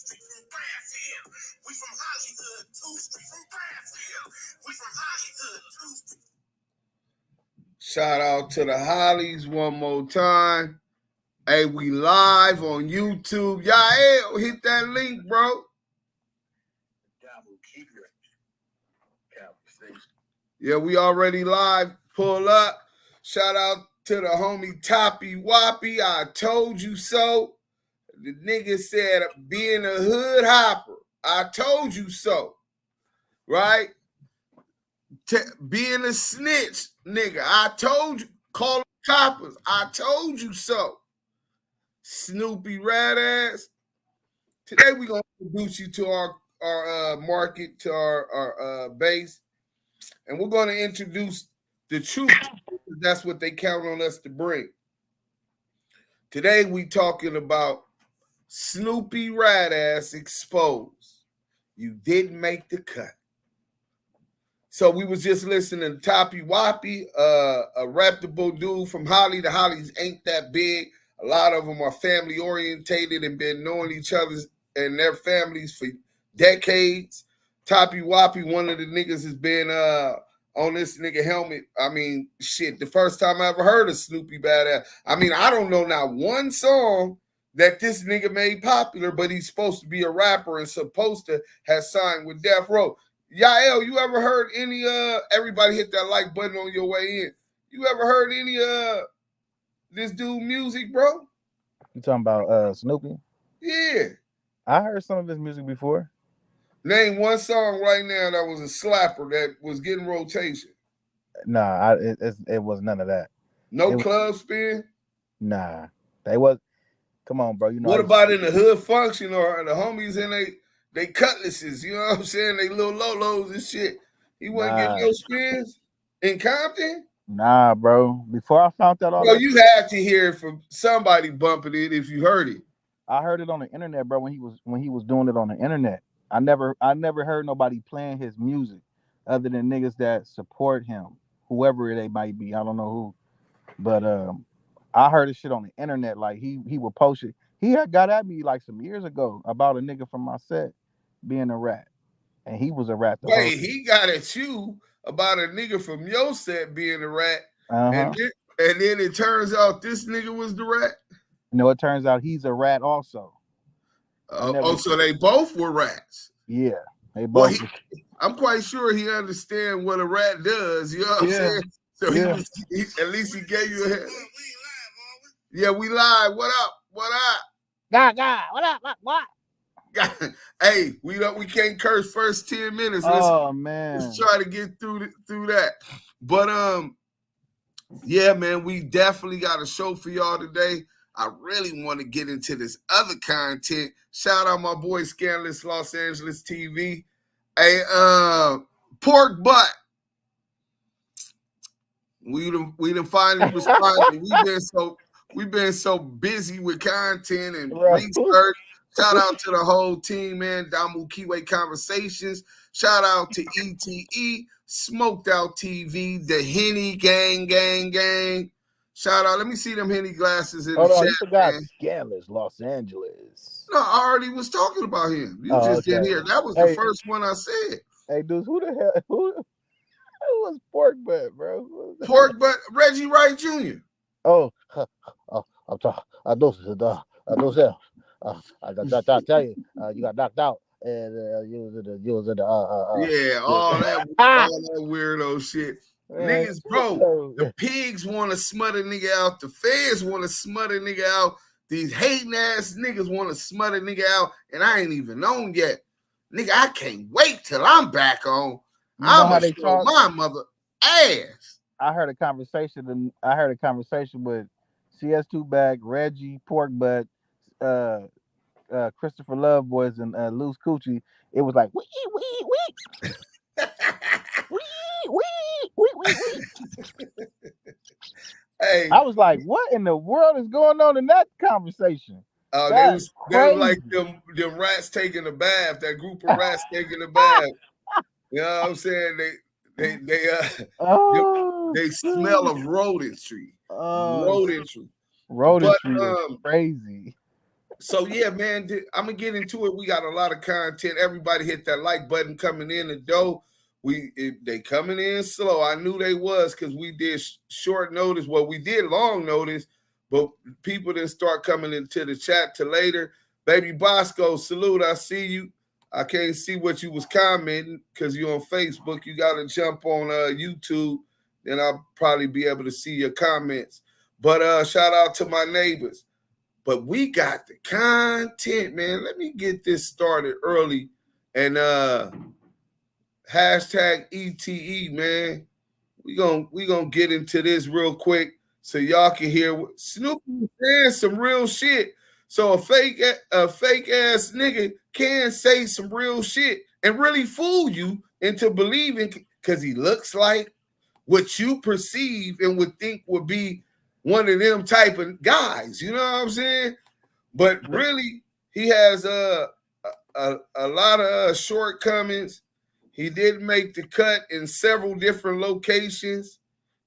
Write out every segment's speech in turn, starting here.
Street from Bradfield. We from Hollywood, 2 Street from Bradfield. We from Hollywood, 2 Street. Shout out to the Hollies one more time. Hey, we live on YouTube. Yah L, hit that link, bro. Damu Kiwe. Yeah, we already live. Pull up. Shout out to the homie Toppy Woppy. I told you so. The nigga said, being a hood hopper. I told you so. Right? Being a snitch, nigga. I told you. Calling coppers. I told you so. Snoopy Badazz. Today we're going to introduce you to our market, to our base. And we're going to introduce the truth. That's what they count on us to bring. Today we talking about Snoopy Badazz exposed. You didn't make the cut. So we was just listening to Toppy Woppy, a reputable dude from Holly. The Hollies ain't that big. A lot of them are family orientated and been knowing each other and their families for decades. Toppy Woppy, one of the niggas has been on this nigga helmet. I mean, shit, the first time I ever heard of Snoopy Badazz. I mean, I don't know not one song that this nigga made popular, but he's supposed to be a rapper and supposed to have signed with Death Row. Yah L, you ever heard any everybody hit that like button on your way in. You ever heard any this dude music, bro? You talking about Snoopy? Yeah. I heard some of his music before. Name one song right now that was a slapper that was getting rotation. Nah, it was none of that. No club spin? Nah. They was. Come on, bro. You know. What about in the hood function or the homies in they cutlasses? You know what I'm saying? They little lolos and shit. He wasn't getting no spins in Compton? Nah, bro. Before I found that all. Bro, you had to hear it from somebody bumping it if you heard it. I heard it on the internet, bro. When he was doing it on the internet. I never heard nobody playing his music other than niggas that support him, whoever they might be. I don't know who, but I heard his shit on the internet. Like he would post it. He had got at me like some years ago about a nigga from my set being a rat, and he was a rat. Wait, he got at you about a nigga from your set being a rat, and then it turns out this nigga was the rat. No, it turns out he's a rat also. So they both were rats. Yeah, they both. Well, I'm quite sure he understands what a rat does. You know what I'm saying? So he at least he gave you a head. Yeah, we live. What up? What up? God, what up? What? Hey, we can't curse first 10 minutes. Let's try to get through that. But yeah, man, we definitely got a show for y'all today. I really want to get into this other content. Shout out my boy Scandalous Los Angeles TV. Hey, pork butt. We done finally responded. We've been so busy with content and research. Shout out to the whole team, man. Damu Kiwe Conversations. Shout out to ETE, Smoked Out TV, the Henny Gang. Shout out. Let me see them Henny glasses in the chat. You forgot Scandalous Los Angeles. No, I already was talking about him. You just didn't hear. That was the first one I said. Hey, dudes, who the hell? Who was Pork Butt, bro? Pork Butt, Reggie Wright Jr. Oh, I'm talking. I tell you, you got knocked out, and you was in the yeah, all that weirdo shit. Niggas, bro, the pigs want to smut a nigga out. The feds want to smut a nigga out. These hating ass niggas want to smut a nigga out, and I ain't even on yet. Nigga, I can't wait till I'm back on. I'm gonna show my mother ass. I heard a conversation with CS2 Bag, Reggie, Pork Butt, Christopher Love Boys, and Loose Coochie. It was like wee. Hey, I was like, what in the world is going on in that conversation? They was like them rats taking a bath, that group of rats taking a bath. You know what I'm saying? They smell of rodentry. Rodentry Rodentry is crazy. So yeah, man, I'm gonna get into it. We got a lot of content. Everybody hit that like button coming in the door. They coming in slow. I knew they was because we did short notice. Well, we did long notice, but people didn't start coming into the chat till later. Baby Bosco, salute. I see you. I can't see what you was commenting because you're on Facebook. You got to jump on YouTube, then I'll probably be able to see your comments. But shout out to my neighbors. But we got the content, man. Let me get this started early. And hashtag ETE, man. We gonna get into this real quick so y'all can hear what Snoopy saying some real shit. So a fake ass nigga can say some real shit and really fool you into believing because he looks like what you perceive and would think would be one of them type of guys. You know what I'm saying? But really, he has a lot of shortcomings. He did make the cut in several different locations.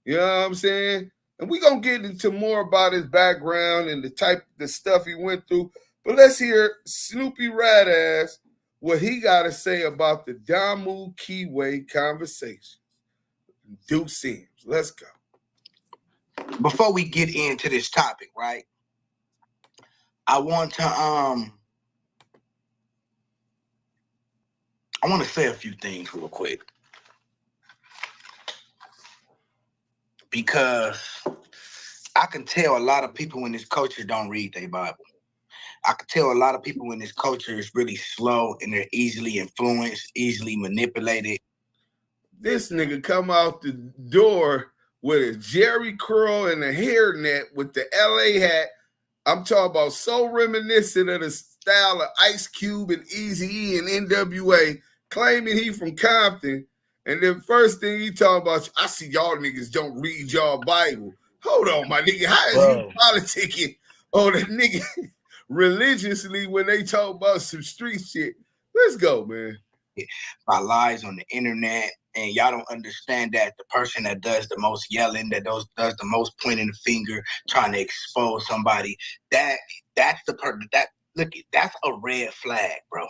You know what I'm saying? And we're going to get into more about his background and the stuff he went through. But let's hear Snoopy Badazz, what he got to say about the Damu Kiwe conversation. Duse M. Let's go. Before we get into this topic, right? I want to say a few things real quick. Because I can tell a lot of people in this culture don't read their Bible. I can tell a lot of people in this culture is really slow and they're easily influenced, easily manipulated. This nigga come out the door with a Jerry curl and a hairnet with the LA hat. I'm talking about so reminiscent of the style of Ice Cube and Eazy-E and NWA, claiming he from Compton. And then first thing he talking about, I see y'all niggas don't read y'all Bible. Hold on, my nigga. How is you politicking on a nigga religiously when they talk about some street shit? Let's go, man. By lies on the internet, and y'all don't understand that the person that does the most yelling, that does the most pointing the finger, trying to expose somebody, that's the person that's a red flag, bro.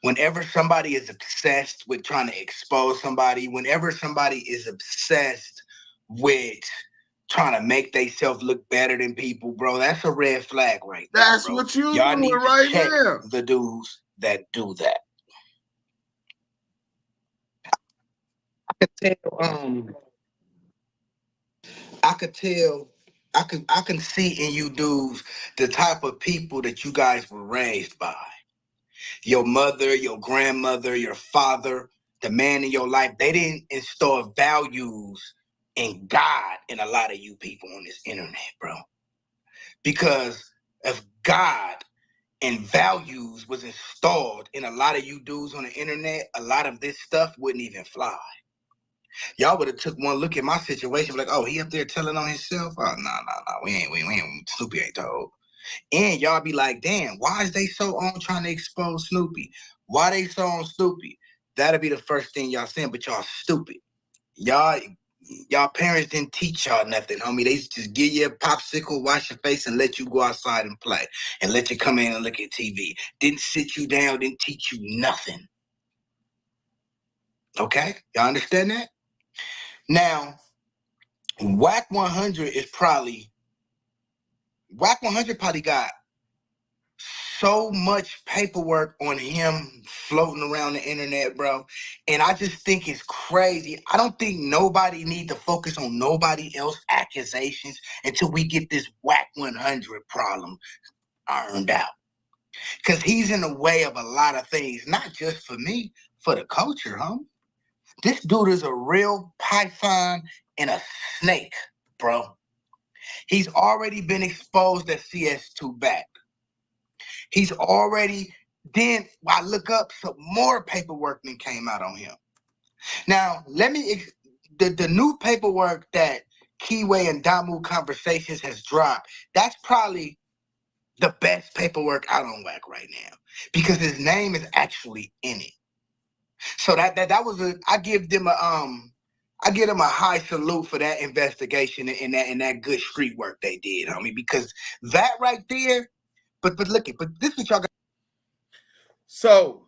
Whenever somebody is obsessed with trying to expose somebody, whenever somebody is obsessed with trying to make themselves look better than people, bro, that's a red flag right there. That's bro. what you y'all doing need to right check now. The dudes that do that. I can see in you dudes the type of people that you guys were raised by. Your mother, your grandmother, your father, the man in your life, they didn't install values in God in a lot of you people on this internet, bro. Because if God and values was installed in a lot of you dudes on the internet, a lot of this stuff wouldn't even fly. Y'all would have took one look at my situation, like, oh, he up there telling on himself? Oh, nah, we ain't, Snoopy ain't told. And y'all be like, damn, why is they so on trying to expose Snoopy? Why they so on Snoopy? That'll be the first thing y'all saying, but y'all stupid. Y'all parents didn't teach y'all nothing, homie. They just give you a popsicle, wash your face, and let you go outside and play, and let you come in and look at TV. Didn't sit you down, didn't teach you nothing. Okay? Y'all understand that? Now, Wack100 probably got so much paperwork on him floating around the internet, bro. And I just think it's crazy. I don't think nobody need to focus on nobody else's accusations until we get this Wack100 problem ironed out. Because he's in the way of a lot of things, not just for me, for the culture, homie. This dude is a real python and a snake, bro. He's already been exposed at CS2 back. He's already, then I look up, some more paperwork that came out on him. Now, the new paperwork that Kiwe and Damu Conversations has dropped, that's probably the best paperwork out on Wack right now because his name is actually in it. So that was I give them a high salute for that investigation and that good street work they did, homie, because that right there But look it. But this is what y'all got. So,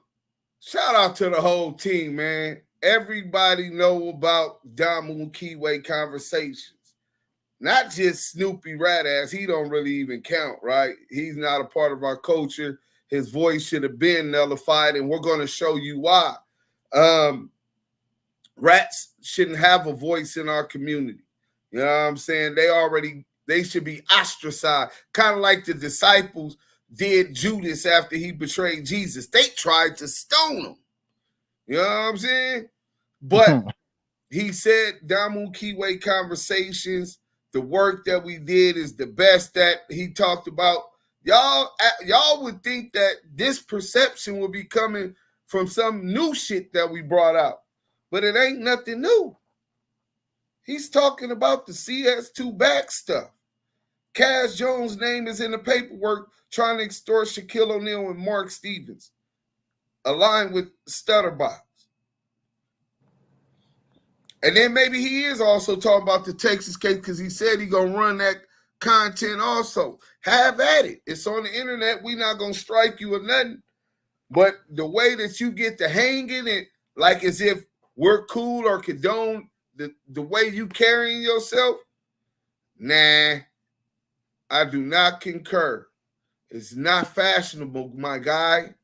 shout out to the whole team, man. Everybody know about Damu Kiwe conversations. Not just Snoopy Badazz. He don't really even count, right? He's not a part of our culture. His voice should have been nullified, and we're going to show you why. Rats shouldn't have a voice in our community. You know what I'm saying? They should be ostracized, kind of like the disciples did Judas after he betrayed Jesus. They tried to stone him. You know what I'm saying? But he said Damu Kiwe conversations, the work that we did is the best that he talked about. Y'all would think that this perception would be coming from some new shit that we brought out. But it ain't nothing new. He's talking about the CS2 back stuff. Cass Jones' name is in the paperwork trying to extort Shaquille O'Neal and Mark Stevens, aligned with Stutterbox. And then maybe he is also talking about the Texas case because he said he's going to run that content also. Have at it. It's on the internet. We're not going to strike you or nothing. But the way that you get to hanging it, like as if we're cool or condone the way you carrying yourself, nah, I do not concur. It's not fashionable, my guy.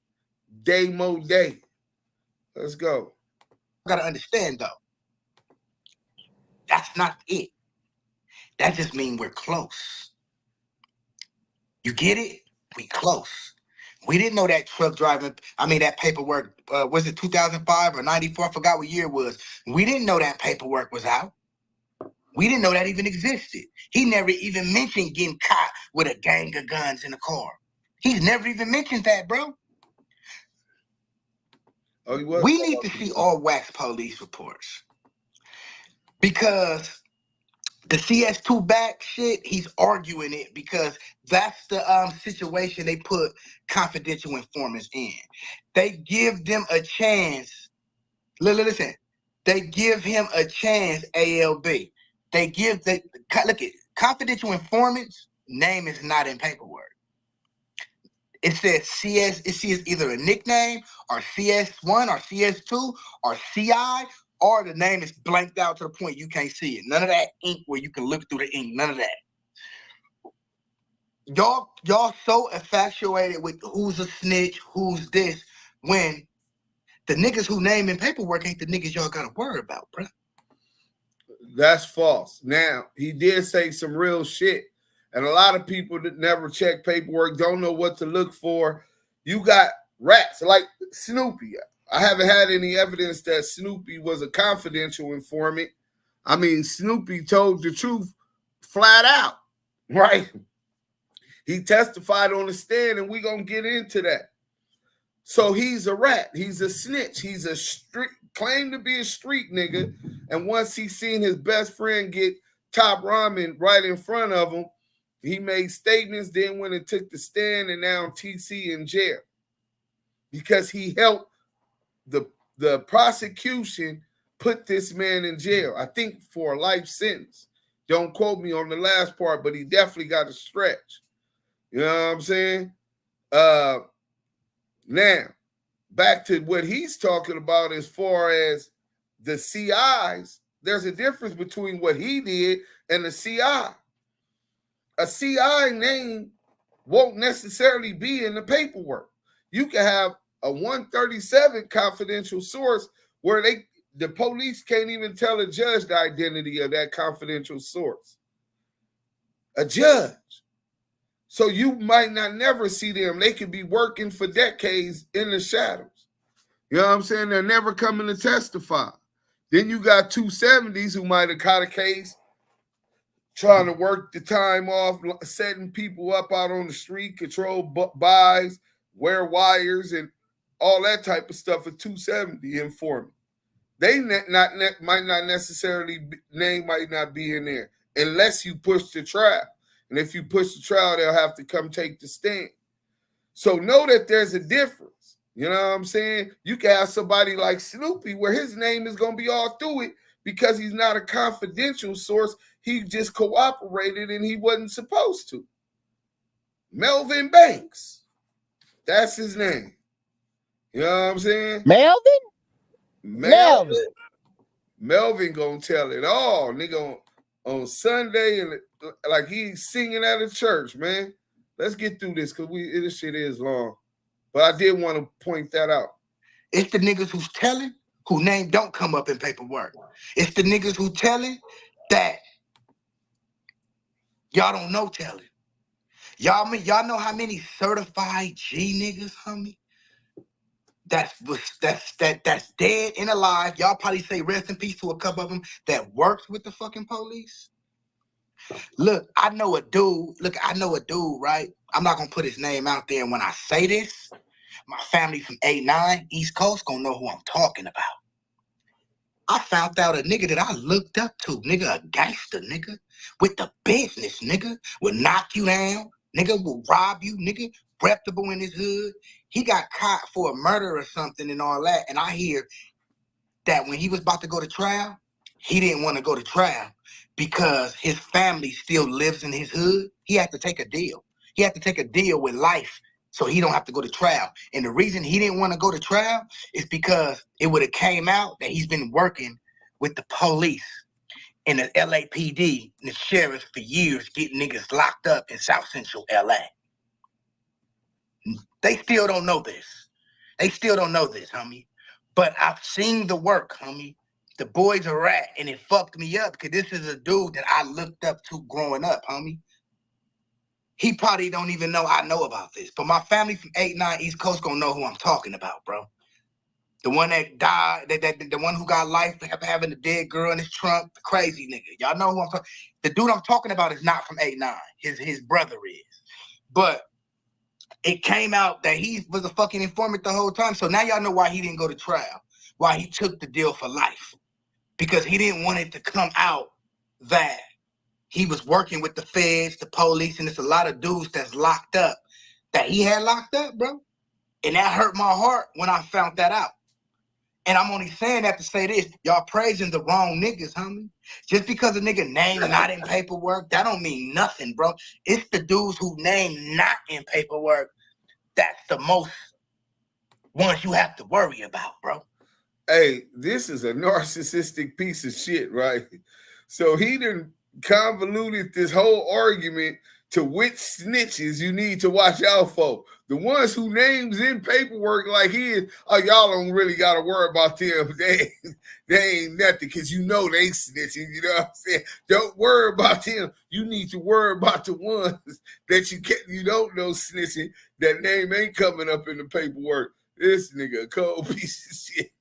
Day mo day. Let's go. Got to understand though. That's not it. That just means we're close. You get it? We close. We didn't know that truck driving, that paperwork, was it 2005 or 94? I forgot what year it was. We didn't know that paperwork was out. We didn't know that even existed. He never even mentioned getting caught with a gang of guns in the car. He's never even mentioned that, bro. Oh, he was? We need to see all wax police reports. Because the CS2 back shit, he's arguing it because that's the situation they put confidential informants in. They give them a chance. Listen, they give him a chance, ALB. Look at confidential informants, name is not in paperwork. It says CS, it says either a nickname or CS1 or CS2 or CI, or the name is blanked out to the point you can't see it. None of that ink where you can look through the ink. None of that. Y'all so infatuated with who's a snitch, who's this, when the niggas who name in paperwork ain't the niggas y'all gotta worry about, bro. That's false. Now, he did say some real shit. And a lot of people that never check paperwork don't know what to look for. You got rats like Snoopy. I haven't had any evidence that Snoopy was a confidential informant. Snoopy told the truth flat out, right? He testified on the stand, and we're going to get into that. So he's a rat. He's a snitch. He's a claimed to be a street nigga. And once he seen his best friend get top ramen right in front of him, he made statements, then went and took the stand, and now TC in jail because he helped the prosecution put this man in jail, I think for a life sentence. Don't quote me on the last part, but he definitely got a stretch. You know what I'm saying? Now, back to what he's talking about as far as the CIs, there's a difference between what he did and the CI. A CI name won't necessarily be in the paperwork. You can have a 137 confidential source where the police can't even tell a judge the identity of that confidential source. A judge. So you might not never see them. They could be working for decades in the shadows. You know what I'm saying? They're never coming to testify. Then you got 270s who might have caught a case, trying to work the time off, setting people up out on the street, control buys, wear wires, and all that type of stuff. A 270 informant. They might not necessarily, name might not be in there unless you push the trial. And if you push the trial, they'll have to come take the stand. So know that there's a difference. You know what I'm saying? You can have somebody like Snoopy where his name is going to be all through it because he's not a confidential source. He just cooperated and he wasn't supposed to. Melvin Banks. That's his name. You know what I'm saying? Melvin. Melvin gonna tell it all, nigga, on Sunday, and like he's singing at a church, man. Let's get through this because this shit is long. But I did want to point that out. It's the niggas who's telling, whose name don't come up in paperwork. It's the niggas who telling that y'all don't know telling. Y'all know how many certified G niggas, homie? That's dead and alive. Y'all probably say rest in peace to a couple of them that works with the fucking police. Look, I know a dude, right? I'm not gonna put his name out there, and when I say this, my family from 8-9 East Coast gonna know who I'm talking about. I found out a nigga that I looked up to, nigga, a gangster nigga, with the business, nigga, would knock you down, nigga, will rob you, nigga, reputable in his hood. He got caught for a murder or something and all that, and I hear that when he was about to go to trial, he didn't want to go to trial because his family still lives in his hood. He had to take a deal. He had to take a deal with life so he don't have to go to trial. And the reason he didn't want to go to trial is because it would have came out that he's been working with the police and the LAPD and the sheriff for years getting niggas locked up in South Central LA. They still don't know this. Homie. But I've seen the work, homie. The boy's a rat, and it fucked me up because this is a dude that I looked up to growing up, homie. He probably don't even know I know about this, but my family from 8-9 East Coast gonna know who I'm talking about, bro. The one that died, the one who got life for having the dead girl in his trunk, the crazy nigga. Y'all know who I'm talking. The dude I'm talking about is not from 8-9. His brother is, but it came out that he was a fucking informant the whole time. So now y'all know why he didn't go to trial, why he took the deal for life, because he didn't want it to come out that he was working with the feds, the police, and there's a lot of dudes that's locked up that he had locked up, bro. And that hurt my heart when I found that out. And I'm only saying that to say this. Y'all praising the wrong niggas, homie. Just because a nigga name not in paperwork, that don't mean nothing, bro. It's the dudes who name not in paperwork that's the most ones you have to worry about, bro. Hey, this is a narcissistic piece of shit, right? So he done convoluted this whole argument to which snitches you need to watch out for. The ones who names in paperwork like his, oh, y'all don't really got to worry about them. They ain't nothing because you know they snitching, you know what I'm saying? Don't worry about them. You need to worry about the ones that you don't know snitching, that name ain't coming up in the paperwork. This nigga a cold piece of shit.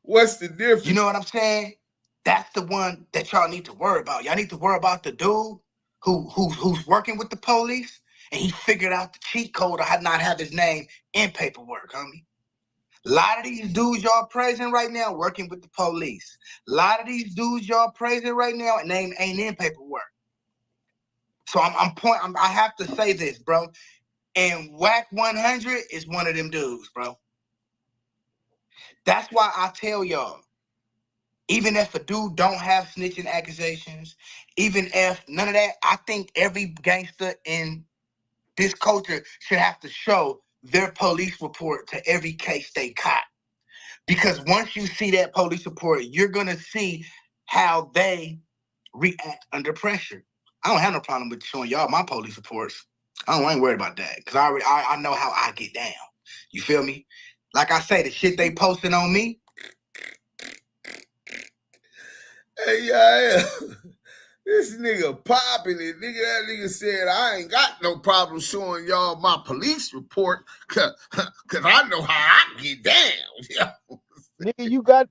What's the difference? You know what I'm saying? That's the one that y'all need to worry about. Y'all need to worry about the dude who's working with the police, and he figured out the cheat code to not have his name in paperwork, homie. A lot of these dudes y'all praising right now working with the police. A lot of these dudes y'all praising right now, and name ain't in paperwork. So I have to say this, bro. And Wack100 is one of them dudes, bro. That's why I tell y'all, even if a dude don't have snitching accusations, even if none of that, I think every gangster in this culture should have to show their police report to every case they caught. Because once you see that police report, you're going to see how they react under pressure. I don't have no problem with showing y'all my police reports. I ain't worried about that because I know how I get down. You feel me? Like I say, the shit they posting on me. Hey, yeah. This nigga popping it. That nigga said, I ain't got no problem showing y'all my police report cause I know how I get down. Nigga, you got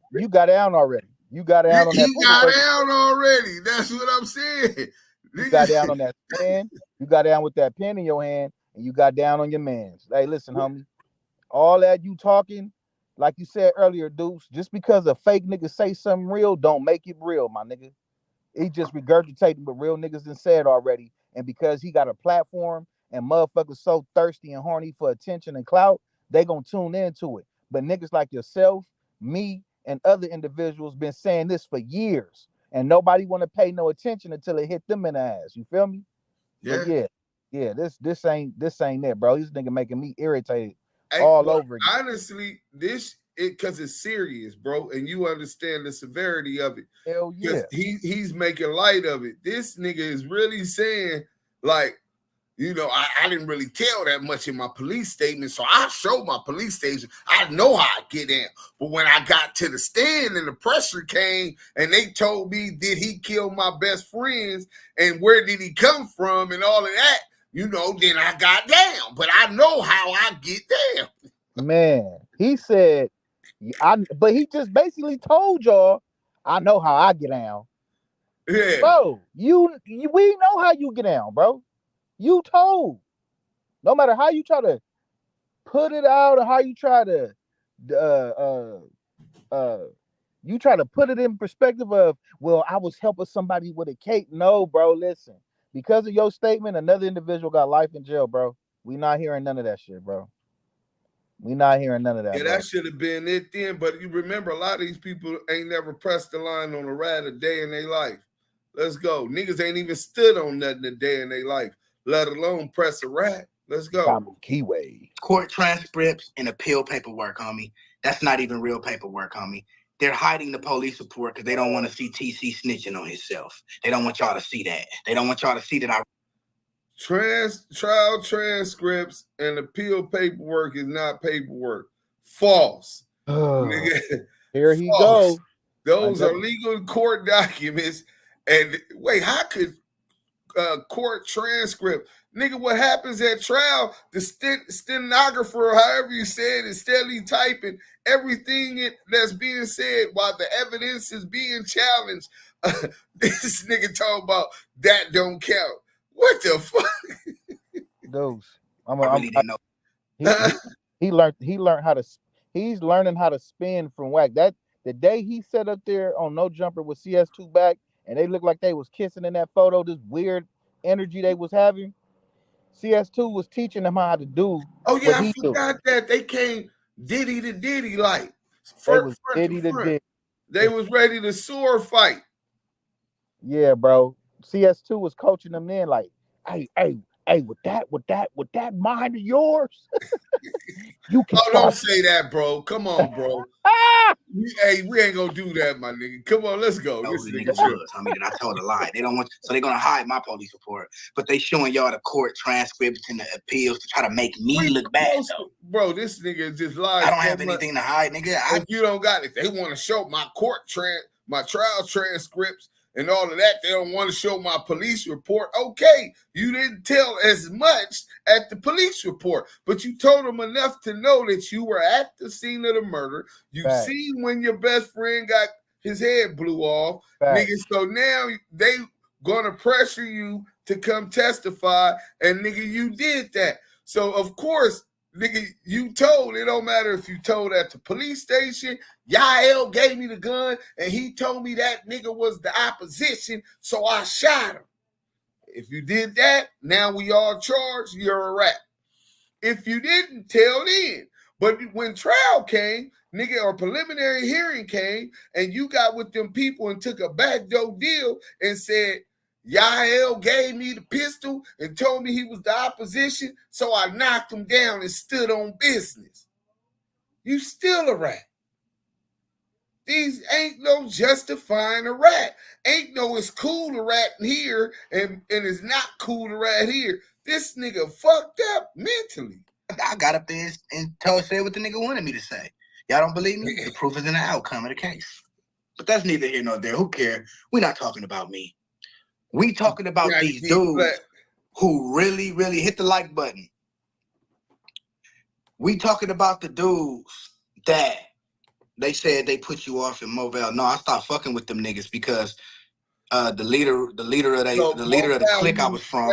down already. You got down on that. He got down already. That's what I'm saying. You got down on that pen. You got down with that pen in your hand, and you got down on your mans. Hey, listen, homie. All that you talking, like you said earlier, Deuce, just because a fake nigga say something real, don't make it real, my nigga. He just regurgitating what real niggas done said already. And because he got a platform and motherfuckers so thirsty and horny for attention and clout, they gonna tune into it. But niggas like yourself, me, and other individuals been saying this for years. And nobody want to pay no attention until it hit them in the ass. You feel me? Yeah. But yeah, Yeah, this ain't it, bro. This nigga making me irritated Hey, all but over again. honestly, because it's serious, bro, and you understand the severity of it. Hell yeah. Because he's making light of it. This nigga is really saying, like, you know, I didn't really tell that much in my police statement, so I showed my police station. I know how I get in. But when I got to the stand and the pressure came and they told me, did he kill my best friends and where did he come from and all of that, you know, then I got down. But I know how I get down. Man, he said, but he just basically told y'all, I know how I get down. Yeah. Bro, we know how you get down, bro. You told. No matter how you try to put it out or how you try to you try to put it in perspective of, well, I was helping somebody with a cake. No, bro, listen. Because of your statement, another individual got life in jail, bro. We not hearing none of that shit, bro. We not hearing none of that, Yeah, bro. that should have been it then. But you remember, a lot of these people ain't never pressed the line on a rat a day in their life. Let's go. Niggas ain't even stood on nothing a day in their life, let alone press a rat. Let's go. Damu Kiwe. Court transcripts and appeal paperwork, homie. That's not even real paperwork, homie. They're hiding the police report because they don't want to see TC snitching on himself. They don't want y'all to see that. They don't want y'all to see that I... Trial transcripts and appeal paperwork is not paperwork. False. Nigga, Here he false. go. Those are legal court documents. And wait, how could court transcript? Nigga, what happens at trial, the stenographer, however you say it, is steadily typing everything that's being said while the evidence is being challenged. This nigga talking about that don't count. What the fuck? Dose. I really didn't know. He's learning how to spin from Wack. That the day he sat up there on No Jumper with CS2 back and they looked like they was kissing in that photo, this weird energy they was having. CS2 was teaching them how to do. Oh yeah, I forgot that they came Diddy to Diddy, like front to front. They was ready to sword fight. Yeah, bro. CS2 was coaching them then, like, hey, with that mind of yours, you can. Oh, don't say that, bro. Come on, bro. Hey, we ain't gonna do that, my nigga. Come on, let's go. This nigga was. I mean, I told a lie. They don't want, so they're gonna hide my police report, but they showing y'all the court transcripts and the appeals to try to make me look bad. Though. Bro, this nigga just lied. I don't have anything to hide, nigga. If you don't got it, they want to show my my trial transcripts and all of that. They don't want to show my police report. Okay, you didn't tell as much at the police report, but you told them enough to know that you were at the scene of the murder. You seen when your best friend got his head blew off, nigga. So now they gonna pressure you to come testify, and nigga, you did that. So of course, nigga, you told. It don't matter if you told at the police station. Yah L gave me the gun, and he told me that nigga was the opposition, so I shot him. If you did that, now we all charged, you're a rat. If you didn't, tell then. But when trial came, nigga, or preliminary hearing came, and you got with them people and took a backdoor deal and said, Yah L gave me the pistol and told me he was the opposition, so I knocked him down and stood on business. You still a rat. These ain't no justifying a rat. Ain't no it's cool to rat here and it's not cool to rat here. This nigga fucked up mentally. I got up there and said what the nigga wanted me to say. Y'all don't believe me? The proof is in the outcome of the case. But that's neither here nor there. Who cares? We're not talking about me. We talking about these dudes who really, really hit the like button. We talking about the dudes that they said they put you off in Movell. No, I stopped fucking with them niggas because the leader of the clique I was from,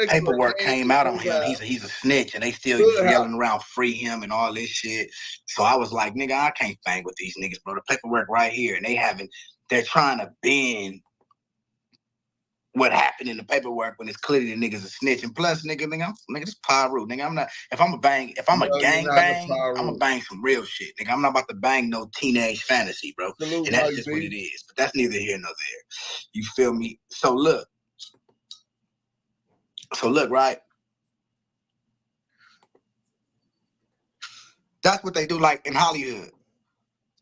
paperwork came out on him. He's a snitch, and they still yelling around free him and all this shit. So I was like, nigga, I can't bang with these niggas, bro. The paperwork right here, and they're trying to bend what happened in the paperwork when it's clearly the niggas a snitch. And plus, nigga, this Pyro, nigga. I'm not. If I'm a gang bang, I'm gonna bang some real shit, nigga. I'm not about to bang no teenage fantasy, bro. And that's just what it is. But that's neither here nor there. You feel me? So look, right? That's what they do. Like in Hollywood,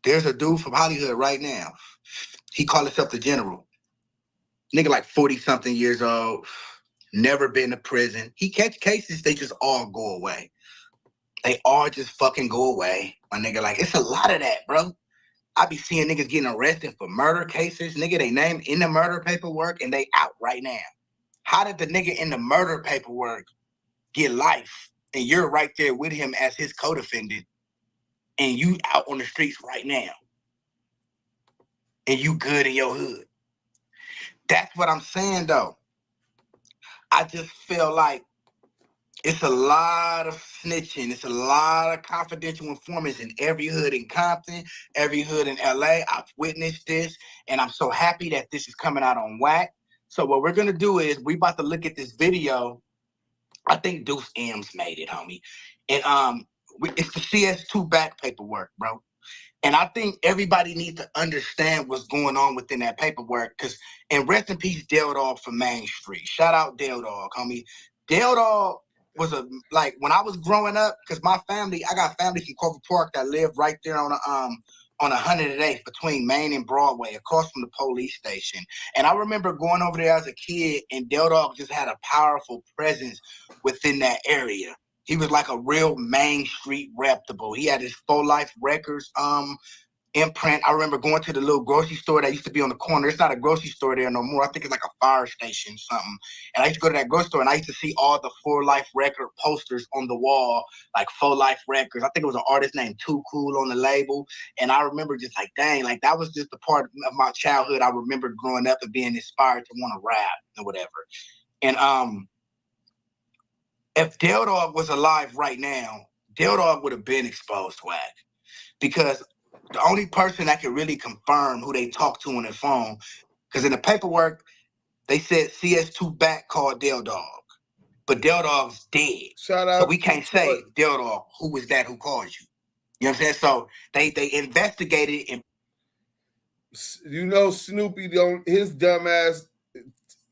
there's a dude from Hollywood right now. He called himself the General. Nigga like 40-something years old, never been to prison. He catch cases, they just all go away. They all just fucking go away. My nigga, like, it's a lot of that, bro. I be seeing niggas getting arrested for murder cases. Nigga, they name in the murder paperwork and they out right now. How did the nigga in the murder paperwork get life and you're right there with him as his co-defendant and you out on the streets right now and you good in your hood? That's what I'm saying, though. I just feel like it's a lot of snitching. It's a lot of confidential informants in every hood in Compton, every hood in LA. I've witnessed this, and I'm so happy that this is coming out on Wack. So what we're going to do is we about to look at this video. I think Duse M's made it, homie. And it's the CS2 back paperwork, bro. And I think everybody needs to understand what's going on within that paperwork. And rest in peace, Dale Dog from Main Street. Shout out Dale Dog, homie. Dale Dog was when I was growing up, because I got family from Clover Park that lived right there on 108th between Main and Broadway, across from the police station. And I remember going over there as a kid, and Dale Dog just had a powerful presence within that area. He was like a real Main Street reputable. He had his Full Life Records imprint. I remember going to the little grocery store that used to be on the corner. It's not a grocery store there no more. I think it's like a fire station, something. And I used to go to that grocery store, and I used to see all the Full Life Record posters on the wall, like Full Life Records. I think it was an artist named Too Cool on the label. And I remember just like, dang, like that was just the part of my childhood. I remember growing up and being inspired to want to rap and whatever. And if Dale Dog was alive right now, Dale Dog would have been exposed to Wack, because the only person that can really confirm who they talked to on their phone, because in the paperwork, they said CS2 back called Dale Dog, but Dale Dog's dead. Shout out. So we can't say, Dale Dog, who was that who called you? You know what I'm saying? So they investigated. And you know, Snoopy, his dumb ass,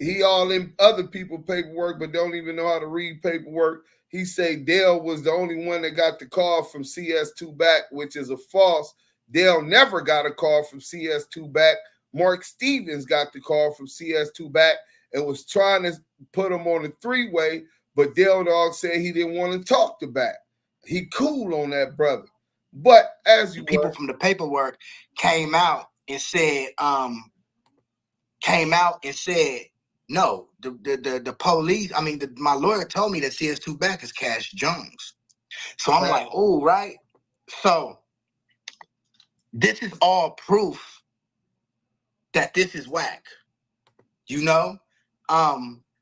he all in other people's paperwork, but don't even know how to read paperwork. He say Dale was the only one that got the call from CS2 back, which is a false. Dale never got a call from CS2 back. Mark Stevens got the call from CS2 back and was trying to put him on a three-way, but Dale Dog said he didn't want to talk to back. He cool on that brother. But as you people from the paperwork came out and said, no, the police, my lawyer told me that CS2 back is Cash Jones. So I'm like, oh, right. So this is all proof that this is Wack. You know?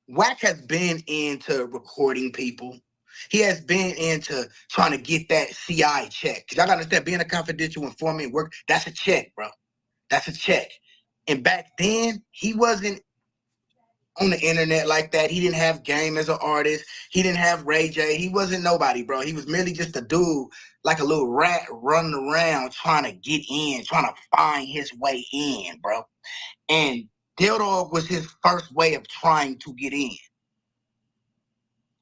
Wack has been into recording people. He has been into trying to get that CI check. Because y'all gotta understand, being a confidential informant work, that's a check, bro. That's a check. And back then, he wasn't on the internet like that. He didn't have game as an artist. He didn't have Ray J. He wasn't nobody, bro. He was merely just a dude, like a little rat running around trying to get in, trying to find his way in, bro. And Dale Dog was his first way of trying to get in.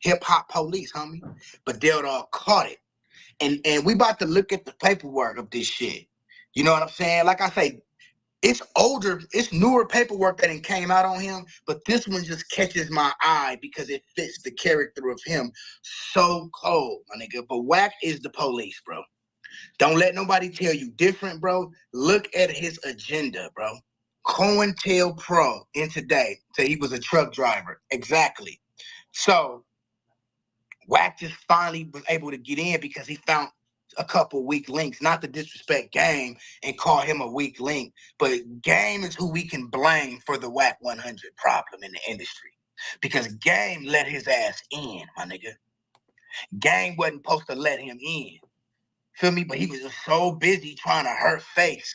Hip hop police, homie. But Dale Dog caught it. And we about to look at the paperwork of this shit. You know what I'm saying? Like I say, it's older, it's newer paperwork that came out on him, but this one just catches my eye because it fits the character of him so cold, my nigga. But Wack is the police, bro. Don't let nobody tell you different, bro. Look at his agenda, bro. COINTELPRO in today said he was a truck driver. Exactly. So Wack just finally was able to get in because he found a couple weak links. Not to disrespect Game and call him a weak link, but Game is who we can blame for the Wack100 problem in the industry, because Game let his ass in, my nigga. Game wasn't supposed to let him in. Feel me? But he was just so busy trying to hurt Face.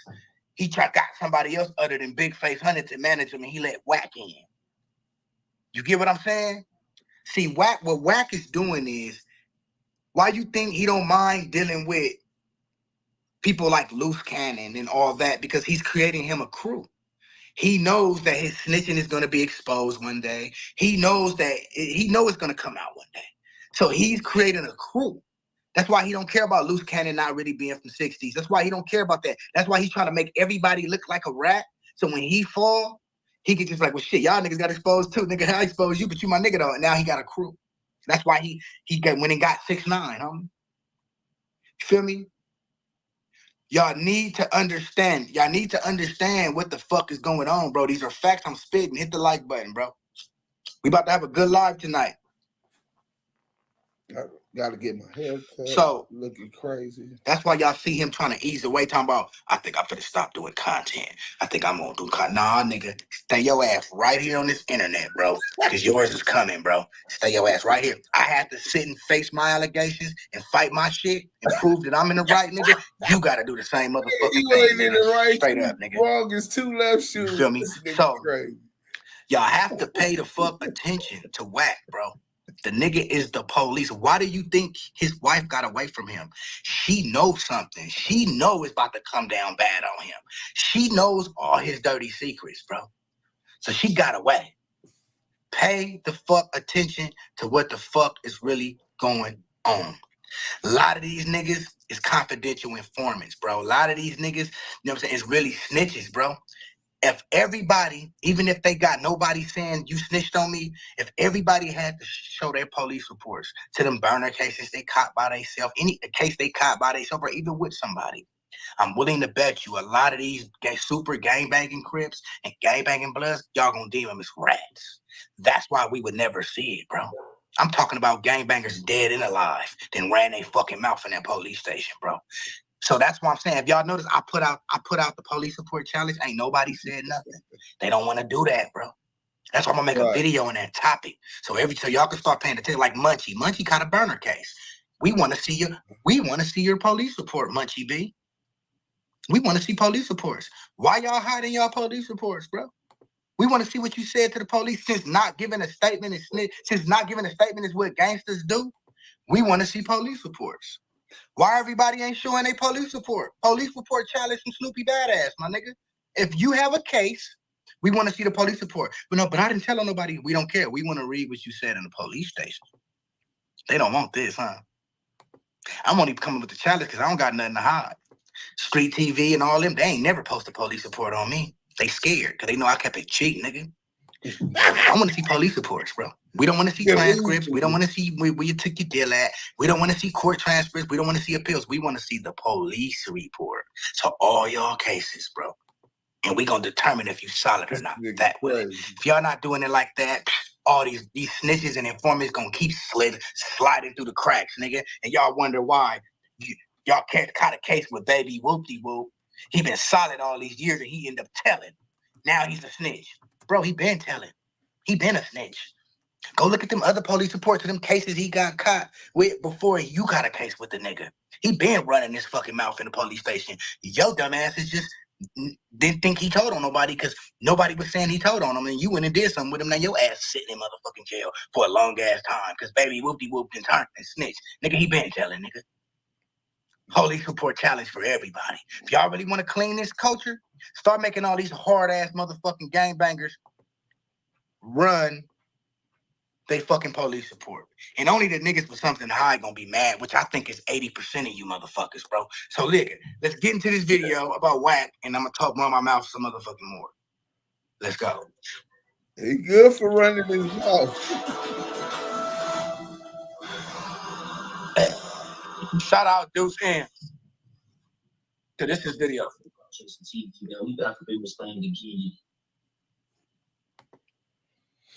He got somebody else other than Big Face Hunter to manage him, and he let Wack in. You get what I'm saying? See, what Wack is doing is, why you think he don't mind dealing with people like Loose Cannon and all that? Because he's creating him a crew. He knows that his snitching is going to be exposed one day. He knows it's going to come out one day. So he's creating a crew That's why he don't care about Loose Cannon not really being from 60s. That's why he don't care about that. That's why he's trying to make everybody look like a rat. So when he fall, he can just like, well, shit, y'all niggas got exposed too. Nigga, I exposed you, but you my nigga though. And now he got a crew. That's why he went and got 6ix9ine, homie. You feel me? Y'all need to understand. Y'all need to understand what the fuck is going on, bro. These are facts. I'm spitting. Hit the like button, bro. We about to have a good live tonight. Gotta get my hair cut. So looking crazy. That's why y'all see him trying to ease away, talking about, I think I'm finna stop doing content. I think I'm gonna do content. Nah, nigga, stay your ass right here on this internet, bro. Because yours is coming, bro. Stay your ass right here. I had to sit and face my allegations and fight my shit and prove that I'm in the right, nigga. You gotta do the same motherfucking thing. You ain't in the right. Straight up, nigga. Wrong is 2 left shoes. You feel me? So crazy. Y'all have to pay the fuck attention to Wack, bro. The nigga is the police. Why do you think his wife got away from him? She knows something. She knows it's about to come down bad on him. She knows all his dirty secrets, bro. So she got away. Pay the fuck attention to what the fuck is really going on. A lot of these niggas is confidential informants, bro. A lot of these niggas, you know what I'm saying, is really snitches, bro. If everybody, even if they got nobody saying you snitched on me, if everybody had to show their police reports to them burner cases they caught by themselves, any case they caught by themselves, or even with somebody, I'm willing to bet you a lot of these super gangbanging Crips and gangbanging Bloods, y'all gonna deem them as rats. That's why we would never see it, bro. I'm talking about gangbangers dead and alive, then ran their fucking mouth in that police station, bro. So that's why I'm saying, if y'all notice, I put out the police report challenge. Ain't nobody said nothing. They don't want to do that, bro. That's why I'm gonna make a video on that topic. So y'all can start paying attention. Like Munchie. Munchie got a burner case. We want to see your police report, Munchie B. We want to see police reports. Why y'all hiding y'all police reports, bro? We want to see what you said to the police since not giving a statement is what gangsters do. We want to see police reports. Why everybody ain't showing a police report? Police report challenge from Snoopy Bad Azz, my nigga. If you have a case, we want to see the police report. But I didn't tell nobody. We don't care. We want to read what you said in the police station. They don't want this, huh? I'm only coming with the challenge because I don't got nothing to hide. Street TV and all them, they ain't never post a police report on me. They scared because they know I kept it cheap, nigga. I want to see police reports, bro. We don't want to see transcripts. We don't want to see where you took your deal at. We don't want to see court transcripts. We don't want to see appeals. We want to see the police report. So all y'all cases, bro. And we going to determine if you solid or not that way. If y'all not doing it like that, all these snitches and informants going to keep sliding through the cracks, nigga. And y'all wonder why y'all caught a case with baby whoop-de-whoop. He been solid all these years and he ended up telling. Now he's a snitch. Bro, he been telling. He been a snitch. Go look at them other police reports of them cases he got caught with before you got a case with the nigga. He been running his fucking mouth in the police station. Yo dumb ass is just didn't think he told on nobody because nobody was saying he told on him and you went and did something with him. Now your ass sitting in motherfucking jail for a long ass time because baby whoop-de-whoop and turned and snitch. Nigga, he been telling, nigga. Police report challenge for everybody. If y'all really want to clean this culture, start making all these hard ass motherfucking gangbangers run they fucking police report. And only the niggas with something to hide gonna be mad, which I think is 80% of you motherfuckers, bro. So look, let's get into this video about Wack, and I'm gonna talk more my mouth some motherfucking more. Let's go. He good for running his mouth. Shout out Duse M. To this is video.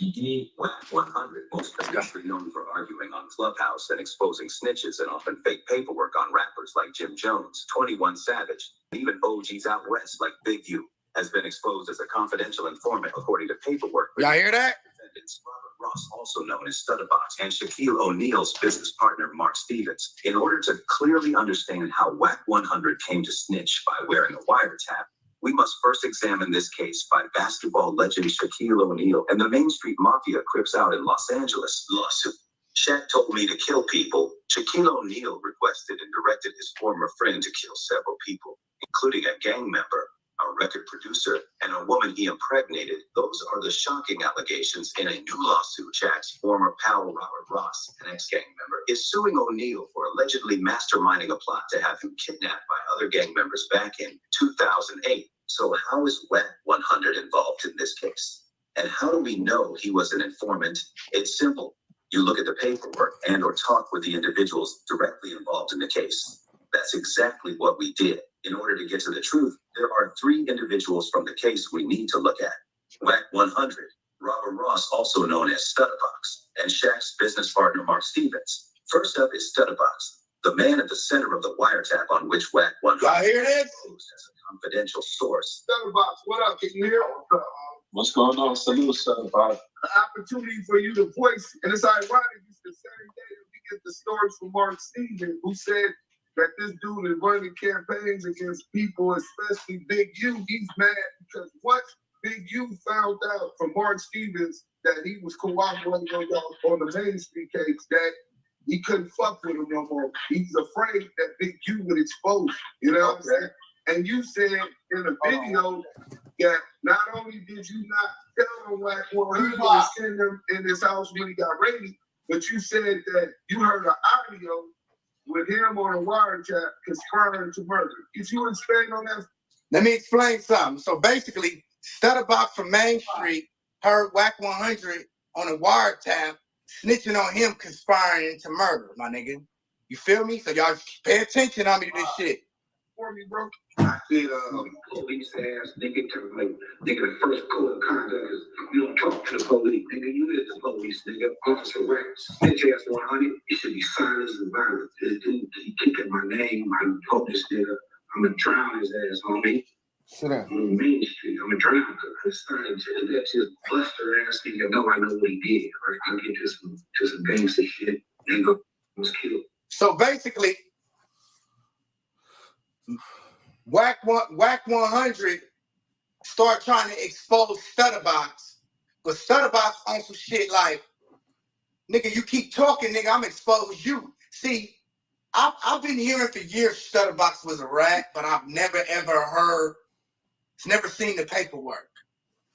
You did. Wack100, most especially known for arguing on Clubhouse and exposing snitches and often fake paperwork on rappers like Jim Jones, 21 Savage, even OGs out west like Big U, has been exposed as a confidential informant according to paperwork. Y'all hear that? Defendants Robert Ross, also known as Studdabox, and Shaquille O'Neal's business partner Mark Stevens. In order to clearly understand how Wack100 came to snitch by wearing a wiretap, we must first examine this case by basketball legend Shaquille O'Neal and the Main Street Mafia Crips out in Los Angeles. Lawsuit. Shaq told me to kill people. Shaquille O'Neal requested and directed his former friend to kill several people, including a gang member, a record producer, and a woman he impregnated. Those are the shocking allegations in a new lawsuit. Shaq's former pal Robert Ross, an ex-gang member, is suing O'Neal for allegedly masterminding a plot to have him kidnapped by other gang members back in 2008. So how is Wack100 involved in this case? And how do we know he was an informant? It's simple. You look at the paperwork and or talk with the individuals directly involved in the case. That's exactly what we did. In order to get to the truth, there are 3 individuals from the case we need to look at. Wack100, Robert Ross, also known as Stutterbox, and Shaq's business partner Mark Stevens. First up is Stutterbox, the man at the center of the wiretap on which Wack100 Y'all hear this? as a confidential source. Stutterbox, what up? Can you hear? What's going on? Salute, Stutterbox. An opportunity for you to voice, and it's ironic. It's the same day that we get the stories from Mark Stevens, who said that this dude is running campaigns against people, especially Big U. He's mad because once Big U found out from Mark Stevens that he was cooperating on the Main Street case, that he couldn't fuck with him no more. He's afraid that Big U would expose him. You know what I'm saying? And you said in a video that not only did you not tell him Wack100 to send him in his house when he got raided, but you said that you heard an audio with him on a wiretap conspiring to murder. Could you expand on that? Let me explain something. So basically, Stutterbox from Main Street heard Wack100 on a wiretap snitching on him conspiring to murder, my nigga. You feel me? So y'all pay attention on me to this shit. For me, bro. I said, police ass nigga, like, nigga, the first code of conduct is you don't talk to the police, nigga. You is the police, nigga. Officer Rex, snitch ass 100. It should be silence and violence. This dude, he kicking my name. I'm told this nigga. I'm gonna drown his ass, homie. Sit down. On Main Street, I'm gonna drown him. I'm starting to let his buster ass nigga know I know what he did. Right? I'll get to some gangster shit. Nigga was killed. So basically, Wack100 start trying to expose Stutterbox, but Stutterbox on some shit like, nigga, you keep talking, nigga, I'm expose you. See, I've been hearing for years Stutterbox was a rat, but I've never ever heard, never seen the paperwork.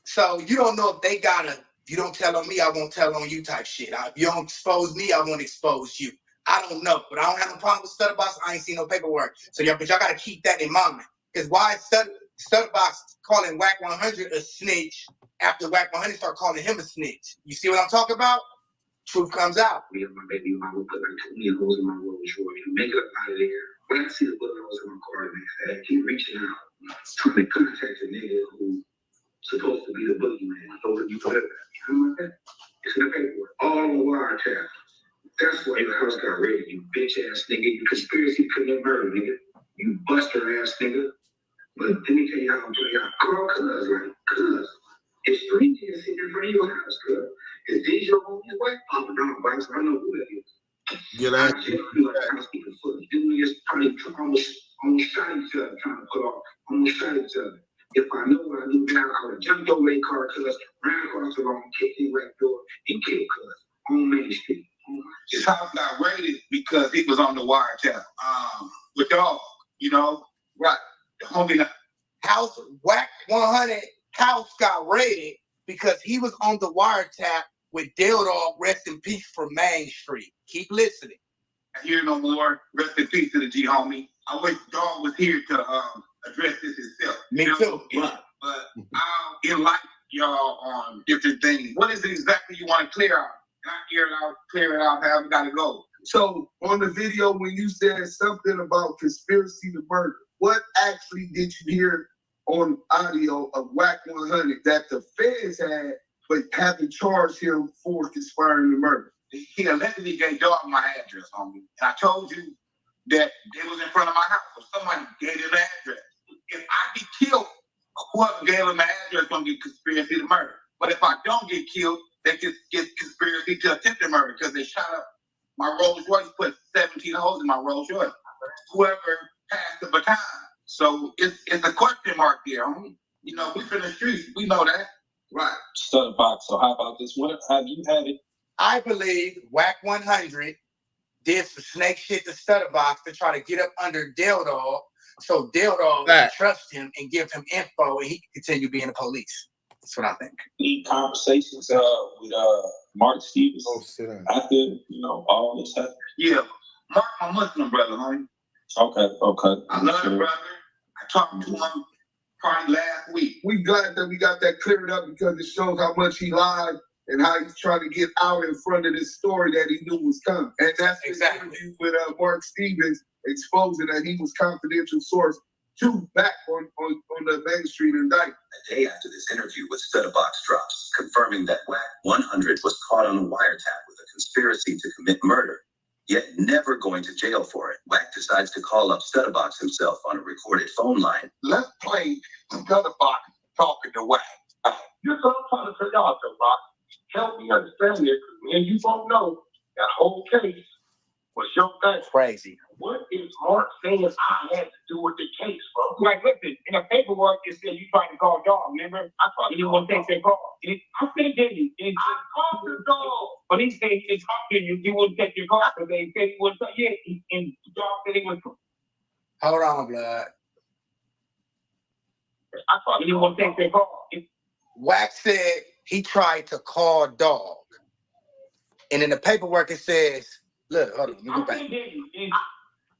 So you don't know if they got a, you don't tell on me, I won't tell on you type shit. If you don't expose me, I won't expose you. I don't know, but I don't have no problem with Stutterbox. I ain't seen no paperwork. So but y'all gotta keep that in mind. Because why is Stutterbox calling Wack100 a snitch after Wack100 start calling him a snitch? You see what I'm talking about? Truth comes out. Me and my baby mama put like 20 holes in my Rolls Royce. Make it up out of there. When I see the bullet holes in my car, man, I keep reaching out, trying to contact a nigga who's supposed to be the boogeyman. So you put it back. You know what I'm saying? It's in the paperwork. All the wiretap. That's why your house got raided, you bitch ass nigga. You conspiracy commit murder, nigga. You buster ass nigga. But let me tell you how I'm playing out. Call cuz, like, cuz. It's 3 niggas sitting in front of your house, cuz. Is these your homies, white? Oh, no, whites, I know who that is. Get out. I just feel like housekeeping footage. Them niggas probably almost shot each other, trying to put off, almost shot each other. If I know what I knew now, I would have jumped over their car, cuz, ran across the lawn, kicked their back door, and killed cuz on Main Street. His house got raided because he was on the wiretap with dog, you know? Right. The homie. House Wack100 house got raided because he was on the wiretap with Dale Dog, rest in peace, from Main Street. Keep listening. I hear no more. Rest in peace to the G homie. I wish Dog was here to address this himself. Me too. Right. But I'll enlighten y'all on different things. What is it exactly you want to clear out? Not clear it out, however got to go. So on the video, when you said something about conspiracy to murder, what actually did you hear on audio of Wack100 that the feds had, but haven't charged him for conspiring to murder? He allegedly gave Dog my address, homie. And I told you that it was in front of my house, so somebody gave him the address. If I get killed, whoever gave him the address gonna get conspiracy to murder. But if I don't get killed, they could get conspiracy to attempted murder because they shot up my Rolls Royce, put 17 holes in my Rolls Royce. Whoever passed the baton. So it's a question mark there, homie. You know, we from the streets, we know that. Right. Stutterbox. So how about this? What have you had it? I believe Wack100 did some snake shit to Stutterbox to try to get up under Dale Dog, so Dale Dog would trust him and give him info, and he could continue being the police. That's what I think. The conversations with Mark Stevens after all this happened. Yeah, Mark, my Muslim brother, honey. Okay. I love him, brother. I talked to him probably last week. We glad that we got that cleared up because it shows how much he lied and how he's trying to get out in front of this story that he knew was coming. And that's the interview with Mark Stevens exposing that he was confidential source to back on the Main Street indictment. A day after this interview with Stutterbox drops, confirming that Wack100 was caught on a wiretap with a conspiracy to commit murder, yet never going to jail for it. Wack decides to call up Stutterbox himself on a recorded phone line. Let's play Stutterbox talking to Wack. You're trying to figure out, Stutterbox. Help me understand it, and you don't know that whole case was your thing. Crazy. What is Mark saying I had to do with the case, bro? Like, listen, in the paperwork, it said you tried to call Dog, remember? I thought you didn't want to take their call. I said, did you? I called the Dog. But he said he didn't talk to you. He wouldn't take your call. Because they said he wouldn't. Yeah, and Dog said he was. Hold on, blood. I thought he didn't want to take their call. Wack said he tried to call Dog. And in the paperwork, it says, look, hold on, let me go back.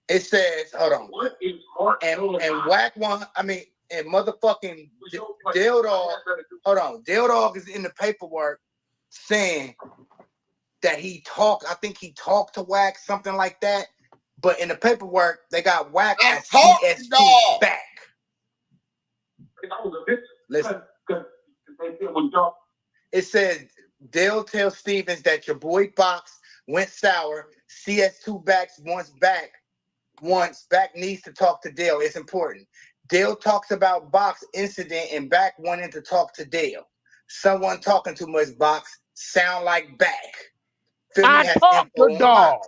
It says, hold on. What is Mark and Wack100, and motherfucking Dale Dog, hold on. Dale Dog is in the paperwork saying that I think he talked to Wack, something like that. But in the paperwork, they got Wack as CS2 back. Listen. It says, Dale tells Stevens that your boy Box went sour. CS2 once back needs to talk to Dale. It's important. Dale talks about Box incident and back wanting to talk to Dale. Someone talking too much Box sound like back. I talked to Dog.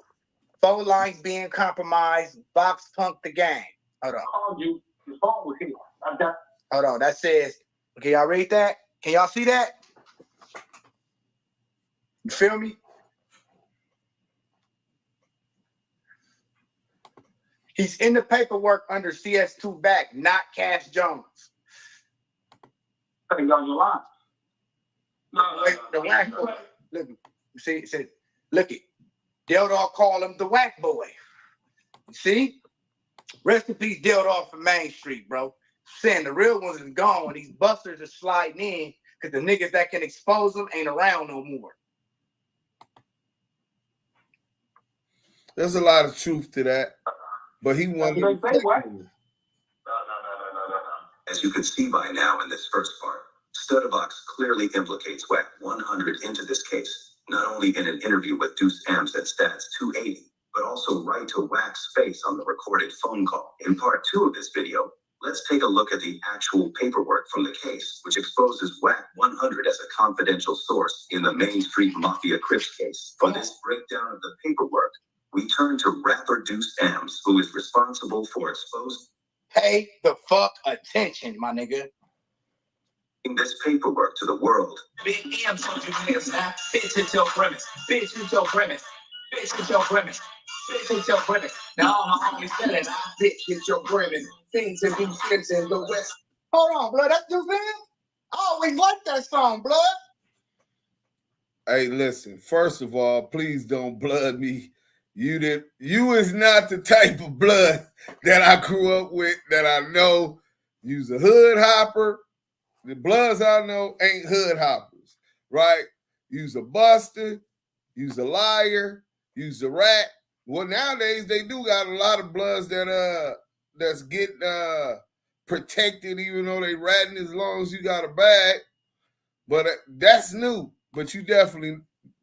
Phone lines being compromised. Box punked the gang. Hold on. Hold on. That says, can y'all read that? Can y'all see that? You feel me? He's in the paperwork under CS2 back, not Cash Jones. Cutting down your line. The Wack boy. Look, see, it said, look it. Dale Dog call him the Wack boy. See? Rest in peace, Dale Dog from Main Street, bro. Saying the real ones is gone when these busters are sliding in because the niggas that can expose them ain't around no more. There's a lot of truth to that, but he wanted to say what? No. As you can see by now in this first part, Stutterbox clearly implicates Wack100 into this case, not only in an interview with Duse M at Stats 280, but also right to Wack's face on the recorded phone call. In part 2 of this video, let's take a look at the actual paperwork from the case, which exposes Wack100 as a confidential source in the Main Street Mafia Crips case. For this breakdown of the paperwork, we turn to rapper Duse M, who is responsible for exposing. Pay the fuck attention, my nigga. This paperwork to the world. Big M told you niggas now. Bitch, it's your premise. Bitch, it's your premise. Bitch, it's your premise. Bitch, it's your premise. Now all my homies said it. Bitch, it's your premise. Things and do sense in the West. Hold on, blood. That's Duse M? I always liked that song, blood. Hey, listen. First of all, please don't blood me. You is not the type of blood that I grew up with, that I know. You's a hood hopper. The bloods I know ain't hood hoppers, right? You's a buster. You's a liar. You's a rat. Well, nowadays they do got a lot of bloods that's getting protected, even though they ratting as long as you got a bag. But that's new. But you definitely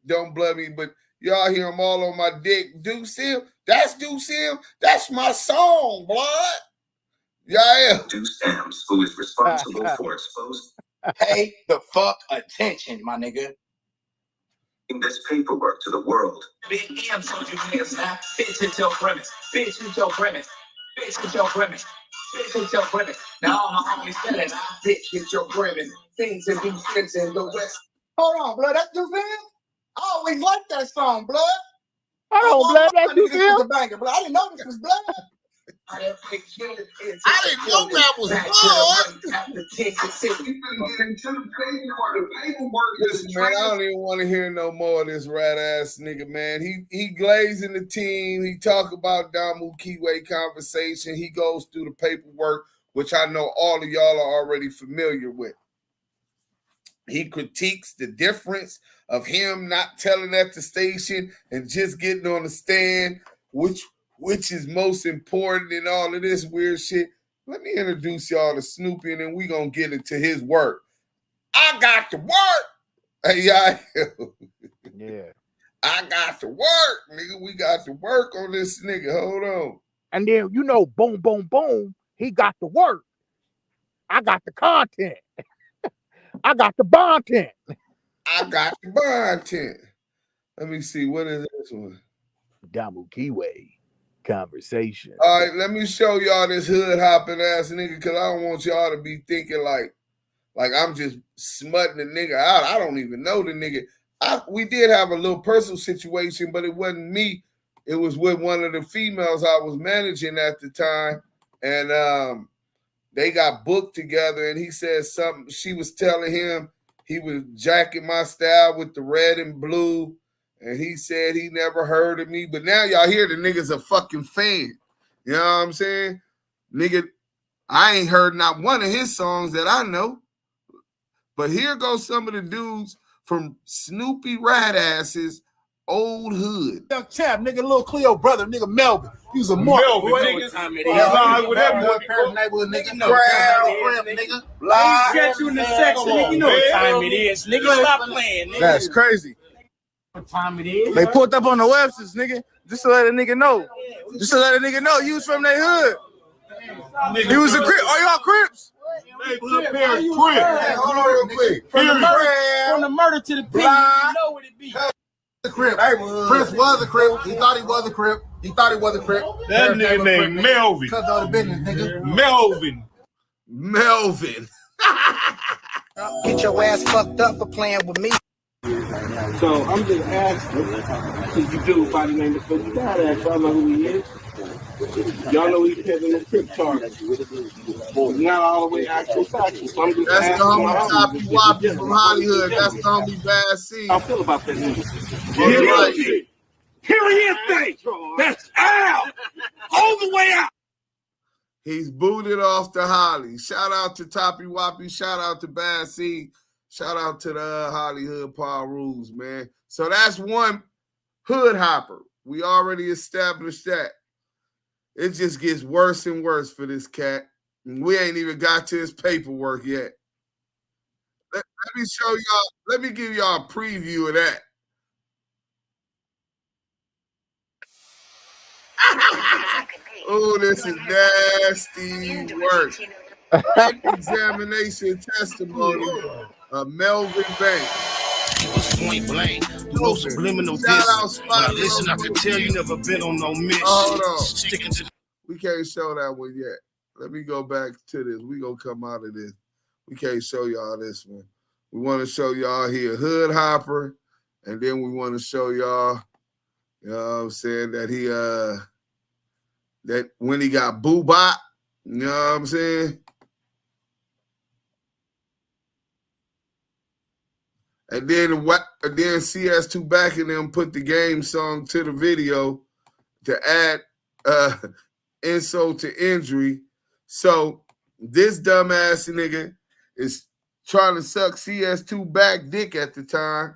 don't blood me. But y'all hear them all on my dick. Duse M, that's Duse M. That's my song, blood. Yah L. Duse M, who is responsible for exposing. Pay the fuck attention, my nigga. This paperwork to the world. Big M told you niggas now. Bitch, it's your premise. Bitch, it's your premise. Bitch, it's your premise. Bitch, it's your premise. Now all my homies said it. Bitch, it's your premise. Things and do sense in the West. Hold on, blood. That's Duse M? I always liked that song, blood. Hold on, blood. That's you, This was Bill? a banger, but I didn't know this was blood. I didn't know that was hard. Listen, man, I don't even want to hear no more of this rat ass nigga, man. He glazing the team. He talk about Damu Kiwe conversation. He goes through the paperwork, which I know all of y'all are already familiar with. He critiques the difference of him not telling at the station and just getting on the stand, which is most important in all of this weird shit. Let me introduce y'all to Snoopy, and then we gonna get into his work. I got to work. Hey, Yah L. Yeah. I got to work, nigga. We got to work on this nigga. Hold on. And then, you know, boom, boom, boom, he got the work. I got the content. I got the content. I got the content. Let me see. What is this one? Damu Kiwe conversation. All right, let me show y'all this hood hopping ass nigga, because I don't want y'all to be thinking like I'm just smutting the nigga out. I don't even know the nigga. We did have a little personal situation, but it wasn't me. It was with one of the females I was managing at the time, and they got booked together, and he said something. She was telling him he was jacking my style with the red and blue, and he said he never heard of me. But now y'all hear the nigga's a fucking fan. You know what I'm saying? Nigga, I ain't heard not one of his songs that I know. But here goes some of the dudes from Snoopy Badazz's old hood. Young champ, nigga, little Cleo brother, nigga Melvin. He was a mark, boy. Catch you in the section, nigga. You know what time it is, nigga. Stop playing, nigga. That's crazy. What time it is? They pulled up on the Websters, nigga, just to let a nigga know. Just to let a nigga know you was from their hood. You was a Crip. Are y'all Crips? Hold on real quick. From the murder to the pen, you know what it be. The Crip. Prince was a Crip. He thought he was a Crip. That nigga named Melvin. Cut all the business, nigga. Melvin. Get your ass fucked up for playing with me. So I'm just asking, since you do by the name of Snoopy Badazz, y'all know who he is. Y'all know he's having the Crip charge. Not all the way actual factual. So I'm just That's the asking. homie Choppy Woppy from Hollywood. That's the homie Bad How I feel about that nigga. Period thing. That's out. All the way out. He's booted off the Holly. Shout out to Toppy Woppy. Shout out to Bad C. Shout out to the Hollywood Paul Rules, man. So that's one hood hopper. We already established that. It just gets worse and worse for this cat. And we ain't even got to his paperwork yet. Let me show y'all. Let me give y'all a preview of that. Oh, this is nasty work. Examination testimony of Melvin Banks. It was point blank. No subliminal diss. Listen, I can tell you never been on no mission. Hold on. Sticking to. We can't show that one yet. Let me go back to this. We gonna come out of this. We can't show y'all this one. We want to show y'all here hood hopper, and then we want to show y'all, you know what I'm saying, that he that when he got boo-bop, you know what I'm saying? And then CS2 back in them put the game song to the video to add insult to injury. So this dumbass nigga is trying to suck CS2 back dick at the time.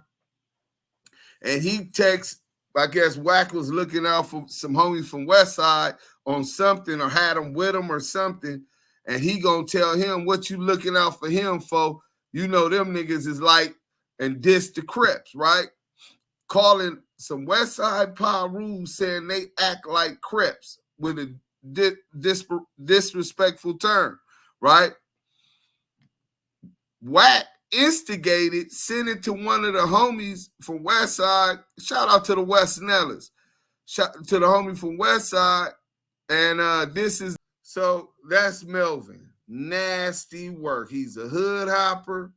And he texts, I guess Wack was looking out for some homies from West Side on something or had him with him or something. And he gonna tell him what you looking out for him for. You know them niggas is like, and diss the Crips, right? Calling some West Side Power Rules saying they act like Crips with a disrespectful term, right? Wack instigated, sent it to one of the homies from West Side. Shout out to the West Nellers. Shout to the homie from West Side. And so that's Melvin. Nasty work. He's a hood hopper.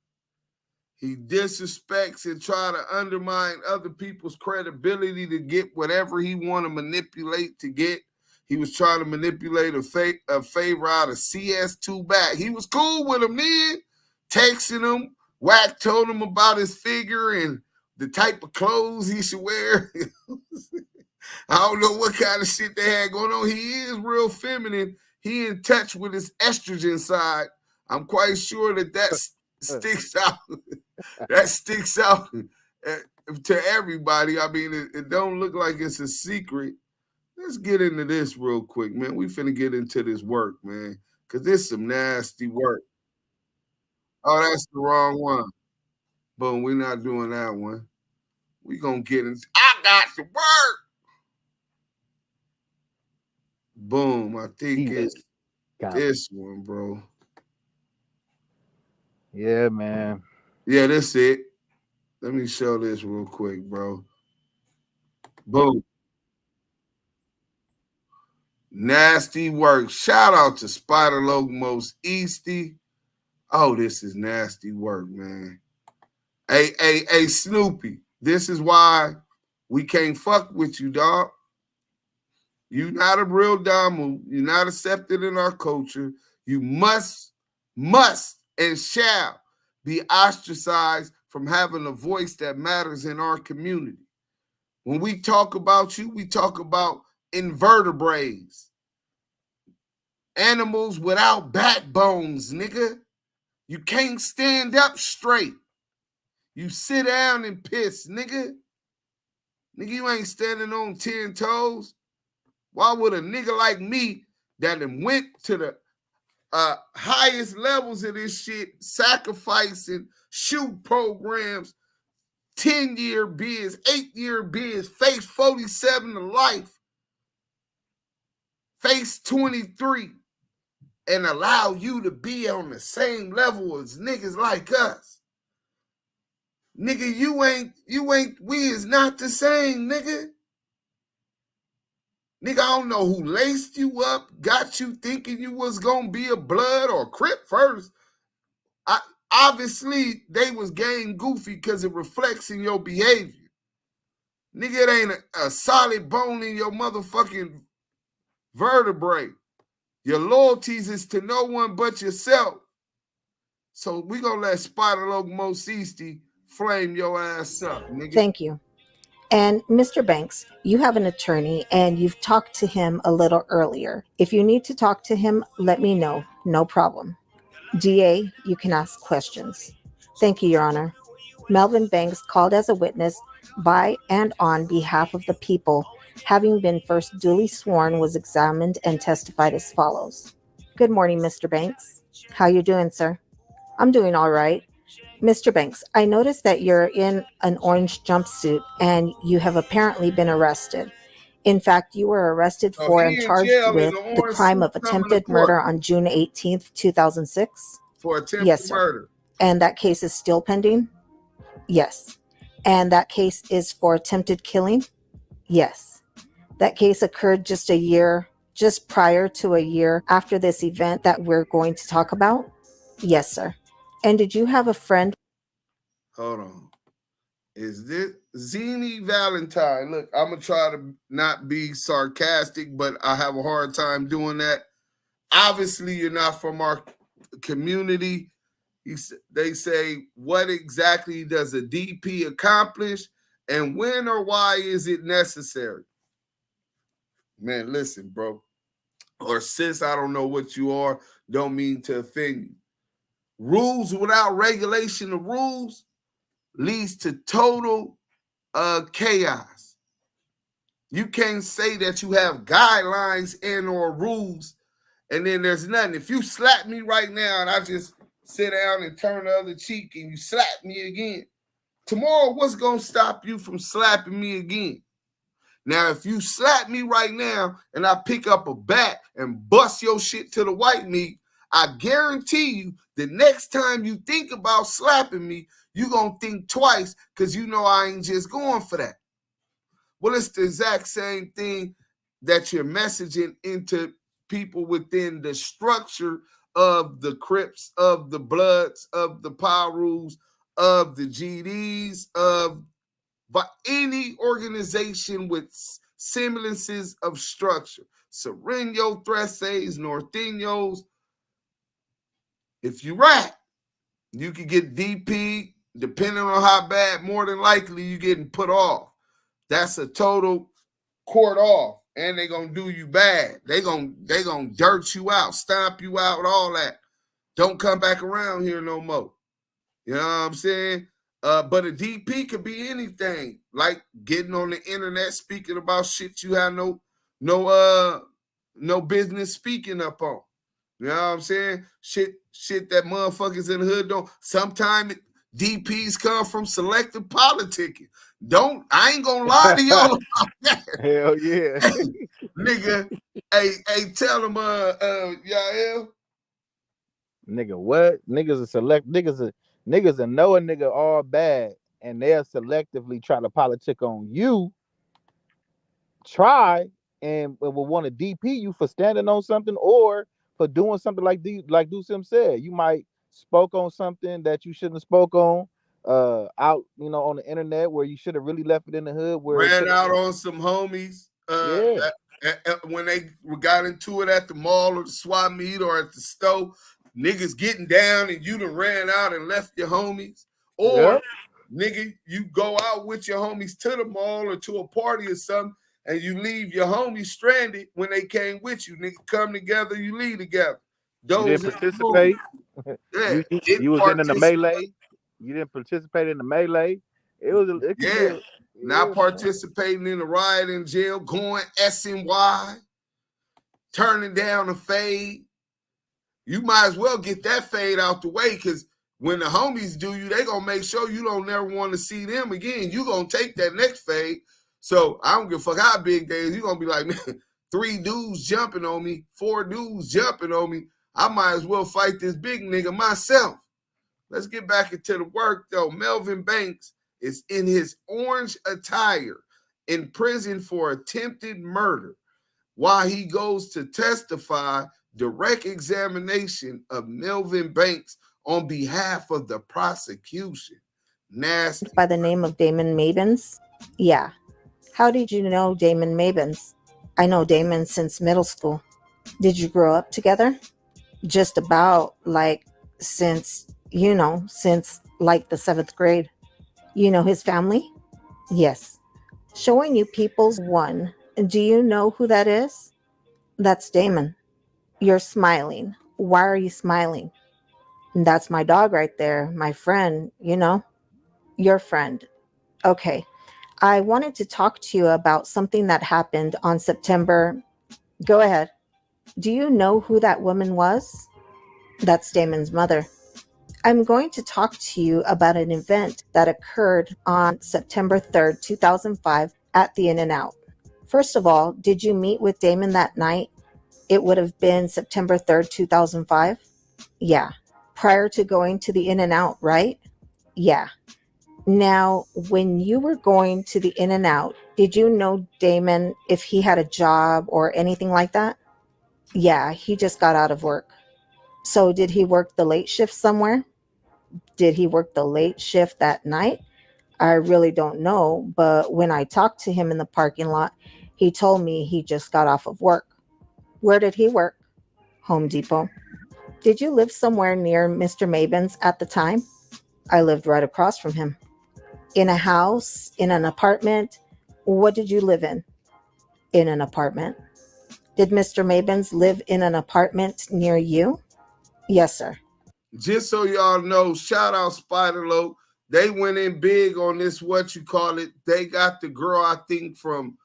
He disrespects and try to undermine other people's credibility to get whatever he want to manipulate to get. He was trying to manipulate a favor out of CS2 back. He was cool with him then, texting him. Wack told him about his figure and the type of clothes he should wear. I don't know what kind of shit they had going on. He is real feminine. He in touch with his estrogen side. I'm quite sure that sticks out. That sticks out to everybody. I mean, it don't look like it's a secret. Let's get into this real quick, man. We finna get into this work, man, because this is some nasty work. Oh, that's the wrong one. But we're not doing that one. We gonna get into. I got the work. Boom. I think it's this one, bro. Yeah, man. Yeah, that's it. Let me show this real quick, bro. Boom. Nasty work. Shout out to Spider Logos Easty. Oh, this is nasty work, man. Hey, Snoopy. This is why we can't fuck with you, dog. You're not a real Damu. You're not accepted in our culture. You must, and shall be ostracized from having a voice that matters in our community. When we talk about you, we talk about invertebrates, animals without backbones, nigga. You can't stand up straight. You sit down and piss, nigga. Nigga, you ain't standing on 10 toes. Why would a nigga like me that went to the highest levels of this shit, sacrificing shoot programs, 10-year bids, 8-year bids, face 47 to life, face 23, and allow you to be on the same level as niggas like us? Nigga, you ain't, we is not the same, nigga. Nigga, I don't know who laced you up, got you thinking you was gonna be a blood or Crip first. Obviously, they was game goofy because it reflects in your behavior. Nigga, it ain't a solid bone in your motherfucking vertebrae. Your loyalties is to no one but yourself. So we gonna let Spider Logos Easty flame your ass up, nigga. Thank you. And Mr. Banks, you have an attorney and you've talked to him a little earlier. If you need to talk to him, let me know. No problem. DA, you can ask questions. Thank you, Your Honor. Melvin Banks called as a witness by and on behalf of the people, having been first duly sworn, was examined and testified as follows. Good morning, Mr. Banks. How you doing, sir? I'm doing all right. Mr. Banks, I noticed that you're in an orange jumpsuit and you have apparently been arrested. In fact, you were arrested for and charged with the crime of attempted murder on June 18th, 2006? For attempted yes, sir. murder. And that case is still pending? Yes. And that case is for attempted killing? Yes. That case occurred just prior to a year after this event that we're going to talk about? Yes, sir. And did you have a friend? Hold on. Is this Zini Valentine? Look, I'm going to try to not be sarcastic, but I have a hard time doing that. Obviously, you're not from our community. They say, what exactly does a DP accomplish? And when or why is it necessary? Man, listen, bro. Or sis, I don't know what you are. Don't mean to offend you. Rules without regulation of rules leads to total chaos. You can't say that you have guidelines and or rules and then there's nothing. If you slap me right now and I just sit down and turn the other cheek and you slap me again, tomorrow what's going to stop you from slapping me again? Now, if you slap me right now and I pick up a bat and bust your shit to the white meat, I guarantee you the next time you think about slapping me, you're going to think twice because you know I ain't just going for that. Well, it's the exact same thing that you're messaging into people within the structure of the Crips, of the Bloods, of the Pirus, of the GDs, of any organization with semblances of structure. Serenos, Thresses, Norteños. If you rap, you can get DP, depending on how bad, more than likely you're getting put off. That's a total court off. And they're gonna do you bad. They gonna dirt you out, stomp you out, all that. Don't come back around here no more. You know what I'm saying? But a DP could be anything, like getting on the internet speaking about shit you have no business speaking up on. You know what I'm saying? Shit that motherfuckers in the hood don't. Sometimes DPs come from selective politicking. I ain't gonna lie to y'all about that. Hell yeah. Nigga, hey, tell them, Yah L. Nigga, what? Niggas know a nigga all bad, and they'll selectively try to politic on you. Try and will want to DP you for standing on something or for doing something like Duse M said. You might spoke on something that you shouldn't have spoke on out, on the internet where you should have really left it in the hood. Where ran out on some homies. When they got into it at the mall or the swap meet or at the store, niggas getting down and you done ran out and left your homies. Or nigga, you go out with your homies to the mall or to a party or something, and you leave your homies stranded when they came with you. Nigga, come together, you leave together. You didn't participate. Yeah, you was in the melee. You didn't participate in the melee. Not participating in the riot in jail, going SNY, turning down a fade. You might as well get that fade out the way, because when the homies do you, they gonna make sure you don't never want to see them again. You gonna take that next fade. So I don't give a fuck how big they is. You gonna be like, man, 3 dudes jumping on me, 4 dudes jumping on me. I might as well fight this big nigga myself. Let's get back into the work though. Melvin Banks is in his orange attire in prison for attempted murder while he goes to testify. Direct examination of Melvin Banks on behalf of the prosecution. Nasty. By the name of Damon Mabens? Yeah. How did you know Damon Mabens? I know Damon since middle school. Did you grow up together? Just about, since the 7th grade. You know his family? Yes. Showing you People's One. Do you know who that is? That's Damon. You're smiling. Why are you smiling? That's my dog right there, my friend, your friend. Okay. I wanted to talk to you about something that happened on September. Go ahead. Do you know who that woman was? That's Damon's mother. I'm going to talk to you about an event that occurred on September 3rd, 2005 at the In-N-Out. First of all, did you meet with Damon that night? It would have been September 3rd, 2005? Yeah. Prior to going to the In-N-Out, right? Yeah. Now, when you were going to the In-N-Out, did you know Damon if he had a job or anything like that? Yeah, he just got out of work. So did he work the late shift somewhere? Did he work the late shift that night? I really don't know, but when I talked to him in the parking lot, he told me he just got off of work. Where did he work? Home Depot. Did you live somewhere near Mr. Mabens at the time? I lived right across from him. In a house? In an apartment? What did you live in? In an apartment. Did Mr. Mabens live in an apartment near you? Yes, sir. Just so y'all know, shout out Spider-Lo. They went in big on this, they got the girl, I think, from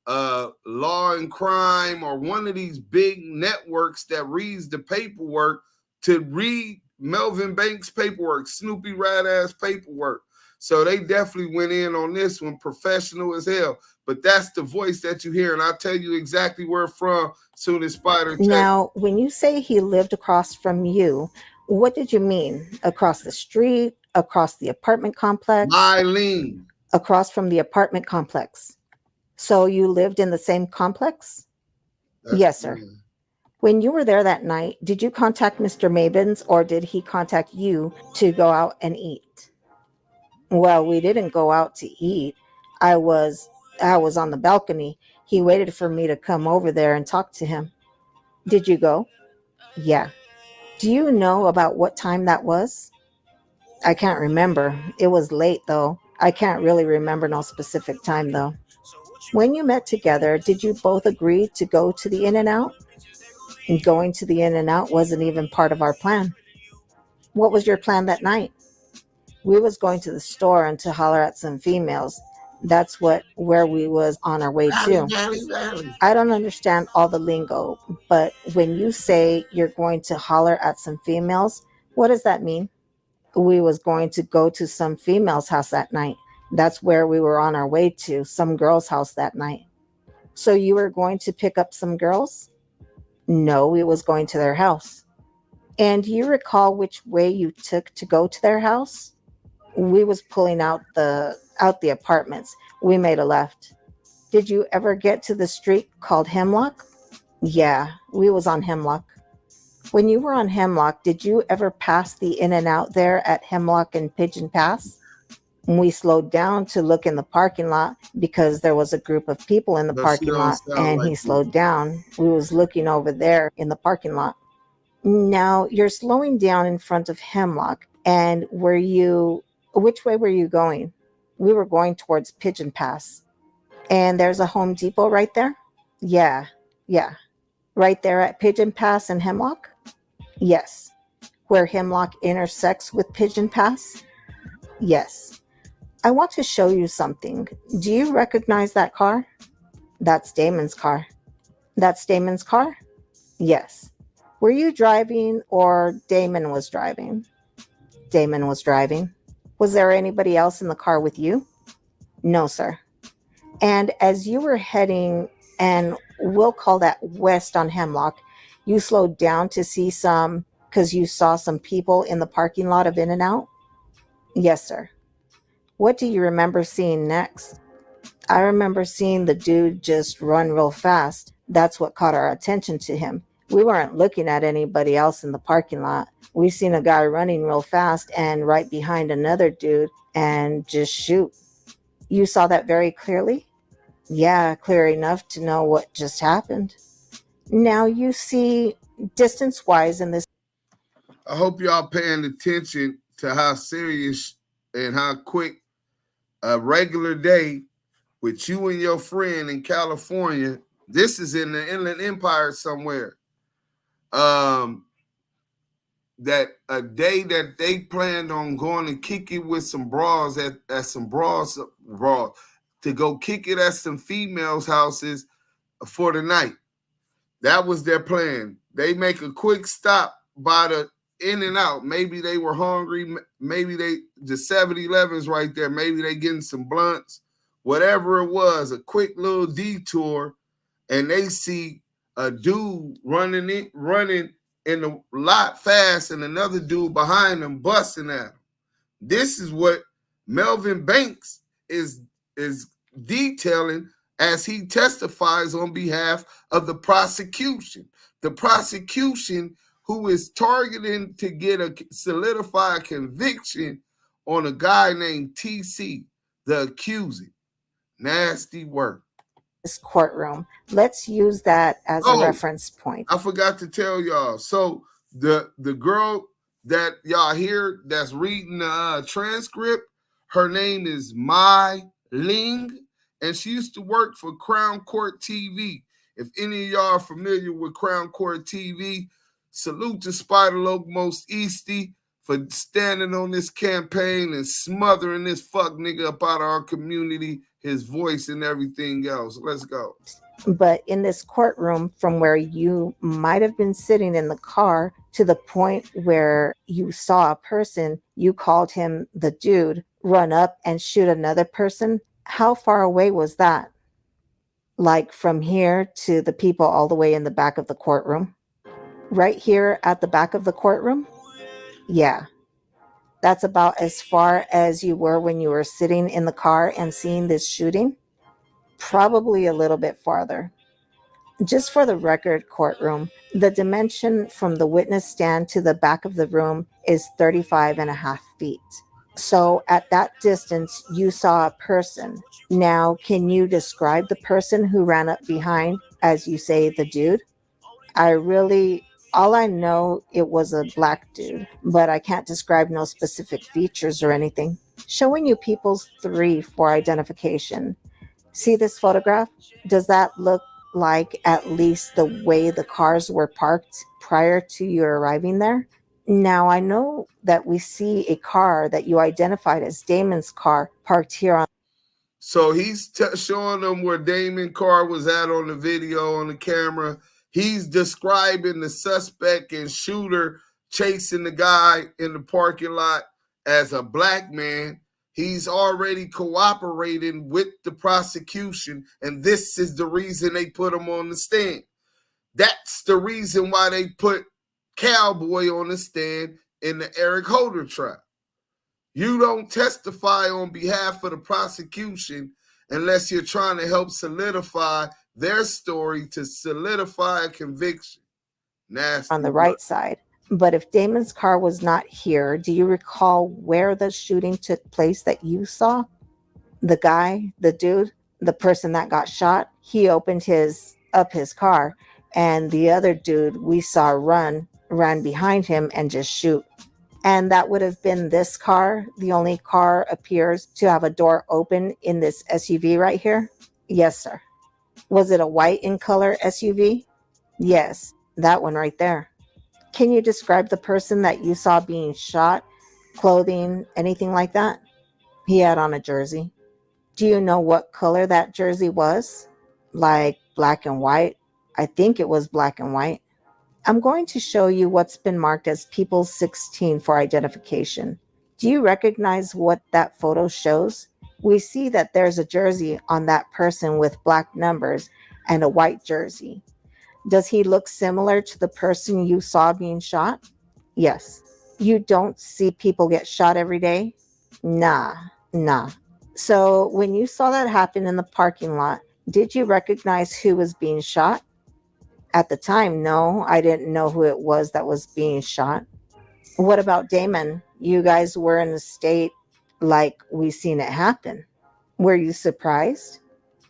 Law and Crime or one of these big networks that reads the paperwork to read Melvin Banks' paperwork, Snoopy Badazz paperwork. So they definitely went in on this one, professional as hell. But that's the voice that you hear, and I'll tell you exactly where from soon as Spider. Now, when you say he lived across from you, what did you mean? Across the street? Across the apartment complex? Eileen. Across from the apartment complex. So you lived in the same complex? Yes, sir. When you were there that night, did you contact Mr. Mabens or did he contact you to go out and eat? Well, we didn't go out to eat. I was on the balcony. He waited for me to come over there and talk to him. Did you go? Yeah. Do you know about what time that was? I can't remember. It was late though. I can't really remember no specific time though. When you met together, did you both agree to go to the In-N-Out? And going to the In-N-Out wasn't even part of our plan. What was your plan that night? We was going to the store and to holler at some females. That's where we was on our way to. I don't understand all the lingo, but when you say you're going to holler at some females, what does that mean? We was going to go to some female's house that night. That's where we were on our way to, some girl's house that night. So you were going to pick up some girls? No, we was going to their house. And do you recall which way you took to go to their house? We was pulling out the apartments. We made a left. Did you ever get to the street called Hemlock? Yeah, we was on Hemlock. When you were on Hemlock, did you ever pass the In-N-Out there at Hemlock and Pigeon Pass? We slowed down to look in the parking lot because there was a group of people in the parking lot, and he slowed down. We was looking over there in the parking lot. Now you're slowing down in front of Hemlock, and which way were you going? We were going towards Pigeon Pass. And there's a Home Depot right there? Yeah. Right there at Pigeon Pass and Hemlock? Yes. Where Hemlock intersects with Pigeon Pass? Yes. I want to show you something. Do you recognize that car? That's Damon's car. That's Damon's car? Yes. Were you driving or Damon was driving? Damon was driving. Was there anybody else in the car with you? No, sir. And as you were heading, and we'll call that west on Hemlock, you slowed down to see because you saw some people in the parking lot of In-N-Out? Yes, sir. What do you remember seeing next? I remember seeing the dude just run real fast. That's what caught our attention to him. We weren't looking at anybody else in the parking lot. We seen a guy running real fast and right behind another dude and just shoot. You saw that very clearly? Yeah, clear enough to know what just happened. Now you see, distance-wise in this... I hope y'all paying attention to how serious and how quick a regular day with you and your friend in California, this is in the Inland Empire somewhere, that a day that they planned on going to kick it with some bras at some bras to go kick it at some females' houses for the night. That was their plan. They make a quick stop by the In-N-Out. Maybe they were hungry. Maybe the 7-Eleven's right there. Maybe they getting some blunts. Whatever it was, a quick little detour, and they see a dude running in the lot fast and another dude behind them busting at him. This is what Melvin Banks is detailing as he testifies on behalf of the prosecution. The prosecution who is targeting to solidify a conviction on a guy named TC, the accusing. Nasty work. This courtroom. Let's use that as a reference point. I forgot to tell y'all. So the girl that y'all hear that's reading the transcript, her name is Mai Ling, and she used to work for Crown Court TV. If any of y'all are familiar with Crown Court TV, salute to Spider Loc Most Easty for standing on this campaign and smothering this fuck nigga up out of our community, his voice and everything else. Let's go. But in this courtroom, from where you might have been sitting in the car to the point where you saw a person, you called him the dude, run up and shoot another person. How far away was that? Like from here to the people all the way in the back of the courtroom? Right here at the back of the courtroom? Yeah. That's about as far as you were when you were sitting in the car and seeing this shooting? Probably a little bit farther. Just for the record, courtroom, the dimension from the witness stand to the back of the room is 35.5 feet. So at that distance, you saw a person. Now, can you describe the person who ran up behind, as you say, the dude? All I know, it was a black dude, but I can't describe no specific features or anything. Showing you people's 3 for identification. See this photograph? Does that look like at least the way the cars were parked prior to you arriving there? Now, I know that we see a car that you identified as Damon's car parked here on. So he's showing them where Damon's car was at on the video, on the camera. He's describing the suspect and shooter chasing the guy in the parking lot as a black man. He's already cooperating with the prosecution, and this is the reason they put him on the stand. That's the reason why they put Cowboy on the stand in the Eric Holder trial. You don't testify on behalf of the prosecution unless you're trying to help solidify their story to solidify a conviction. Nasty On the right side. But if Damon's car was not here, do you recall where the shooting took place that you saw? The guy, the dude, the person that got shot, he opened up his car, and the other dude we saw ran behind him and just shoot. And that would have been this car. The only car appears to have a door open in this SUV right here. Yes, sir. Was it a white in color SUV? Yes, that one right there. Can you describe the person that you saw being shot? Clothing, anything like that? He had on a jersey. Do you know what color that jersey was? Like black and white? I think it was black and white. I'm going to show you what's been marked as People's 16 for identification. Do you recognize what that photo shows? We see that there's a jersey on that person with black numbers and a white jersey. Does he look similar to the person you saw being shot? Yes. You don't see people get shot every day? Nah. So when you saw that happen in the parking lot, did you recognize who was being shot? At the time, no, I didn't know who it was that was being shot. What about Damon? You guys were in the state like we seen it happen. Were you surprised?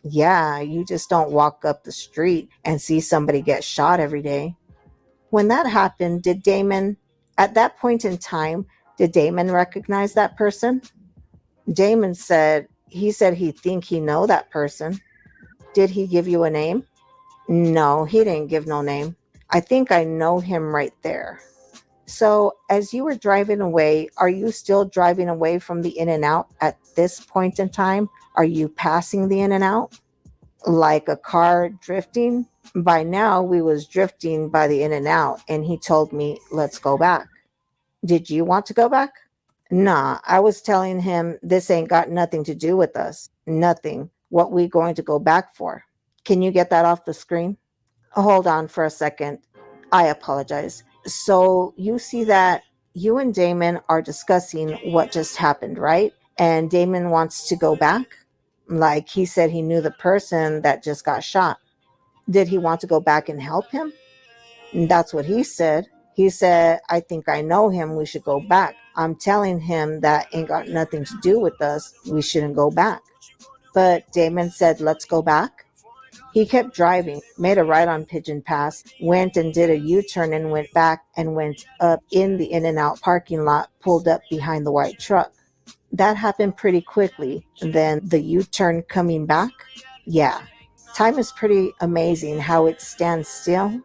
Yeah, you just don't walk up the street and see somebody get shot every day. When that happened, at that point in time, did Damon recognize that person? Damon said he think he know that person. Did he give you a name? No, he didn't give no name. I think I know him right there. So as you were driving away, are you still driving away from the In-N-Out at this point in time? Are you passing the In-N-Out? Like a car drifting? By now, we was drifting by the In-N-Out, and he told me, let's go back. Did you want to go back? Nah, I was telling him this ain't got nothing to do with us. Nothing. What we going to go back for? Can you get that off the screen? Hold on for a second. I apologize. So you see that you and Damon are discussing what just happened, right? And Damon wants to go back? Like he said he knew the person that just got shot. Did he want to go back and help him? That's what he said. He said, I think I know him. We should go back. I'm telling him that ain't got nothing to do with us. We shouldn't go back. But Damon said, let's go back. He kept driving, made a right on Pigeon Pass, went and did a U-turn and went back and went up in the In-N-Out parking lot, pulled up behind the white truck. That happened pretty quickly. And then the U-turn coming back? Yeah. Time is pretty amazing how it stands still.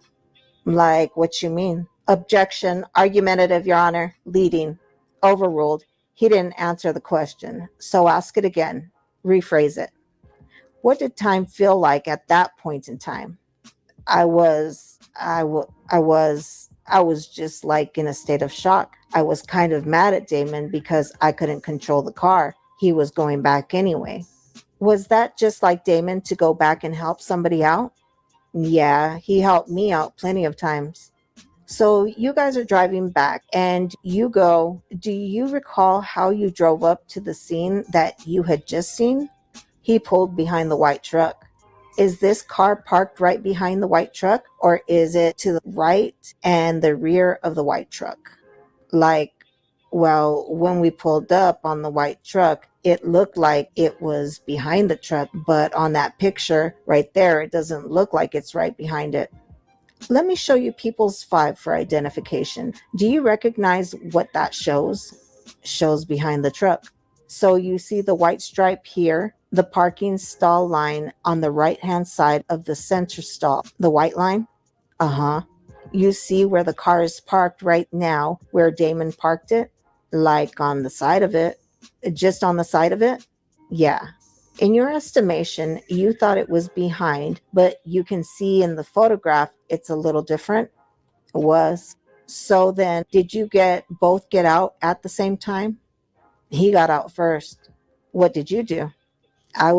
Like, what you mean? Objection, argumentative, Your Honor, leading, overruled. He didn't answer the question, so ask it again. Rephrase it. What did time feel like at that point in time? I was just like in a state of shock. I was kind of mad at Damon because I couldn't control the car. He was going back anyway. Was that just like Damon to go back and help somebody out? Yeah, he helped me out plenty of times. So you guys are driving back and you go, do you recall how you drove up to the scene that you had just seen? He pulled behind the white truck. Is this car parked right behind the white truck, or is it to the right and the rear of the white truck? Like Well, when we pulled up on the white truck, it looked like it was behind the truck, but on that picture right there, it doesn't look like it's right behind it. Let me show you People's 5 for identification. Do you recognize what that shows? Shows behind the truck. So you see the white stripe here, the parking stall line on the right-hand side of the center stall, the white line? Uh-huh. You see where the car is parked right now, where Damon parked it? Like on the side of it? Just on the side of it? Yeah. In your estimation, you thought it was behind, but you can see in the photograph it's a little different. It was. So then, did you both get out at the same time? He got out first. What did you do? I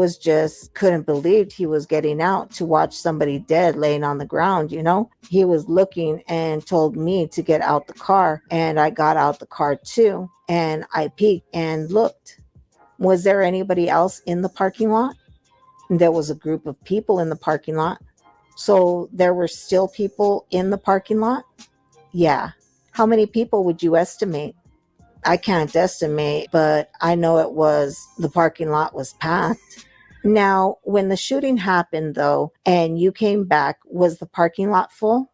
couldn't believe he was getting out to watch somebody dead laying on the ground, you know? He was looking and told me to get out the car, and I got out the car too, and I peeked and looked. Was there anybody else in the parking lot? There was a group of people in the parking lot. So there were still people in the parking lot? Yeah. How many people would you estimate? I can't estimate, but I know the parking lot was packed. Now, when the shooting happened though, and you came back, was the parking lot full?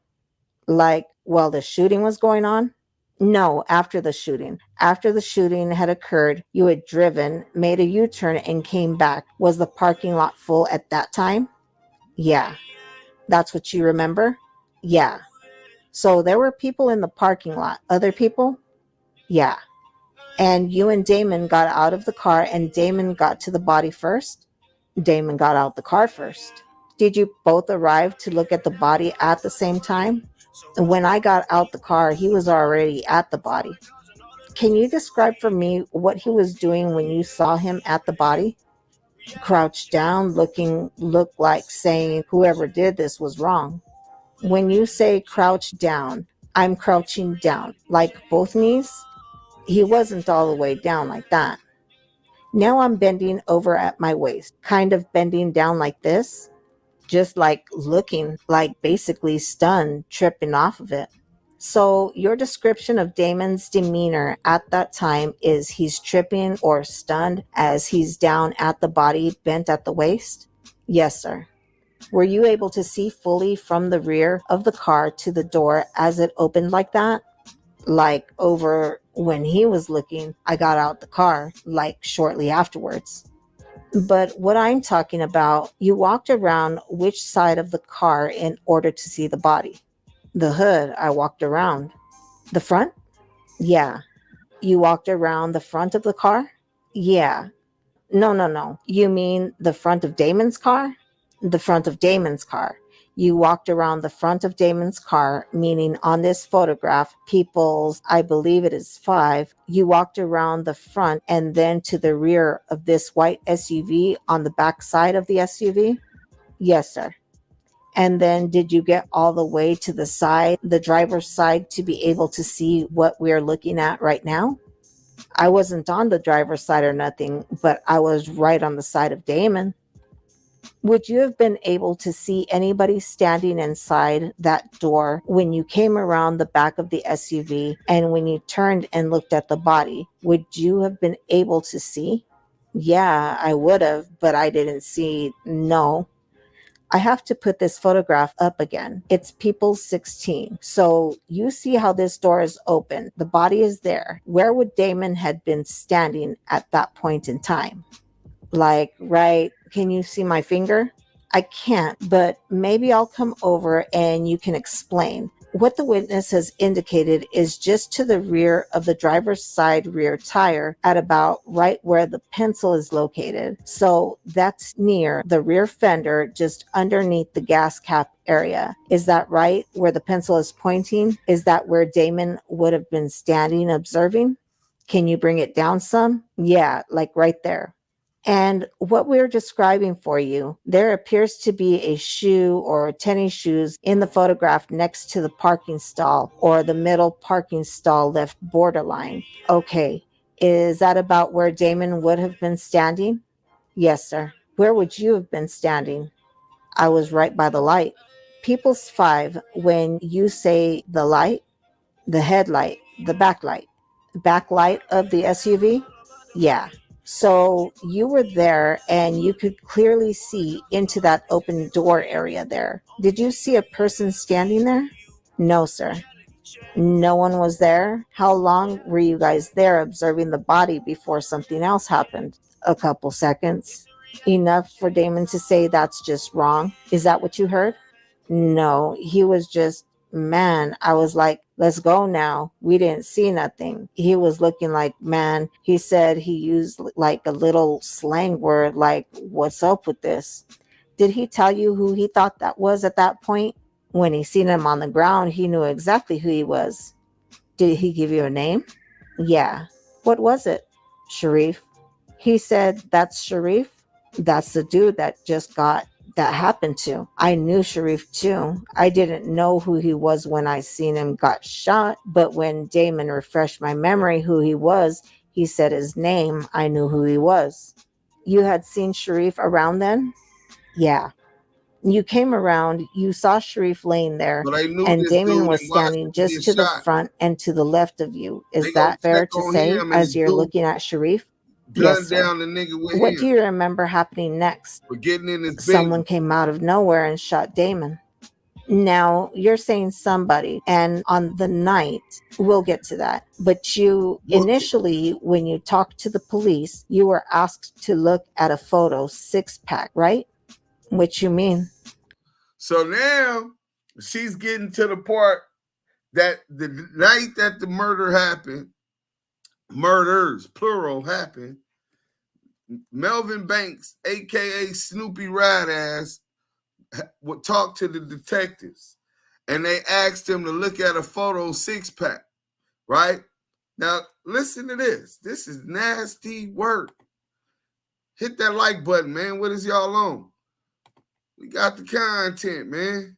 Like while the shooting was going on? No, after the shooting. After the shooting had occurred, you had driven, made a U-turn, and came back. Was the parking lot full at that time? Yeah. That's what you remember? Yeah. So there were people in the parking lot. Other people? Yeah. And you and Damon got out of the car, and Damon got to the body first? Damon got out the car first. Did you both arrive to look at the body at the same time? When I got out the car, he was already at the body. Can you describe for me what he was doing when you saw him at the body? Crouched down, looked like saying whoever did this was wrong. When you say crouch down, I'm crouching down, like both knees? He wasn't all the way down like that. Now I'm bending over at my waist, kind of bending down like this, just like looking like basically stunned, tripping off of it. So your description of Damon's demeanor at that time is he's tripping or stunned as he's down at the body, bent at the waist? Yes, sir. Were you able to see fully from the rear of the car to the door as it opened like that? Like over when he was looking, I got out the car, like shortly afterwards. But what I'm talking about, you walked around which side of the car in order to see the body? The hood, I walked around. The front? Yeah. You walked around the front of the car? Yeah. No. You mean the front of Damon's car? The front of Damon's car. You walked around the front of Damon's car, meaning on this photograph, People's, I believe it is 5, you walked around the front and then to the rear of this white SUV on the back side of the SUV? Yes, sir. And then did you get all the way to the side, the driver's side, to be able to see what we're looking at right now? I wasn't on the driver's side or nothing, but I was right on the side of Damon. Would you have been able to see anybody standing inside that door when you came around the back of the SUV and when you turned and looked at the body? Would you have been able to see? Yeah, I would have, but I didn't see. No. I have to put this photograph up again. It's People's 16. So you see how this door is open. The body is there. Where would Damon had been standing at that point in time? Like, right, can you see my finger? I can't, but maybe I'll come over and you can explain. What the witness has indicated is just to the rear of the driver's side rear tire at about right where the pencil is located. So that's near the rear fender, just underneath the gas cap area. Is that right? Where the pencil is pointing? Is that where Damon would have been standing observing? Can you bring it down some? Yeah, like right there. And what we're describing for you, there appears to be a shoe or tennis shoes in the photograph next to the parking stall or the middle parking stall left borderline. Okay, is that about where Damon would have been standing? Yes, sir. Where would you have been standing? I was right by the light. People's 5, when you say the light, the headlight, the backlight. backlight of the SUV? Yeah. So you were there and you could clearly see into that open door area there. Did you see a person standing there? No, sir. No one was there? How long were you guys there observing the body before something else happened? A couple seconds. Enough for Damon to say that's just wrong? Is that what you heard? No, he was just, man, I was like, let's go now. We didn't see nothing. He was looking like, man, he said he used like a little slang word like, what's up with this? Did he tell you who he thought that was at that point? When he seen him on the ground, he knew exactly who he was. Did he give you a name? Yeah. What was it? Sharif. He said, that's Sharif? That's the dude that happened to. I knew Sharif too. I didn't know who he was when I seen him got shot, but when Damon refreshed my memory who he was, he said his name, I knew who he was. You had seen Sharif around then? Yeah. You came around, you saw Sharif laying there, and Damon was standing just to the front and to the left of you. Is that fair to say as you're looking at Sharif? Yes, sir. Down the nigga with what him. do you remember happening next? For getting in his Someone came out of nowhere and shot Damon. Now, you're saying somebody, and on the night, we'll get to that. But you, initially, when you talked to the police, you were asked to look at a photo 6-pack, right? What you mean? So now she's getting to the part that the night that the murder happened, murders, plural, happened, Melvin Banks, a.k.a. Snoopy Badazz, would talk to the detectives, and they asked him to look at a photo 6-pack, right? Now, listen to this. This is nasty work. Hit that like button, man. What is y'all on? We got the content, man.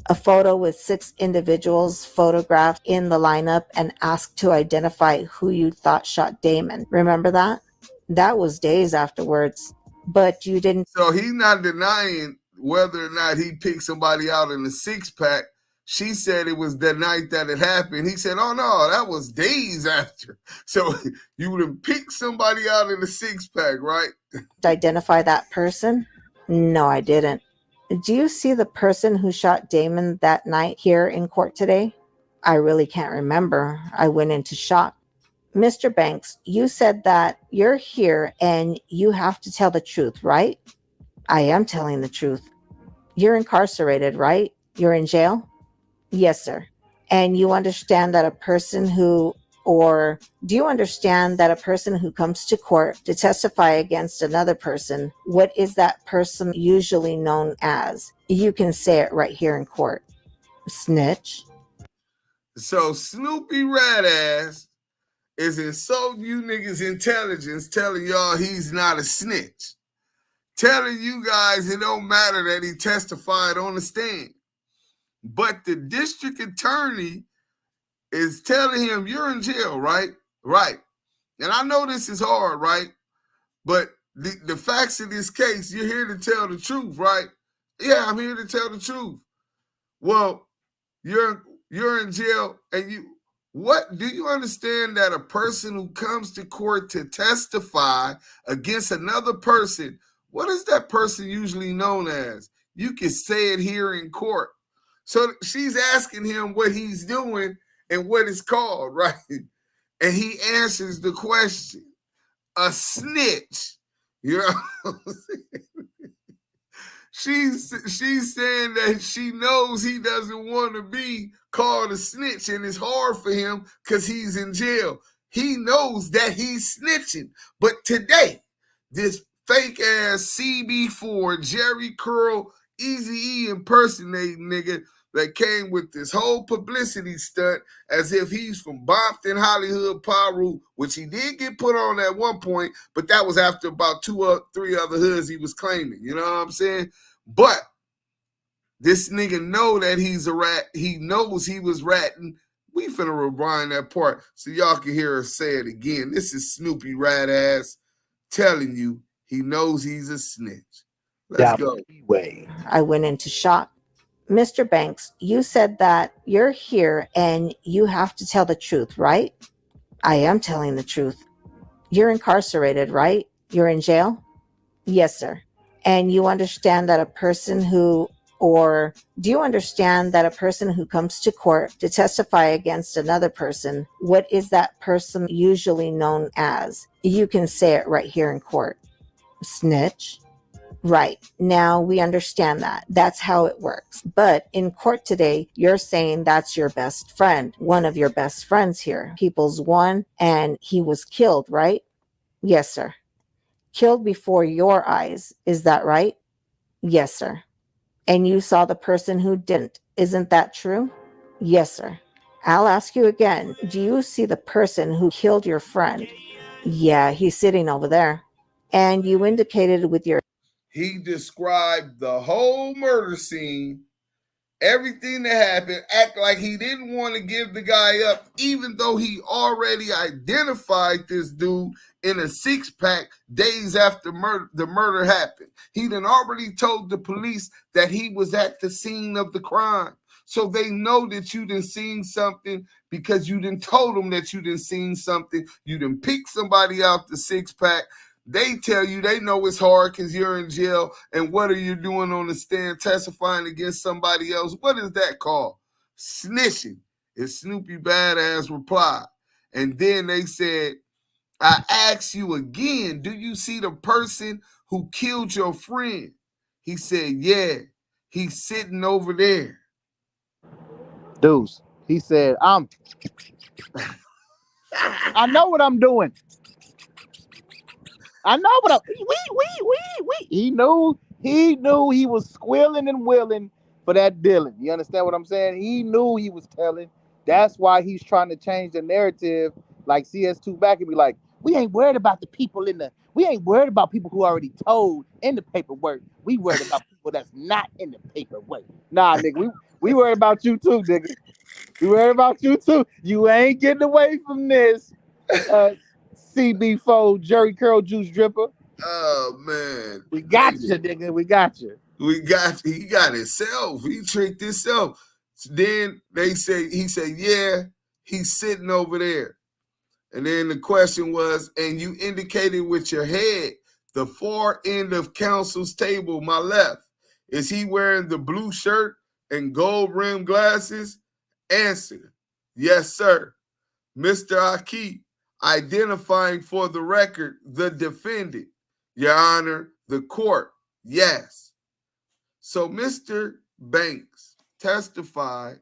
A photo with 6 individuals photographed in the lineup and asked to identify who you thought shot Damon. Remember that? That was days afterwards. But you didn't. So he's not denying whether or not he picked somebody out in the 6-pack. She said it was the night that it happened. He said, oh, no, that was days after. So you would have picked somebody out in the 6-pack, right? Identify that person? No, I didn't. Do you see the person who shot Damon that night here in court today? I really can't remember. I went into shock. Mr. Banks, you said that you're here and you have to tell the truth, right? I am telling the truth. You're incarcerated, right? You're in jail? Yes, sir. And you understand that do you understand that a person who comes to court to testify against another person, what is that person usually known as? You can say it right here in court. Snitch. So Snoopy Badazz is insulting you niggas' intelligence, telling y'all he's not a snitch. Telling you guys it don't matter that he testified on the stand. But the district attorney is telling him, you're in jail, right? Right. And I know this is hard, right? But the facts of this case, you're here to tell the truth, right? Yeah, I'm here to tell the truth. Well, you're in jail, and do you understand that a person who comes to court to testify against another person, what is that person usually known as? You can say it here in court. So she's asking him what he's doing and what it's called, right? And he answers the question, a snitch. You know what I'm saying? She's saying that she knows he doesn't want to be called a snitch, and it's hard for him because he's in jail. He knows that he's snitching. But today, this fake ass CB4 Jerry Curl Eazy-E impersonating nigga that came with this whole publicity stunt as if he's from Bompton, Hollywood, Paru, which he did get put on at one point, but that was after about 2 or 3 other hoods he was claiming. You know what I'm saying? But this nigga know that he's a rat. He knows he was ratting. We finna rewind that part so y'all can hear her say it again. This is Snoopy Badazz telling you he knows he's a snitch. Let's go. I went into shock. Mr. Banks, you said that you're here and you have to tell the truth, right? I am telling the truth. You're incarcerated, right? You're in jail? Yes, sir. And you understand that a person who, or do you understand that a person who comes to court to testify against another person, what is that person usually known as? You can say it right here in court. Snitch. Right. Now we understand that. That's how it works. But in court today, you're saying that's your best friend, one of your best friends here. People's one, and he was killed, right? Yes, sir. Killed before your eyes. Is that right? Yes, sir. And you saw the person who didn't. Isn't that true? Yes, sir. I'll ask you again. Do you see the person who killed your friend? Yeah, he's sitting over there. And you indicated with your... He described the whole murder scene, everything that happened, act like he didn't want to give the guy up, even though he already identified this dude in a 6-pack days after the murder happened. He done already told the police that he was at the scene of the crime. So they know that you done seen something because you done told them that you done seen something. You done picked somebody out the 6-pack. They tell you they know it's hard because you're in jail. And what are you doing on the stand testifying against somebody else? What is that called? Snitching. Is Snoopy Bad Azz replied. And then they said, I ask you again, do you see the person who killed your friend? He said, yeah, he's sitting over there. Duse, he said, I know what I'm doing. I know what I'm. He knew he was squealing and willing for that Dylan. You understand what I'm saying? He knew he was telling. That's why he's trying to change the narrative, like CS2 back and be like, we ain't worried about the people we ain't worried about people who already told in the paperwork. We worried about people that's not in the paperwork. Nah, nigga, we worried about you too, nigga. We worried about you too. You ain't getting away from this. CB4 Jerry Curl Juice Dripper. Oh man. We got you, nigga. We got you. He got himself. He tricked himself. Then he said, yeah, he's sitting over there. And then the question was, and you indicated with your head, the far end of counsel's table, my left. Is he wearing the blue shirt and gold rimmed glasses? Answer, yes, sir. Mr. Aki, identifying for the record the defendant. Your Honor, the court, yes. So Mr. Banks testified,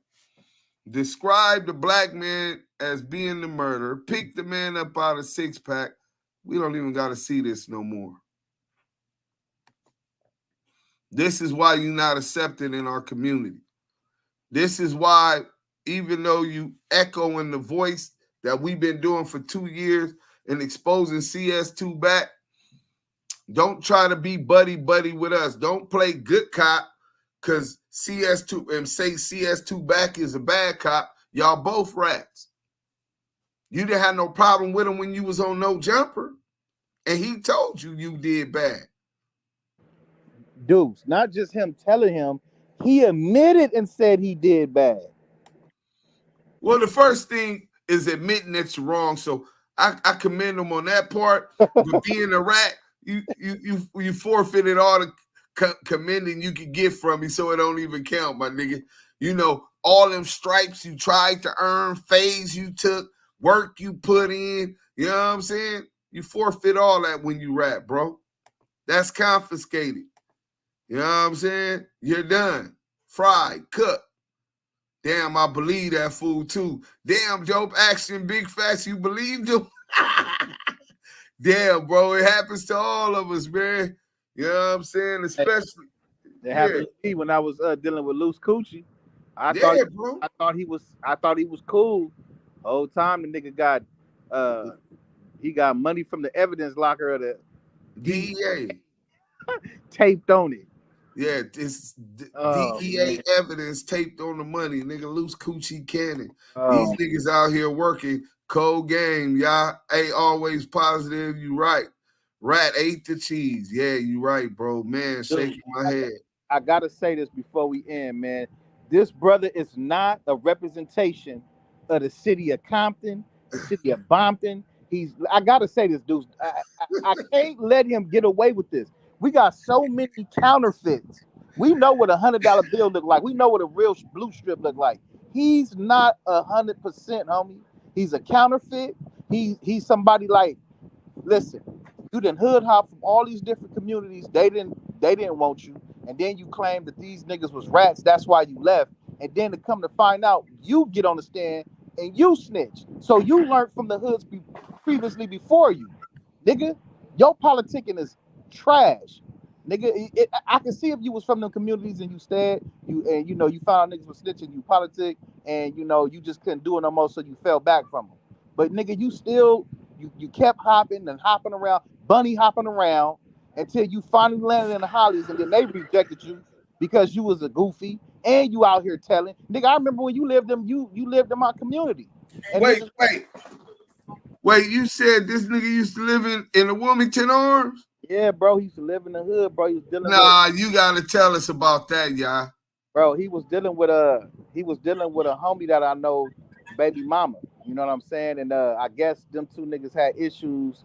described the black man as being the murderer, picked the man up out of 6-pack. We don't even got to see this no more. This is why you're not accepted in our community. This is why, even though you echo in the voice that we've been doing for 2 years and exposing CS2 back, don't try to be buddy-buddy with us. Don't play good cop because CS2 and say CS2 back is a bad cop. Y'all both rats. You didn't have no problem with him when you was on No Jumper, and he told you did bad. Deuce, not just him telling him, he admitted and said he did bad. Well, the first thing is admitting that you're wrong. So I commend him on that part. But being a rat, you forfeited all the commending you could get from me, so it don't even count, my nigga. You know, all them stripes you tried to earn, phase you took, work you put in, you know what I'm saying? You forfeit all that when you rap, bro. That's confiscated. You know what I'm saying? You're done. Fried, cooked. Damn, I believe that fool too. Damn, dope action, big facts, you believed him? Damn, bro, it happens to all of us, man. You know what I'm saying? Especially. It happened to me when I was dealing with Loose Coochie. I thought he was cool. The whole time the nigga got money from the evidence locker of the DEA. Taped on it. Yeah, it's DEA evidence taped on the money. Nigga, Loose Coochie Cannon. These niggas out here working. Cold game. Y'all ain't always positive. You right. Rat ate the cheese. Yeah, you right, bro. Man, shaking my head. I gotta say this before we end, man. This brother is not a representation of the city of Compton. the city of Bompton. I gotta say this, dude. I can't let him get away with this. We got so many counterfeits. We know what $100 bill look like. We know what a real blue strip look like. He's not 100%, homie. He's a counterfeit. He's somebody like, listen, you done hood hop from all these different communities. They didn't want you, and then you claim that these niggas was rats. That's why you left. And then to come to find out, you get on the stand and you snitch. So you learned from the hoods previously before you, nigga. Your politicking is trash, nigga. I can see if you was from them communities and you stayed, you found niggas was snitching, you politic, and you just couldn't do it no more, so you fell back from them. But nigga, you still you kept hopping and hopping around, bunny hopping around until you finally landed in the Hollies, and then they rejected you because you was a goofy and you out here telling. Nigga, I remember when you lived in my community. And wait, you said this nigga used to live in the Wilmington Arms? Yeah, bro, he used to live in the hood, bro. He was dealing you gotta tell us about that, y'all. Bro, he was dealing with a homie that I know, baby mama. You know what I'm saying? And I guess them two niggas had issues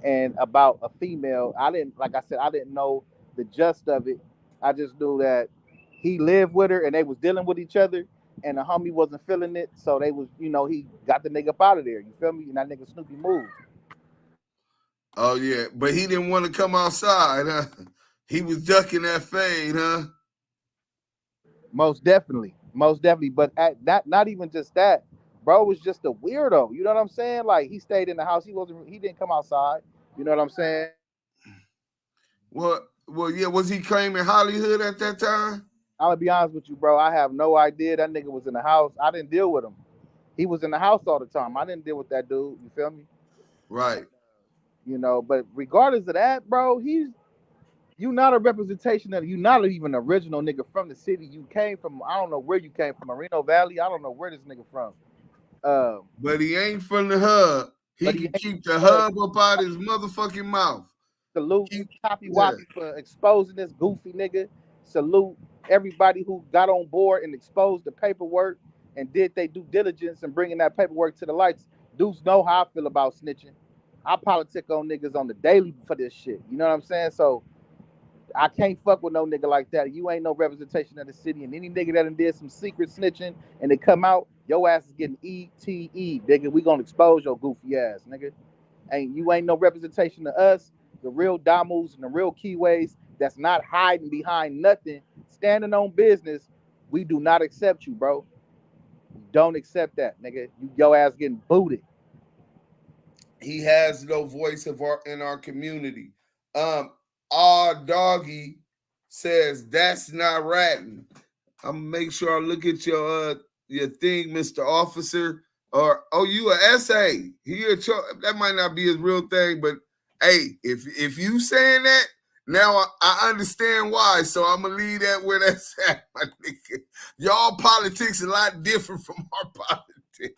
and about a female. I didn't know the gist of it. I just knew that he lived with her and they was dealing with each other, and the homie wasn't feeling it, so they was, he got the nigga up out of there. You feel me? And that nigga Snoopy moved. Oh yeah, but he didn't want to come outside, huh? He was ducking that fade, huh? Most definitely. But not even just that, bro was just a weirdo. You know what I'm saying? Like, he stayed in the house. He didn't come outside. You know what I'm saying? Well, yeah. Was he claiming Hollywood at that time? I'm gonna be honest with you, bro. I have no idea. That nigga was in the house. I didn't deal with him. He was in the house all the time. I didn't deal with that dude. You feel me? Right. But regardless of that, bro, you not a representation of, you not even an original nigga from the city. You came from, I don't know where you came from, Moreno Valley. I don't know where this nigga from. But he ain't from the hub. He can keep the hub up out his motherfucking mouth. Salute Choppy Woppy for exposing this goofy nigga. Salute everybody who got on board and exposed the paperwork and did they due diligence and bringing that paperwork to the lights. Dudes know how I feel about snitching. I politic on niggas on the daily for this shit. You know what I'm saying? So I can't fuck with no nigga like that. You ain't no representation of the city, and any nigga that done did some secret snitching and they come out, your ass is getting ETE, nigga. We gonna expose your goofy ass, nigga. You ain't no representation of us, the real Damus and the real Kiwes that's not hiding behind nothing, standing on business. We do not accept you, bro. We don't accept that, nigga. Your ass getting booted. He has no voice in our community. Our doggy says that's not ratting. I'm gonna make sure I look at your thing, Mr. Officer. Or you a SA? That might not be his real thing, but hey, if you saying that now, I understand why. So I'm gonna leave that where that's at, my nigga. Y'all politics a lot different from our politics.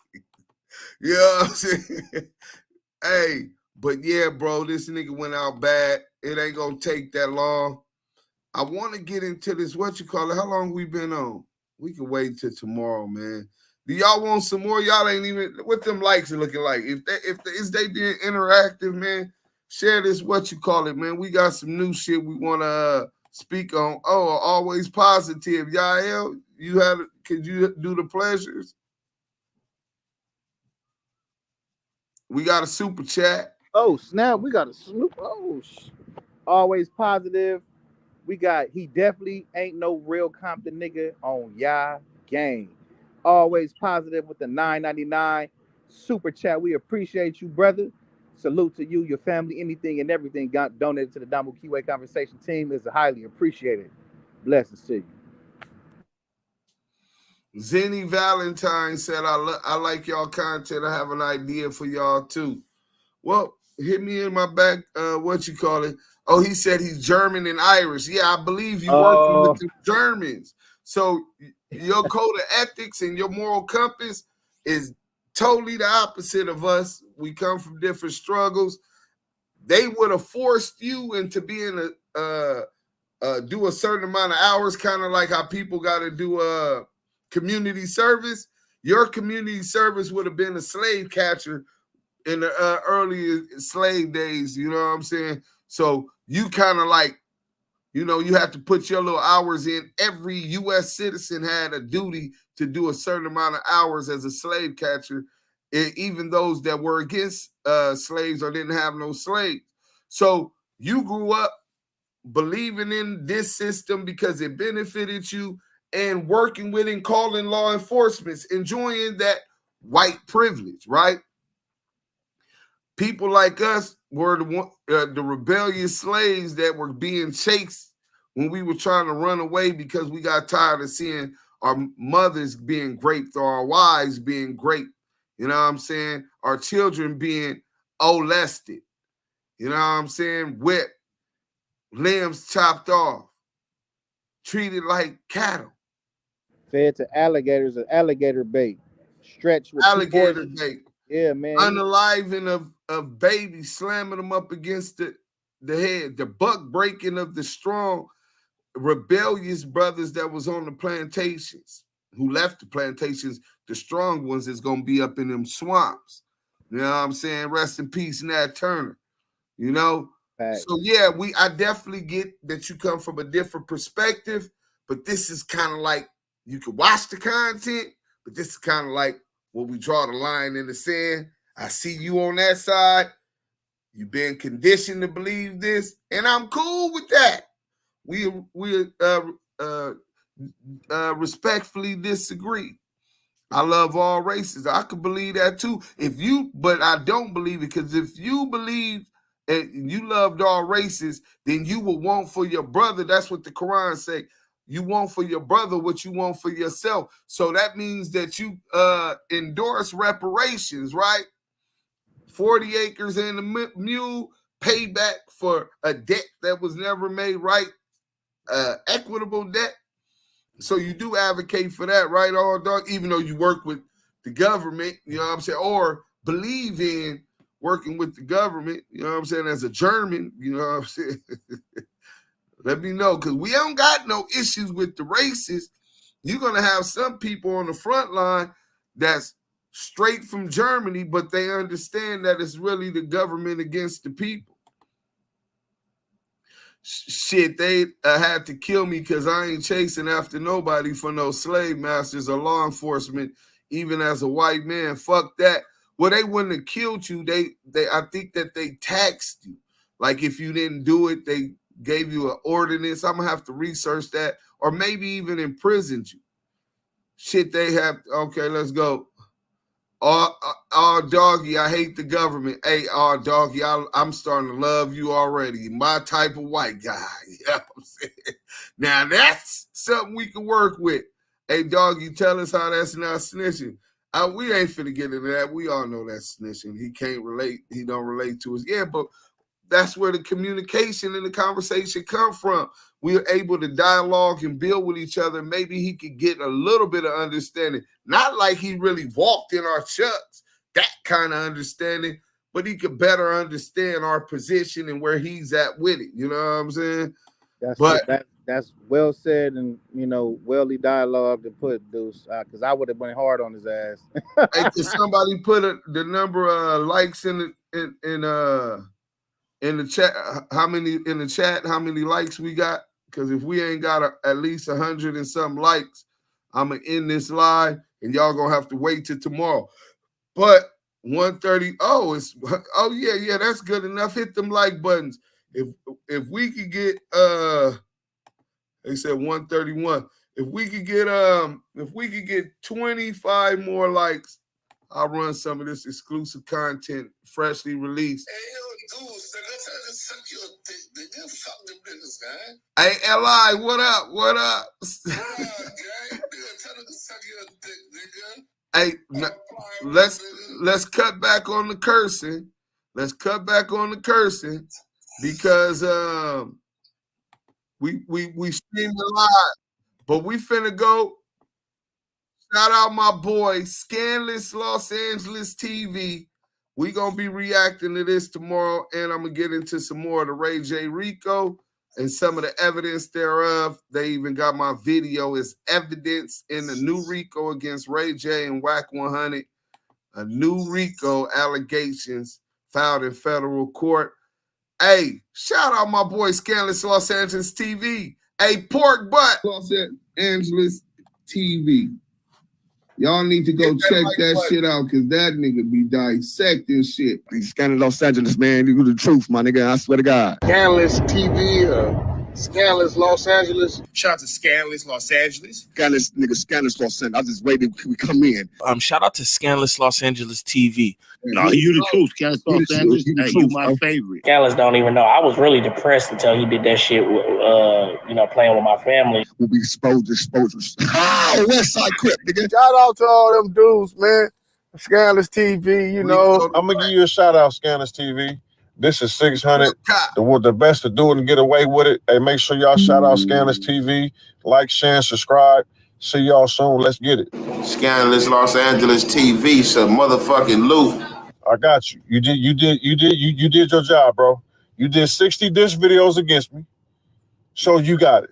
You know what I'm saying? Hey, but yeah, bro, this nigga went out bad. It ain't gonna take that long. I want to get into this, how long we been on? We can wait till tomorrow, man. Do y'all want some more? Y'all ain't even, what them likes are looking like. If they being interactive, man, share this, man. We got some new shit we want to speak on. Oh, always positive. Yah L, could you do the pleasures? We got a super chat. Oh, snap. We got a Snoop. Oh, always positive. We got, he definitely ain't no real Compton nigga on Yah Gang. Always positive with the $9.99 super chat. We appreciate you, brother. Salute to you, your family, anything and everything got donated to the Damu Kiwe conversation team is highly appreciated. Blessings to you. Zenny Valentine said, I like y'all content. I have an idea for y'all too. Well, hit me in my back, Oh, he said he's German and Irish. Yeah, I believe you working with the Germans. So your code of ethics and your moral compass is totally the opposite of us. We come from different struggles. They would have forced you into being do a certain amount of hours, kind of like how people got to do community service. Your community service would have been a slave catcher in the early slave days, you know what I'm saying? So you kind of like, you know, you have to put your little hours in. Every U.S. citizen had a duty to do a certain amount of hours as a slave catcher, even those that were against slaves or didn't have no slaves. So you grew up believing in this system because it benefited you and working with and calling law enforcement, enjoying that white privilege, right? People like us were the rebellious slaves that were being chased when we were trying to run away because we got tired of seeing our mothers being raped or our wives being raped. You know what I'm saying? Our children being molested. You know what I'm saying? Whipped, limbs chopped off, treated like cattle. Fed to alligators and alligator bait, stretched with alligator bait. Yeah, man. Unaliving of babies, slamming them up against the head, the buck breaking of the strong, rebellious brothers that was on the plantations, who left the plantations. The strong ones is going to be up in them swamps. You know what I'm saying? Rest in peace, Nat Turner. You know? So yeah, I definitely get that you come from a different perspective, but this is kind of like, you can watch the content, but this is kind of like where we draw the line in the sand. I see you on that side. You've been conditioned to believe this, and I'm cool with that. We respectfully disagree. I love all races. I could believe that too. But I don't believe it, because if you believe and you loved all races, then you will want for your brother. That's what the Quran say. You want for your brother what you want for yourself. So that means that you endorse reparations, right? 40 acres and a mule, payback for a debt that was never made right, equitable debt. So you do advocate for that, right, all dog? Even though you work with the government, you know what I'm saying, or believe in working with the government, you know what I'm saying, as a German, you know what I'm saying? Let me know, because we don't got no issues with the races. You're going to have some people on the front line that's straight from Germany, but they understand that it's really the government against the people. Shit, they had to kill me because I ain't chasing after nobody for no slave masters or law enforcement, even as a white man. Fuck that. Well, they wouldn't have killed you. I think that they taxed you. Like if you didn't do it, they gave you an ordinance. I'm gonna have to research that, or maybe even imprisoned you. Shit, they have. Okay, let's go. Doggy, I hate the government. Hey, doggy, I'm starting to love you already. My type of white guy. You know what I'm saying? Now that's something we can work with. Hey, doggy, tell us how that's not snitching. We ain't finna get into that. We all know that's snitching. He can't relate. He don't relate to us. Yeah, but that's where the communication and the conversation come from. We are able to dialogue and build with each other. Maybe he could get a little bit of understanding. Not like he really walked in our chucks, that kind of understanding, but he could better understand our position and where he's at with it. You know what I'm saying? That's well said, and welly dialogue to put Deuce, because I would have went hard on his ass. Hey, could somebody put the number of likes in the chat? How many likes we got? Because if we ain't got at least 100 and some likes, I'm gonna end this live, and y'all gonna have to wait till tomorrow. But 130, yeah, that's good enough. Hit them like buttons. If we could get they said 131. If we could get 25 more likes, I'll run some of this exclusive content freshly released. Hey, Li, what up? What up? Hey, let's cut back on the cursing. Let's cut back on the cursing because we streamed live, but we finna go. Shout out my boy, Scanless Los Angeles TV. We gonna be reacting to this tomorrow, and I'm gonna get into some more of the Ray J Rico. and some of the evidence thereof. They even got my video as evidence in the new RICO against Ray J and Wack100. A new RICO allegations filed in federal court. Hey, shout out my boy Scandalous Los Angeles TV. Hey, Pork Butt Los Angeles TV. Y'all need to go check that shit out, because that nigga be dissecting shit. Scandalous Los Angeles, man. You the truth, my nigga. I swear to God. Scandalous TV, Scandalous Los Angeles. Shout out to Scandalous Los Angeles. Scandalous Los Angeles. I just waited till we come in. Shout out to Scandalous Los Angeles TV. No, you the truth, Scandalous Los Angeles. Hey, you my favorite. Scandalous don't even know. I was really depressed until he did that shit with, playing with my family. We'll be exposures. Oh, West Side Crip, nigga. Shout out to all them dudes, man. Scandalous TV, I'm going to give you a shout out, Scandalous TV. This is 600. The best to do it and get away with it. Hey, make sure y'all shout out Scandalous TV. Like, share, and subscribe. See y'all soon. Let's get it. Scandalous Los Angeles TV, some motherfucking loot. I got you. You did your job, bro. You did 60 diss videos against me. So you got it.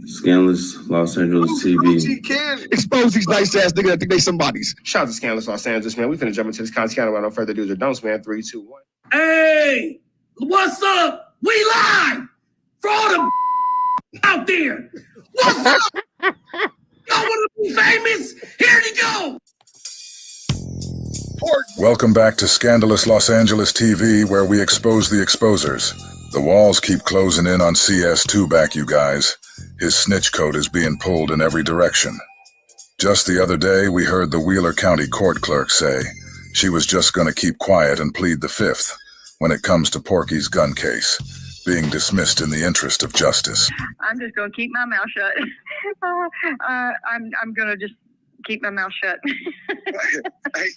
Scandalous Los Angeles TV. Expose these nice ass niggas that think they somebody's. Shout out to Scandalous Los Angeles, man. We finna jump into this content without no further ado or don'ts, man. 3, 2, 1. Hey, what's up? We live for all the out there. What's up? Y'all want to be famous? Here you go. Welcome back to Scandalous Los Angeles TV, where we expose the exposers. The walls keep closing in on CS2 back, you guys. His snitch coat is being pulled in every direction. Just the other day, we heard the Wheeler County court clerk say she was just going to keep quiet and plead the fifth when it comes to Porky's gun case, being dismissed in the interest of justice. I'm just going to keep my mouth shut. I'm going to just keep my mouth shut.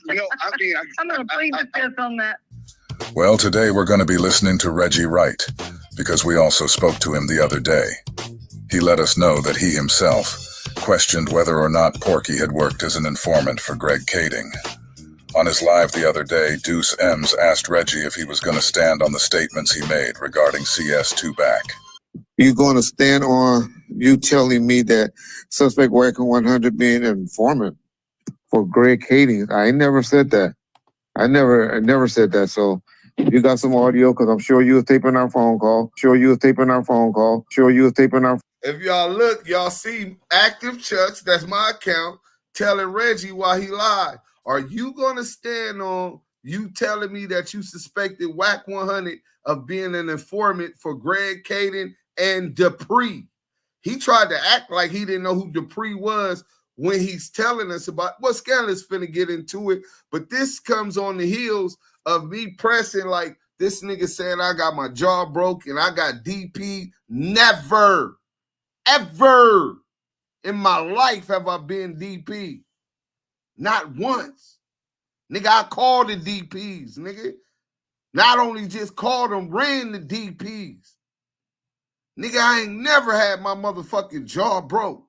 I'm going to plead the fifth on that. Well, today we're going to be listening to Reggie Wright, because we also spoke to him the other day. He let us know that he himself questioned whether or not Porky had worked as an informant for Greg Kading. On his live the other day, Duse M asked Reggie if he was going to stand on the statements he made regarding CS2 back. You going to stand on you telling me that suspect Wack100 being an informant for Greg Kading? I ain't never said that. I never said that. So you got some audio, because I'm sure you was taping our phone call. If y'all look, y'all see Active Chucks, that's my account, telling Reggie why he lied. Are you going to stand on you telling me that you suspected Wack100 of being an informant for Greg Kading and Dupree? He tried to act like he didn't know who Dupree was when he's telling us about what Scandalous finna get into it. But this comes on the heels of me pressing like this nigga saying I got my jaw broke and I got DP. Never, ever in my life have I been DP. Not once. Nigga, I called the DPs, nigga. Not only just called them, ran the DPs. Nigga, I ain't never had my motherfucking jaw broke.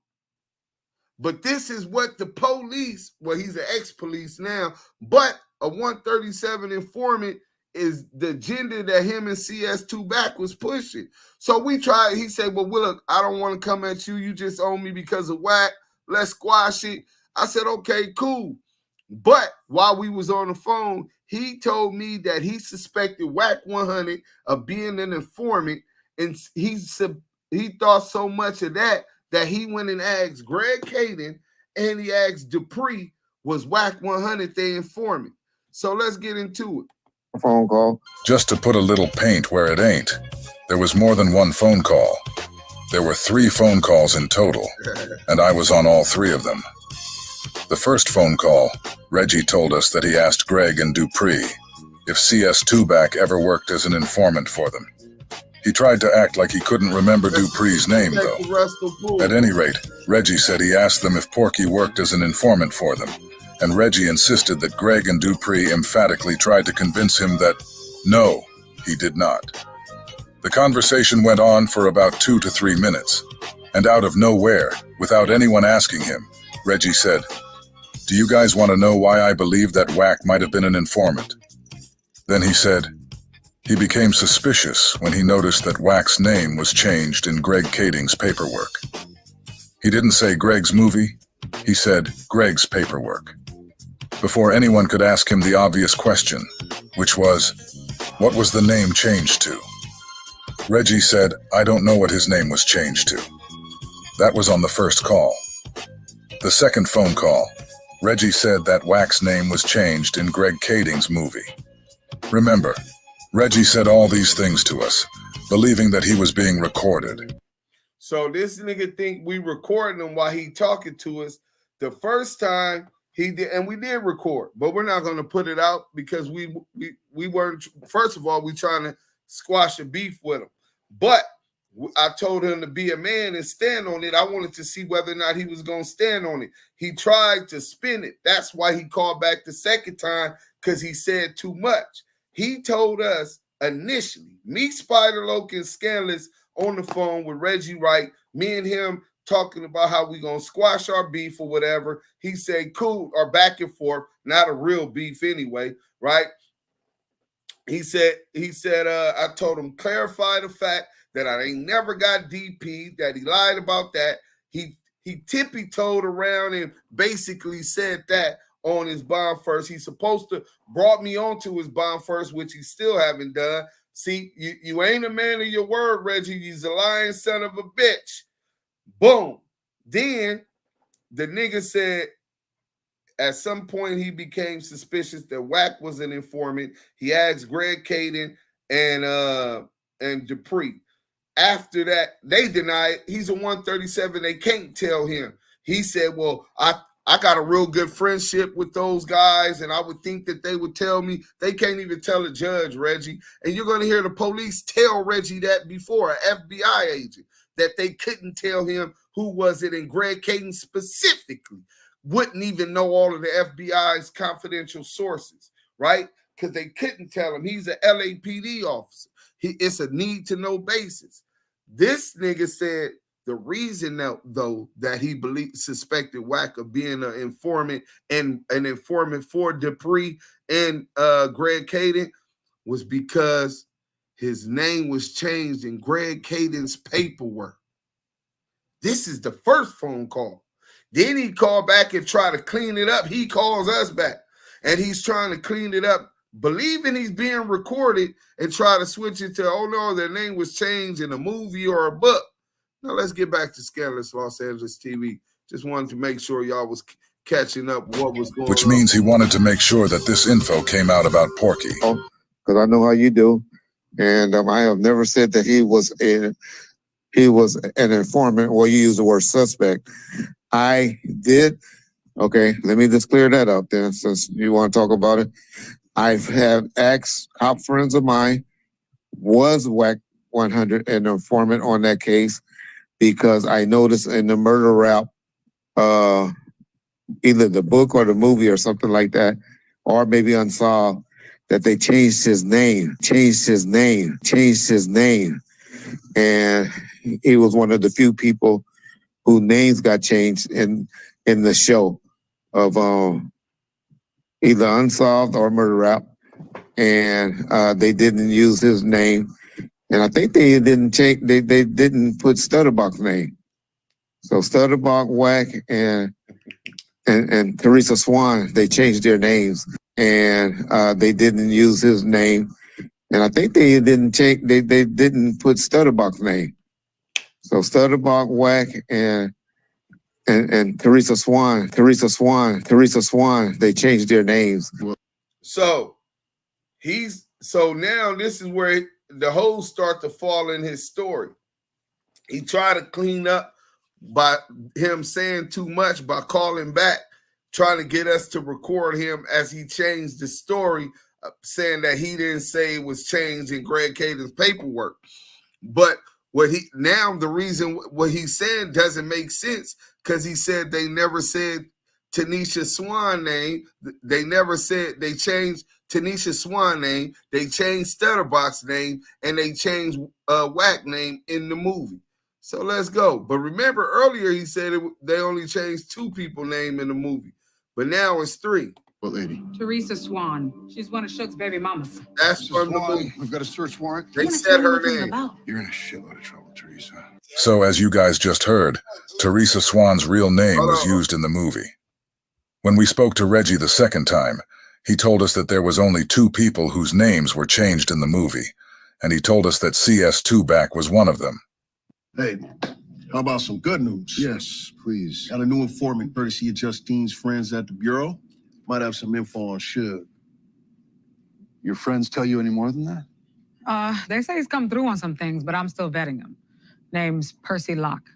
But this is what the police, well, he's an ex-police now, but a 137 informant is the agenda that him and CS2 back was pushing. So we tried, he said, well, look, I don't want to come at you. You just owe me because of Wack. Let's squash it. I said, okay, cool. But while we was on the phone, he told me that he suspected Wack100 of being an informant, and he thought so much of that he went and asked Greg Kading and he asked Dupree, was Wack100 the informant? So let's get into it. Phone call. Just to put a little paint where it ain't, there was more than one phone call. There were 3 phone calls in total, and I was on all 3 of them. The first phone call, Reggie told us that he asked Greg and Dupree if CS2 back ever worked as an informant for them. He tried to act like he couldn't remember Dupree's name, though. At any rate, Reggie said he asked them if Porky worked as an informant for them, and Reggie insisted that Greg and Dupree emphatically tried to convince him that, no, he did not. The conversation went on for about 2 to 3 minutes, and out of nowhere, without anyone asking him, Reggie said, "Do you guys want to know why I believe that Wack might have been an informant?" Then he said, He became suspicious when he noticed that Wack's name was changed in Greg Kading's paperwork. He didn't say Greg's movie, he said Greg's paperwork. Before anyone could ask him the obvious question, which was, what was the name changed to? Reggie said, I don't know what his name was changed to. That was on the first call. The second phone call, Reggie said that Wack's name was changed in Greg Kading's movie. Remember, Reggie said all these things to us, believing that he was being recorded. So this nigga think we recording him while he talking to us. The first time he did, and we did record, but we're not going to put it out because we weren't. First of all, we trying to squash a beef with him, but I told him to be a man and stand on it. I wanted to see whether or not he was going to stand on it. He tried to spin it. That's why he called back the second time, because he said too much. He told us initially, me, Spider Loke, and Scandalous on the phone with Reggie Wright, me and him talking about how we going to squash our beef or whatever. He said, cool, or back and forth, not a real beef anyway, right? He said, I told him, clarify the fact that I ain't never got DP, that he lied about that. He tippy-toed around and basically said that on his bond first. He's supposed to brought me onto his bond first, which he still haven't done. See, you ain't a man of your word, Reggie. You's a lying son of a bitch. Boom. Then the nigga said at some point he became suspicious that Wack was an informant. He asked Greg Kading and Dupree. After that, they deny it. He's a 137. They can't tell him. He said, well, I got a real good friendship with those guys, and I would think that they would tell me. They can't even tell a judge, Reggie. And you're going to hear the police tell Reggie that before, an FBI agent, that they couldn't tell him who was it. And Greg Kading specifically wouldn't even know all of the FBI's confidential sources, right? Because they couldn't tell him. He's an LAPD officer. It's a need-to-know basis. This nigga said the reason that he suspected Wack of being an informant and an informant for Dupree and Greg Kading was because his name was changed in Greg Kading's paperwork. This is the first phone call. Then he called back and tried to clean it up. He calls us back, and he's trying to clean it up, believing he's being recorded, and try to switch it to, oh no, their name was changed in a movie or a book. Now let's get back to Scandalous Los Angeles TV. Just wanted to make sure y'all was catching up what was going on. Which means he wanted to make sure that this info came out about Porky. Because I know how you do. And I have never said that he was an informant, or you use the word suspect. I did. Okay, let me just clear that up then, since you want to talk about it. I've had ex-cop friends of mine was Wack100 an informant on that case, because I noticed in the murder rap, either the book or the movie or something like that, or maybe Unsolved, that they changed his name. And he was one of the few people whose names got changed in the show of either Unsolved or Murder Rap. And they didn't use his name. And I think they didn't they didn't put Stutterbuck's name. So Stutterbuck, Wack, and Teresa Swan, they changed their names, and they didn't use his name. And I think they didn't they didn't put Stutterbuck's name. So Stutterbuck, Wack, and Teresa Swan, they changed their names. So now this is where the holes start to fall in his story. He tried to clean up by him saying too much by calling back, trying to get us to record him as he changed the story, saying that he didn't say it was changed in Greg Kading's paperwork. But the reason what he's saying doesn't make sense, because he said they never said Tanisha Swan name. They never said they changed Tanisha Swan name. They changed Stutterbox's name, and they changed Wack name in the movie. So let's go. But remember earlier he said they only changed 2 people name in the movie, but now it's 3. What lady? Teresa Swan. She's one of Suge's baby mamas. That's from the movie. We've got a search warrant. They said her name. You're in a shitload of trouble, Teresa. So as you guys just heard, Teresa Swan's real name was used in the movie. When we spoke to Reggie the second time, he told us that there was only 2 people whose names were changed in the movie, and he told us that CS2 Back was one of them. Hey, how about some good news? Yes, please. Got a new informant courtesy of Justine's friends at the Bureau. Might have some info on Suge. Your friends tell you any more than that? They say he's come through on some things, but I'm still vetting him. Name's Percy Locke.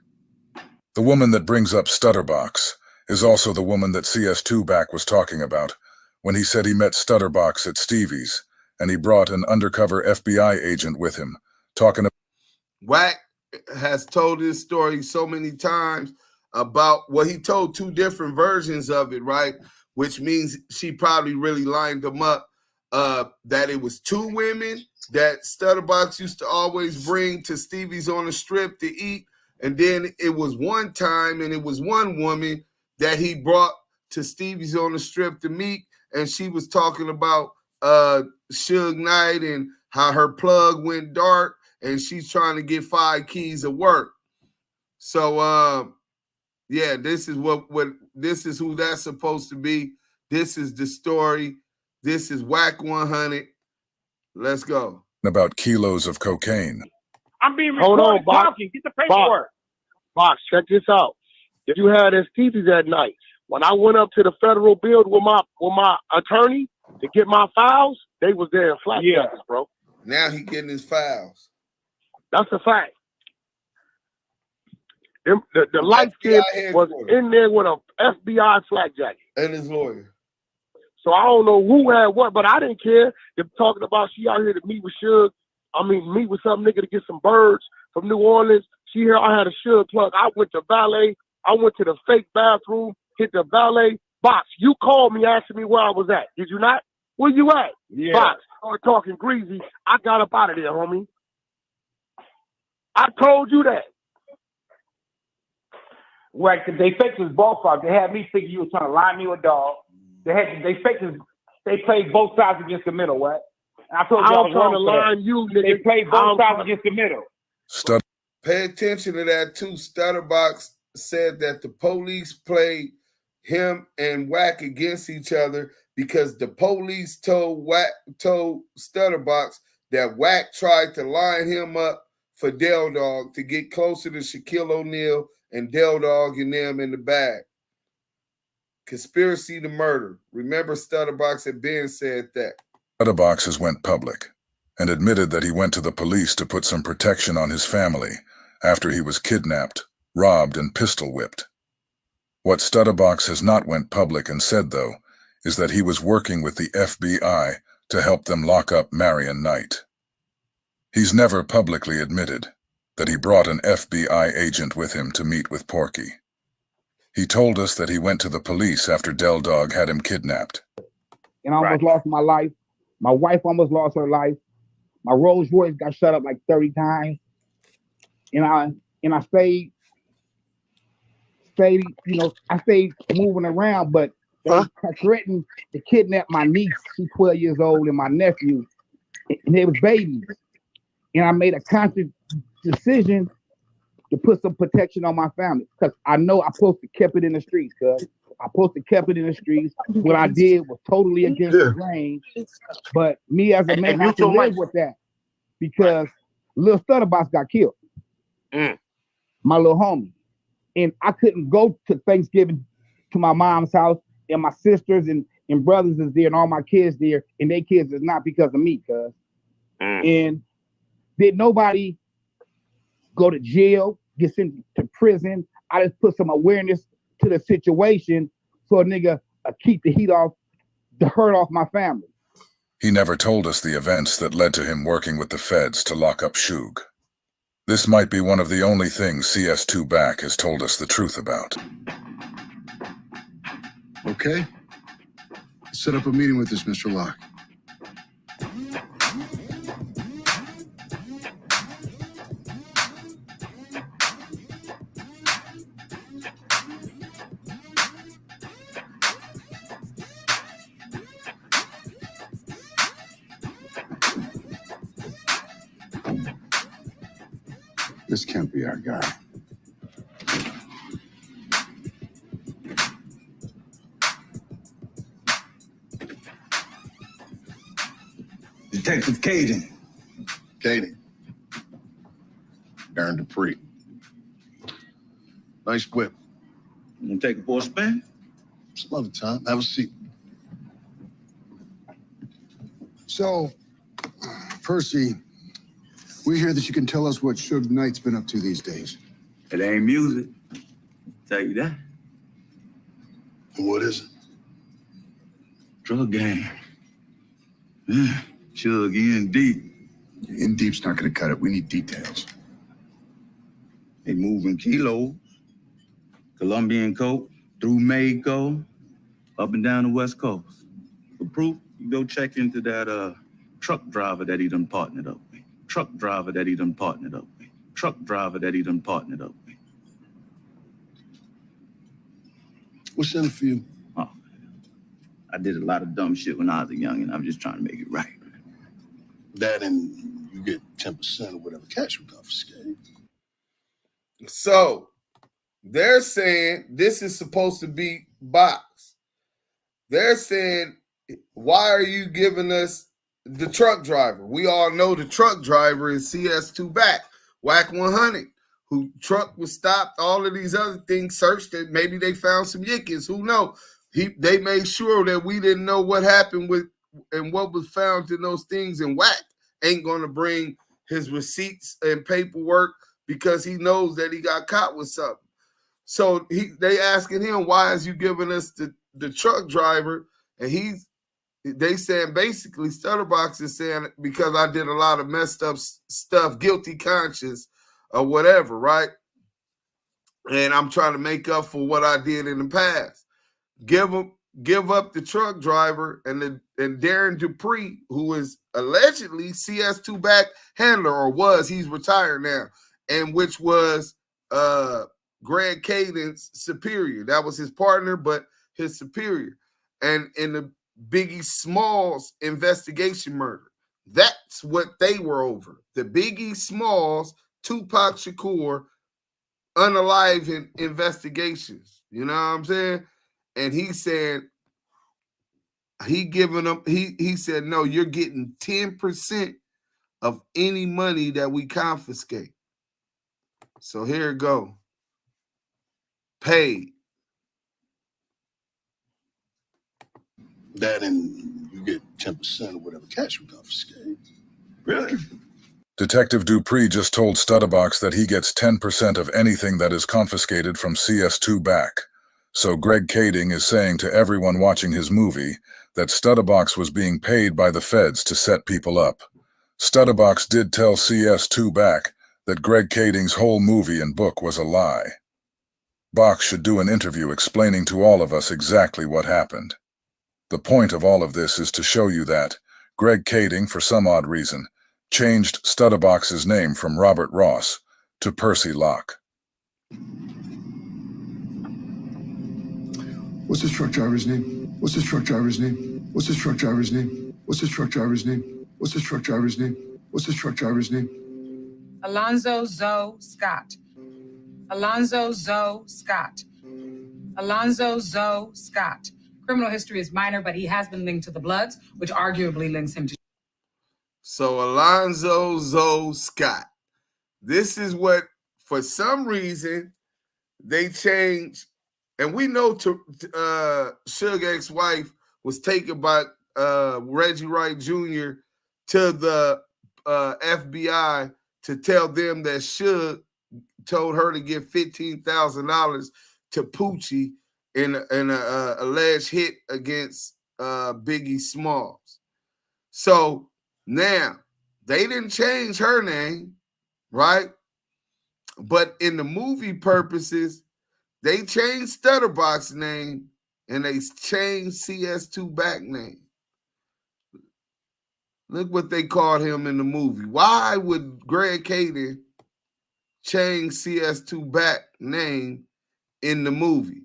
The woman that brings up Stutterbox is also the woman that CS2 Back was talking about when he said he met Stutterbox at Stevie's, and he brought an undercover FBI agent with him, talking about... Wack has told this story so many times about, well, he told 2 different versions of it, right? Which means she probably really lined them up, that it was 2 women that Stutterbox used to always bring to Stevie's on the Strip to eat, and then it was one time and it was 1 woman that he brought to Stevie's on the Strip to meet, and she was talking about Suge Knight and how her plug went dark, and she's trying to get 5 keys of work. So yeah, this is what this is who that's supposed to be. This is the story. This is Wack100. Let's go. About kilos of cocaine. I'm being recorded. Hold on, Box. Get the paperwork. Box, check this out. If you had as Stevie's that night, when I went up to the federal building with my attorney to get my files, they was there in flat jackets, bro. Now he getting his files. That's a fact. The light skin was in there with a FBI flag jacket. And his lawyer. So I don't know who had what, but I didn't care. They're talking about she out here to meet with Suge. Meet with some nigga to get some birds from New Orleans. She here, I had a Suge plug. I went to valet. I went to the fake bathroom, hit the valet. Box, you called me asking me where I was at. Did you not? Where you at? Yeah. Box, started talking greasy. I got up out of there, homie. I told you that. Right, because they faked his ballpark. They had me thinking you were trying to lie me a dog. They played both sides against the middle, right? And I told you I was trying to wrong line you, nigga. They played both sides against the middle. Pay attention to that too. Stutterbox said that the police played him and Wack against each other because the police told Stutterbox that Wack tried to line him up for Del Dog to get closer to Shaquille O'Neal and Del Dog and them in the bag. Conspiracy to murder. Remember, Stutterbox had been said that. Stutterbox has went public and admitted that he went to the police to put some protection on his family after he was kidnapped, robbed, and pistol whipped. What Stutterbox has not went public and said, though, is that he was working with the FBI to help them lock up Marion Knight. He's never publicly admitted that he brought an FBI agent with him to meet with Porky. He told us that he went to the police after Del Dog had him kidnapped. And I almost lost my life. My wife almost lost her life. My Rolls Royce got shut up like 30 times. And I stayed, I stayed moving around, but they threatened to kidnap my niece. She's 12 years old, and my nephew, and they was babies. And I made a conscious decision to put some protection on my family because I know I supposed to kept it in the streets, cuz I supposed to kept it in the streets. What I did was totally against the grain, but me as a man, I can live with that because little Stutterbox got killed. My little homie. And I couldn't go to Thanksgiving to my mom's house, and my sisters and brothers is there, and all my kids there, and their kids is not because of me, cuz. And did nobody go to jail, get sent to prison? I just put some awareness to the situation so a nigga keep the heat off, the hurt off my family. He never told us the events that led to him working with the feds to lock up Suge. This might be one of the only things CS2 Back has told us the truth about. Okay. Set up a meeting with this Mr. Locke. This can't be our guy. Detective Caden. Katie. Darren Dupree. Nice whip. You gonna take it for a spin? Some other time. Have a seat. So, Percy, we hear that you can tell us what Suge Knight's been up to these days. It ain't music. Tell you that. And what is it? Drug game. Yeah, Suge in deep. In deep's not gonna cut it. We need details. They moving kilos. Colombian coke through Mexico, up and down the West Coast. For proof, you go check into that truck driver that he done partnered up with. Truck driver that he done partnered up with. Truck driver that he done partnered up with. What's in it for you? Oh, I did a lot of dumb shit when I was a young, and I'm just trying to make it right. That and you get 10% of whatever cash we confiscate. So they're saying this is supposed to be box. They're saying, why are you giving us the truck driver? We all know the truck driver is CS2 back, Wack100, who truck was stopped, all of these other things searched, that maybe they found some yickets, who knows? They made sure that we didn't know what happened with and what was found in those things, and Wack ain't going to bring his receipts and paperwork because he knows that he got caught with something. So they asking him, why is you giving us the truck driver? And they saying basically, Stutterbox is saying, because I did a lot of messed up stuff, guilty conscience or whatever, right? And I'm trying to make up for what I did in the past. Give up the truck driver and Darren Dupree, who is allegedly CS2 back handler, or was, he's retired now, and which was Greg Caden's superior. That was his partner, but his superior. And in the Biggie Smalls investigation murder, that's what they were over. The Biggie Smalls, Tupac Shakur, unaliving investigations. You know what I'm saying? And he said, he said, no, you're getting 10% of any money that we confiscate. So here it go. Paid. That and you get 10% of whatever cash we confiscate. Really? Detective Dupree just told Stutterbox that he gets 10% of anything that is confiscated from CS2 back. So Greg Kading is saying to everyone watching his movie that Stutterbox was being paid by the feds to set people up. Stutterbox did tell CS2 back that Greg Kading's whole movie and book was a lie. Box should do an interview explaining to all of us exactly what happened. The point of all of this is to show you that Greg Kading, for some odd reason, changed Stutterbox's name from Robert Ross to Percy Locke. What's this truck driver's name? What's this truck driver's name? What's this truck driver's name? What's this truck driver's name? What's this truck driver's name? What's this truck driver's name? Alonzo Zoe Scott. Alonzo Zoe Scott. Alonzo Zoe Scott. Criminal history is minor, but he has been linked to the Bloods, which arguably links him to. So Alonzo Zoe Scott. This is what, for some reason, they changed. And we know Suge's ex-wife was taken by Reggie Wright Jr. to the FBI to tell them that Suge told her to give $15,000 to Poochie in an alleged hit against Biggie Smalls. So now they didn't change her name, right? But in the movie purposes, they changed Stutterbox's name and they changed CS2 back name. Look what they called him in the movie. Why would Greg Kading change CS2 back name in the movie?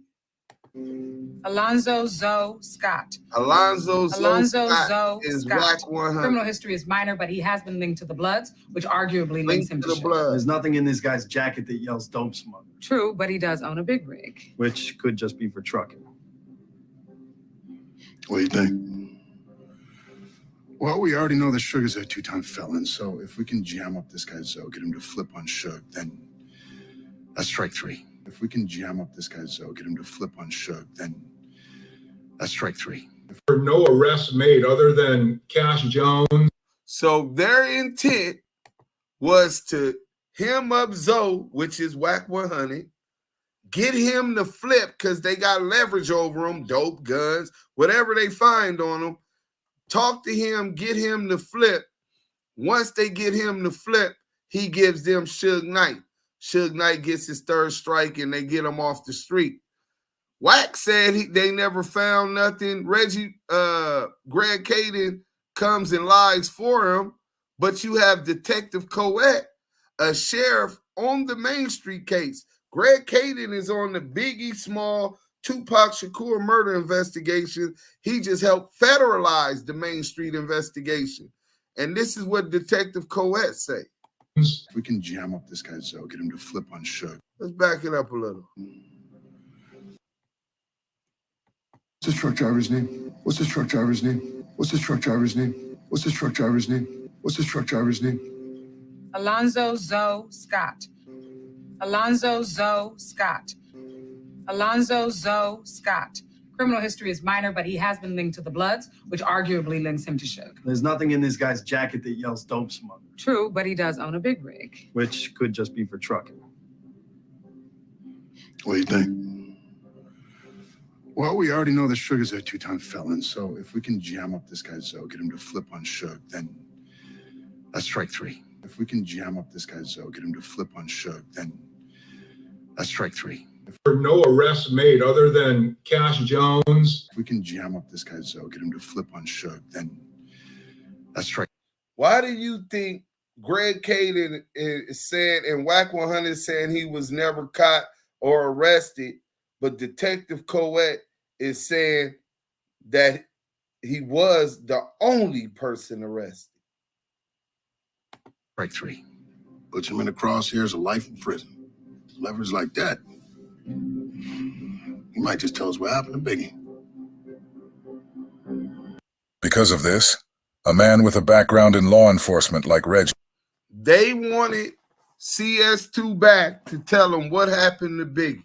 Alonzo Zoe Scott. Alonzo Zoe is Scott Wack100. Criminal history is minor, but he has been linked to the Bloods, which arguably links him to Suge. There's nothing in this guy's jacket that yells dope smuggler. True, but he does own a big rig. Which could just be for trucking. What do you think? Well, we already know that Suge's a two-time felon, so if we can jam up this guy's Zoe, get him to flip on Suge, then that's strike three. If we can jam up this guy's Zoe, get him to flip on Suge, then that's strike three. There were no arrests made other than Cash Jones. So their intent was to hem up Zoe, which is Wack100, get him to flip because they got leverage over him, dope, guns, whatever they find on him. Talk to him, get him to flip. Once they get him to flip, he gives them Suge Knight. Suge Knight gets his third strike and they get him off the street. Wack said they never found nothing. Greg Caden comes and lies for him, but you have Detective Coet, a sheriff on the Main Street case. Greg Caden is on the Biggie Small Tupac Shakur murder investigation. He just helped federalize the Main Street investigation. And this is what Detective Coet say. If we can jam up this guy's Zoe, get him to flip on Suge. Let's back it up a little. What's this truck driver's name? What's this truck driver's name? What's this truck driver's name? What's this truck driver's name? What's this truck driver's name? Alonzo Zoe Scott. Alonzo Zoe Scott. Alonzo Zoe Scott. Criminal history is minor, but he has been linked to the Bloods, which arguably links him to Suge. There's nothing in this guy's jacket that yells dope smuggler. True, but he does own a big rig. Which could just be for trucking. What do you think? Well, we already know that Suge's a two-time felon, so if we can jam up this guy's Zoe, get him to flip on Suge, then that's strike three. If we can jam up this guy's Zoe, get him to flip on Suge, then that's strike three. There were no arrests made other than Cash Jones. If we can jam up this guy's Zoe, get him to flip on Suge, then that's strike. Why do you think Greg Caden is saying and Wack100 saying he was never caught or arrested, but Detective Coet is saying that he was the only person arrested? Strike three. Puts him in the crosshairs of life in prison. Leverage like that. He might just tell us what happened to Biggie. Because of this, a man with a background in law enforcement like Reggie. They wanted CS2 back to tell him what happened to Biggie.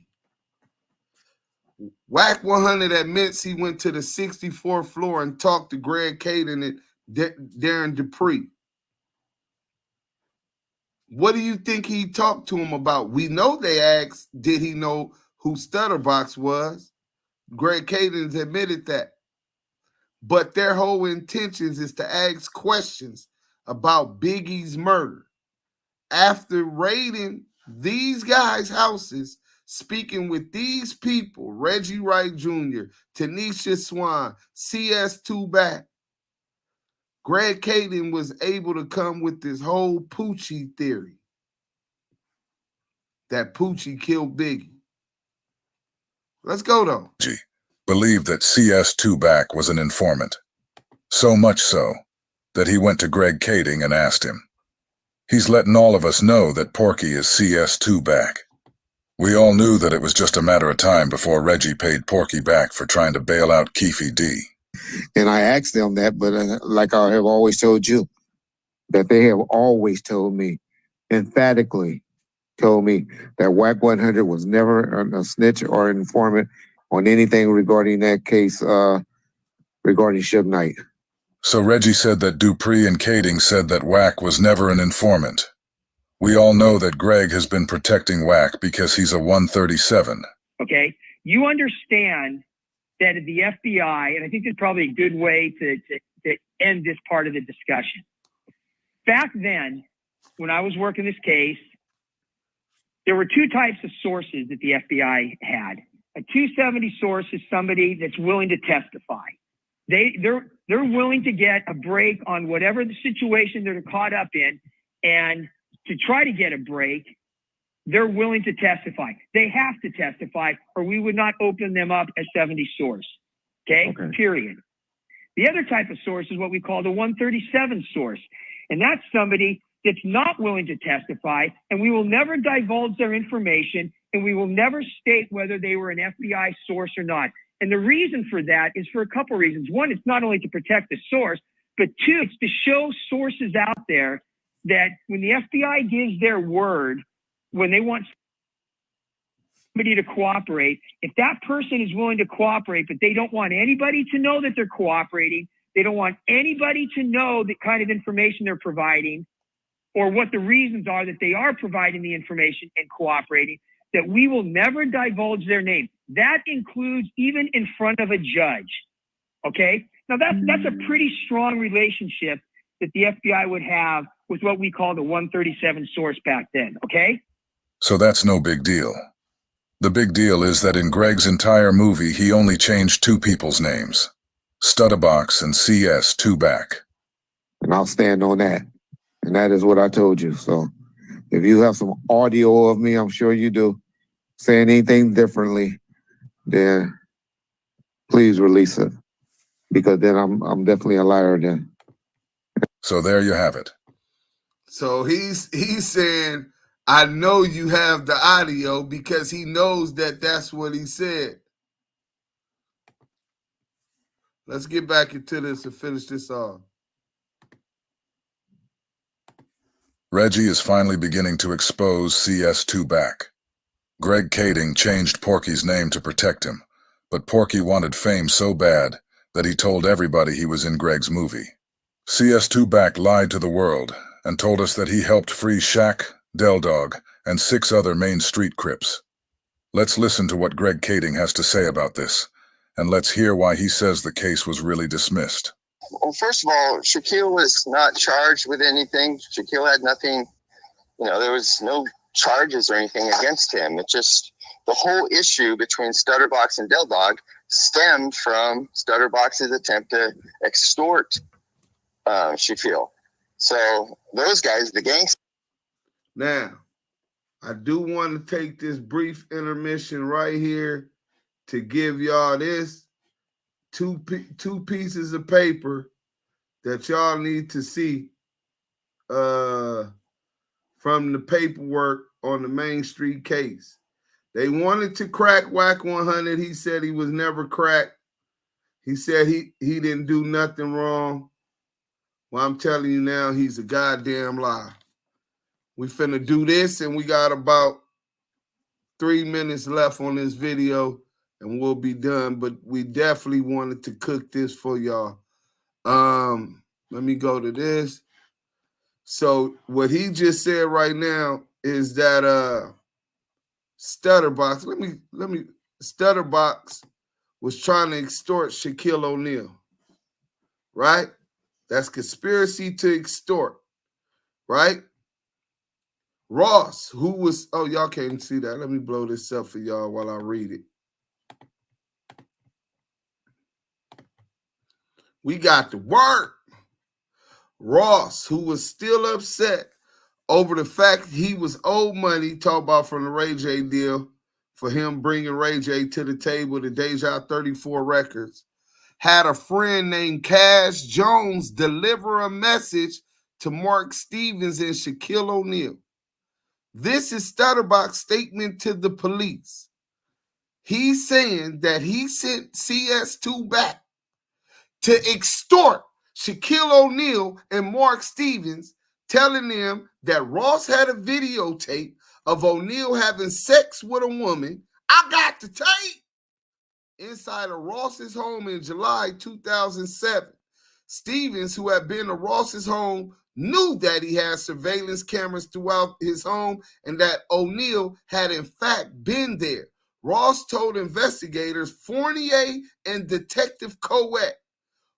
Wack100 admits he went to the 64th floor and talked to Greg Caden and Darren Dupree. What do you think he talked to him about? We know they asked, did he know who Stutterbox was? Greg Caden's admitted that. But their whole intentions is to ask questions about Biggie's murder. After raiding these guys' houses, speaking with these people, Reggie Wright Jr., Tanisha Swan, CS2 back, Greg Caden was able to come with this whole Poochie theory that Poochie killed Biggie. Let's go, though. Believed that CS2 back was an informant. So much so that he went to Greg Caden and asked him. He's letting all of us know that Porky is CS2 back. We all knew that it was just a matter of time before Reggie paid Porky back for trying to bail out Keefe D. And I asked them that, but like I have always told you, that they have always told me, emphatically told me, that Wack100 was never a snitch or an informant on anything regarding that case, regarding Suge Knight. So Reggie said that Dupree and Caden said that Wack was never an informant. We all know that Greg has been protecting Wack because he's a 137. Okay, you understand that the FBI, and I think it's probably a good way to end this part of the discussion. Back then, when I was working this case, there were two types of sources that the FBI had. A 270 source is somebody that's willing to testify. They're willing to get a break on whatever the situation they're caught up in, and to try to get a break, they're willing to testify. They have to testify, or we would not open them up as 70 source. Okay? Period. The other type of source is what we call the 137 source. And that's somebody that's not willing to testify, and we will never divulge their information, and we will never state whether they were an FBI source or not. And the reason for that is for a couple reasons. One, it's not only to protect the source, but two, it's to show sources out there that when the FBI gives their word, when they want somebody to cooperate, if that person is willing to cooperate, but they don't want anybody to know that they're cooperating, they don't want anybody to know the kind of information they're providing or what the reasons are that they are providing the information and cooperating, that we will never divulge their name. That includes even in front of a judge. Okay? Now that's a pretty strong relationship that the FBI would have with what we call the 137 source back then. Okay? So that's no big deal. The big deal is that in Greg's entire movie, he only changed two people's names, Stutterbox and CS Two-Back. And I'll stand on that. And that is what I told you. So if you have some audio of me, I'm sure you do, saying anything differently, then please release it. Because then I'm definitely a liar then. So there you have it. So he's saying, I know you have the audio because he knows that that's what he said. Let's get back into this and finish this off. Reggie is finally beginning to expose CS Two-Back. Greg Kading changed Porky's name to protect him, but Porky wanted fame so bad that he told everybody he was in Greg's movie. CS Two-Back lied to the world and told us that he helped free Shaq, Del Dog, and 6 other Main Street Crips. Let's listen to what Greg Kading has to say about this, and let's hear why he says the case was really dismissed. Well, first of all, Shaquille was not charged with anything. Shaquille had nothing, there was no charges or anything against him. It just, the whole issue between Stutterbox and Del Dog stemmed from Stutterbox's attempt to extort Shaquille. So those guys, the gangsters. Now, I do want to take this brief intermission right here to give y'all this two pieces of paper that y'all need to see from the paperwork on the Main Street case. They wanted to crack Wack100. He said he was never cracked. He said he didn't do nothing wrong. Well, I'm telling you now, he's a goddamn lie. We finna do this, and we got about 3 minutes left on this video, and we'll be done. But we definitely wanted to cook this for y'all. Let me go to this. So what he just said right now is that Stutterbox, Stutterbox was trying to extort Shaquille O'Neal, right? That's conspiracy to extort, right? Ross, who was, oh, y'all can't see that. Let me blow this up for y'all while I read it. We got the word. Ross, who was still upset over the fact he was owed money, talk about from the Ray J deal, for him bringing Ray J to the table, the Deja 34 Records, had a friend named Cash Jones deliver a message to Mark Stevens and Shaquille O'Neal. This is Stutterbox's statement to the police. He's saying that he sent CS2 back to extort Shaquille O'Neal and Mark Stevens, telling them that Ross had a videotape of O'Neal having sex with a woman. I got the tape. Inside of Ross's home in July 2007. Stevens, who had been to Ross's home, knew that he had surveillance cameras throughout his home and that O'Neal had in fact been there. Ross told investigators Fournier and Detective Coet,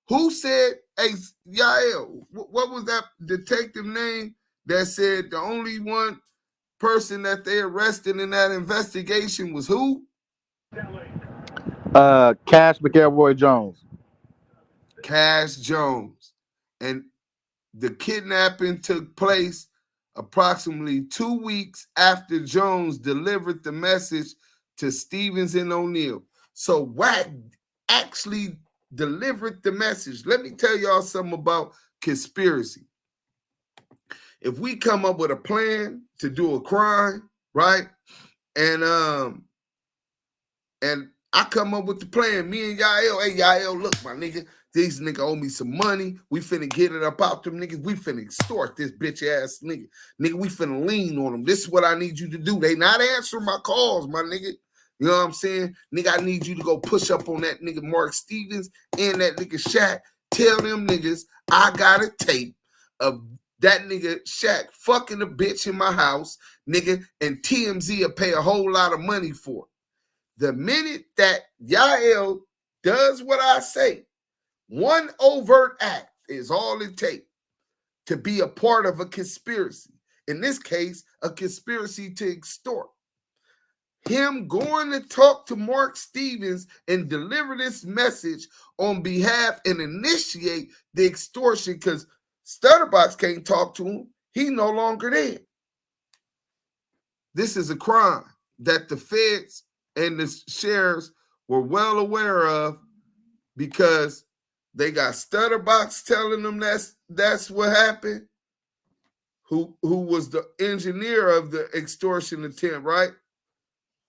who said, hey, Yah L, what was that detective name that said the only one person that they arrested in that investigation was who? Cash McElroy Jones. Cash Jones. And the kidnapping took place approximately 2 weeks after Jones delivered the message to Stevens and O'Neal. So Wack actually delivered the message. Let me tell y'all something about conspiracy. If we come up with a plan to do a crime, right? And I come up with the plan, me and Yah L. Hey, Yah L, look, my nigga, these nigga owe me some money. We finna get it up out them niggas. We finna extort this bitch ass nigga. Nigga, we finna lean on them. This is what I need you to do. They not answering my calls, my nigga. You know what I'm saying? Nigga, I need you to go push up on that nigga Mark Stevens and that nigga Shaq. Tell them niggas I got a tape of that nigga Shaq fucking a bitch in my house, nigga, and TMZ will pay a whole lot of money for it. The minute that Yah L does what I say, one overt act is all it takes to be a part of a conspiracy. In this case, a conspiracy to extort. Him going to talk to Mark Stevens and deliver this message on behalf and initiate the extortion, because Stutterbox can't talk to him. He no longer there. This is a crime that the feds and the sheriffs were well aware of, because they got Stutterbox telling them that's what happened, who was the engineer of the extortion attempt, right?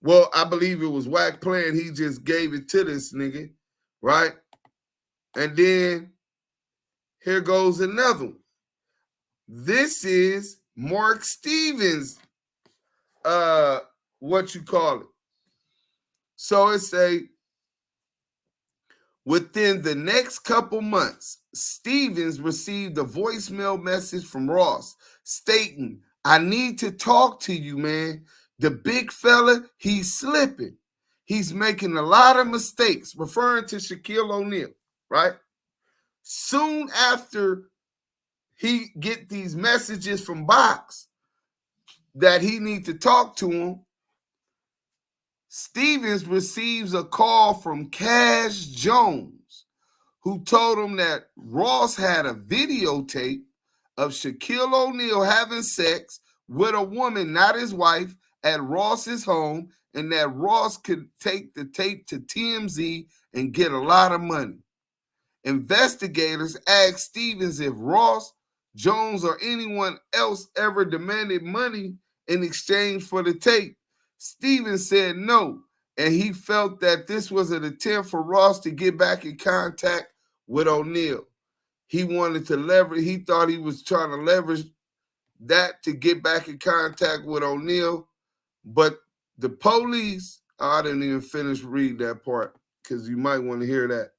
Well, I believe it was Wack playing. He just gave it to this nigga, right? And then here goes another one. This is Mark Stevens, what you call it. So it say, within the next couple months, Stevens received a voicemail message from Ross stating, I need to talk to you, man. The big fella, he's slipping. He's making a lot of mistakes, referring to Shaquille O'Neal, right? Soon after he get these messages from Box that he need to talk to him, Stevens receives a call from Cash Jones, who told him that Ross had a videotape of Shaquille O'Neal having sex with a woman, not his wife, at Ross's home, and that Ross could take the tape to TMZ and get a lot of money. Investigators asked Stevens if Ross, Jones, or anyone else ever demanded money in exchange for the tape. Stevens said no, and he felt that this was an attempt for Ross to get back in contact with O'Neal. He wanted to leverage, he thought he was trying to leverage that to get back in contact with O'Neal, but the police, I didn't even finish reading that part because you might want to hear that.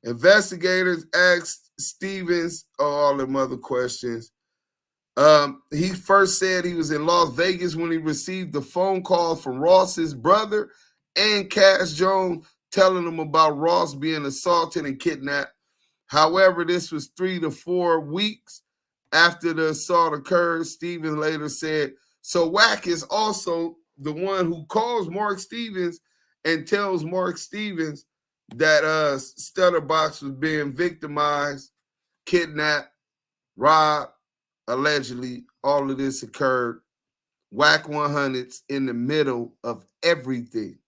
Investigators asked Stevens all them other questions. He first said he was in Las Vegas when he received the phone call from Ross's brother and Cash Jones telling him about Ross being assaulted and kidnapped. However, this was 3 to 4 weeks after the assault occurred. Stevens later said, so Wack is also the one who calls Mark Stevens and tells Mark Stevens that Stutterbox was being victimized, kidnapped, robbed, allegedly. All of this occurred. Wack100's in the middle of everything.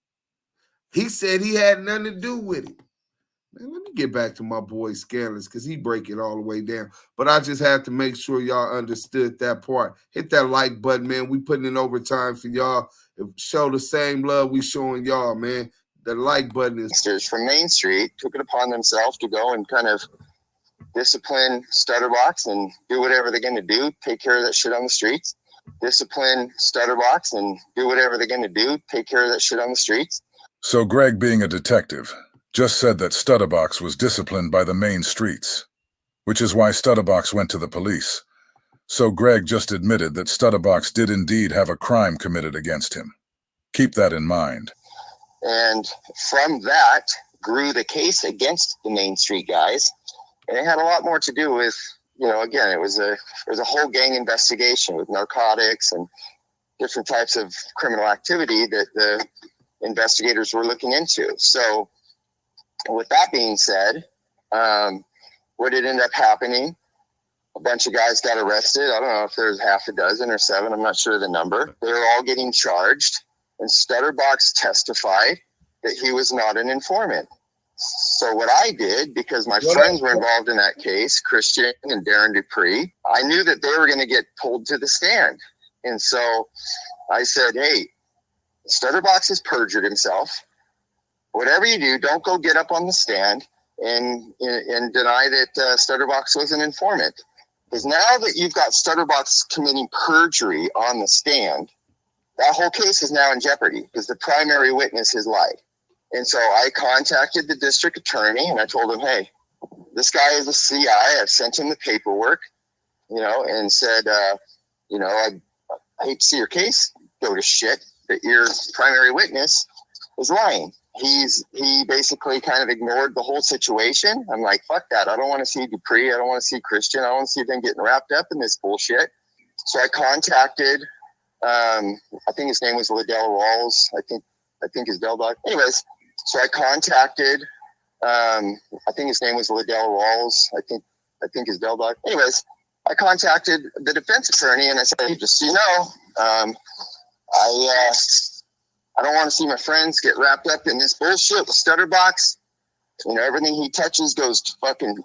He said he had nothing to do with it. Man, let me get back to my boy Scandalous because he break it all the way down. But I just had to make sure y'all understood that part. Hit that like button, man. We putting in overtime for y'all. Show the same love we showing y'all, man. The like button is... From Main Street took it upon themselves to go and kind of discipline Stutterbox and do whatever they're going to do, take care of that shit on the streets. Discipline Stutterbox and do whatever they're going to do, take care of that shit on the streets. So Greg, being a detective, just said that Stutterbox was disciplined by the main streets, which is why Stutterbox went to the police. So Greg just admitted that Stutterbox did indeed have a crime committed against him. Keep that in mind. And from that grew the case against the Main Street guys. And it had a lot more to do with, you know, again, it was a whole gang investigation with narcotics and different types of criminal activity that the investigators were looking into. So with that being said, what did end up happening A bunch of guys got arrested. I don't know if there's half a dozen or 7. I'm not sure the number. They were all getting charged. And Stutterbox testified that he was not an informant. So what I did, because my friends were involved in that case, Christian and Darren Dupree, I knew that they were going to get pulled to the stand. And so I said, hey, Stutterbox has perjured himself. Whatever you do, don't go get up on the stand and deny that Stutterbox was an informant. Because now that you've got Stutterbox committing perjury on the stand, that whole case is now in jeopardy because the primary witness has lied. And so I contacted the district attorney and I told him, hey, this guy is a CI. I've sent him the paperwork, and said, I hate to see your case go to shit, that your primary witness is lying. He basically kind of ignored the whole situation. I'm like, fuck that. I don't want to see Dupree. I don't want to see Christian. I don't want to see them getting wrapped up in this bullshit. So I contacted, I think his name was Liddell Rawls. I think his Dell dog. Anyways, so I contacted, I think his name was Liddell Rawls. I think his Dell dog. Anyways, I contacted the defense attorney and I said, hey, just so you know, I don't want to see my friends get wrapped up in this bullshit with Stutterbox. Everything he touches goes to fucking,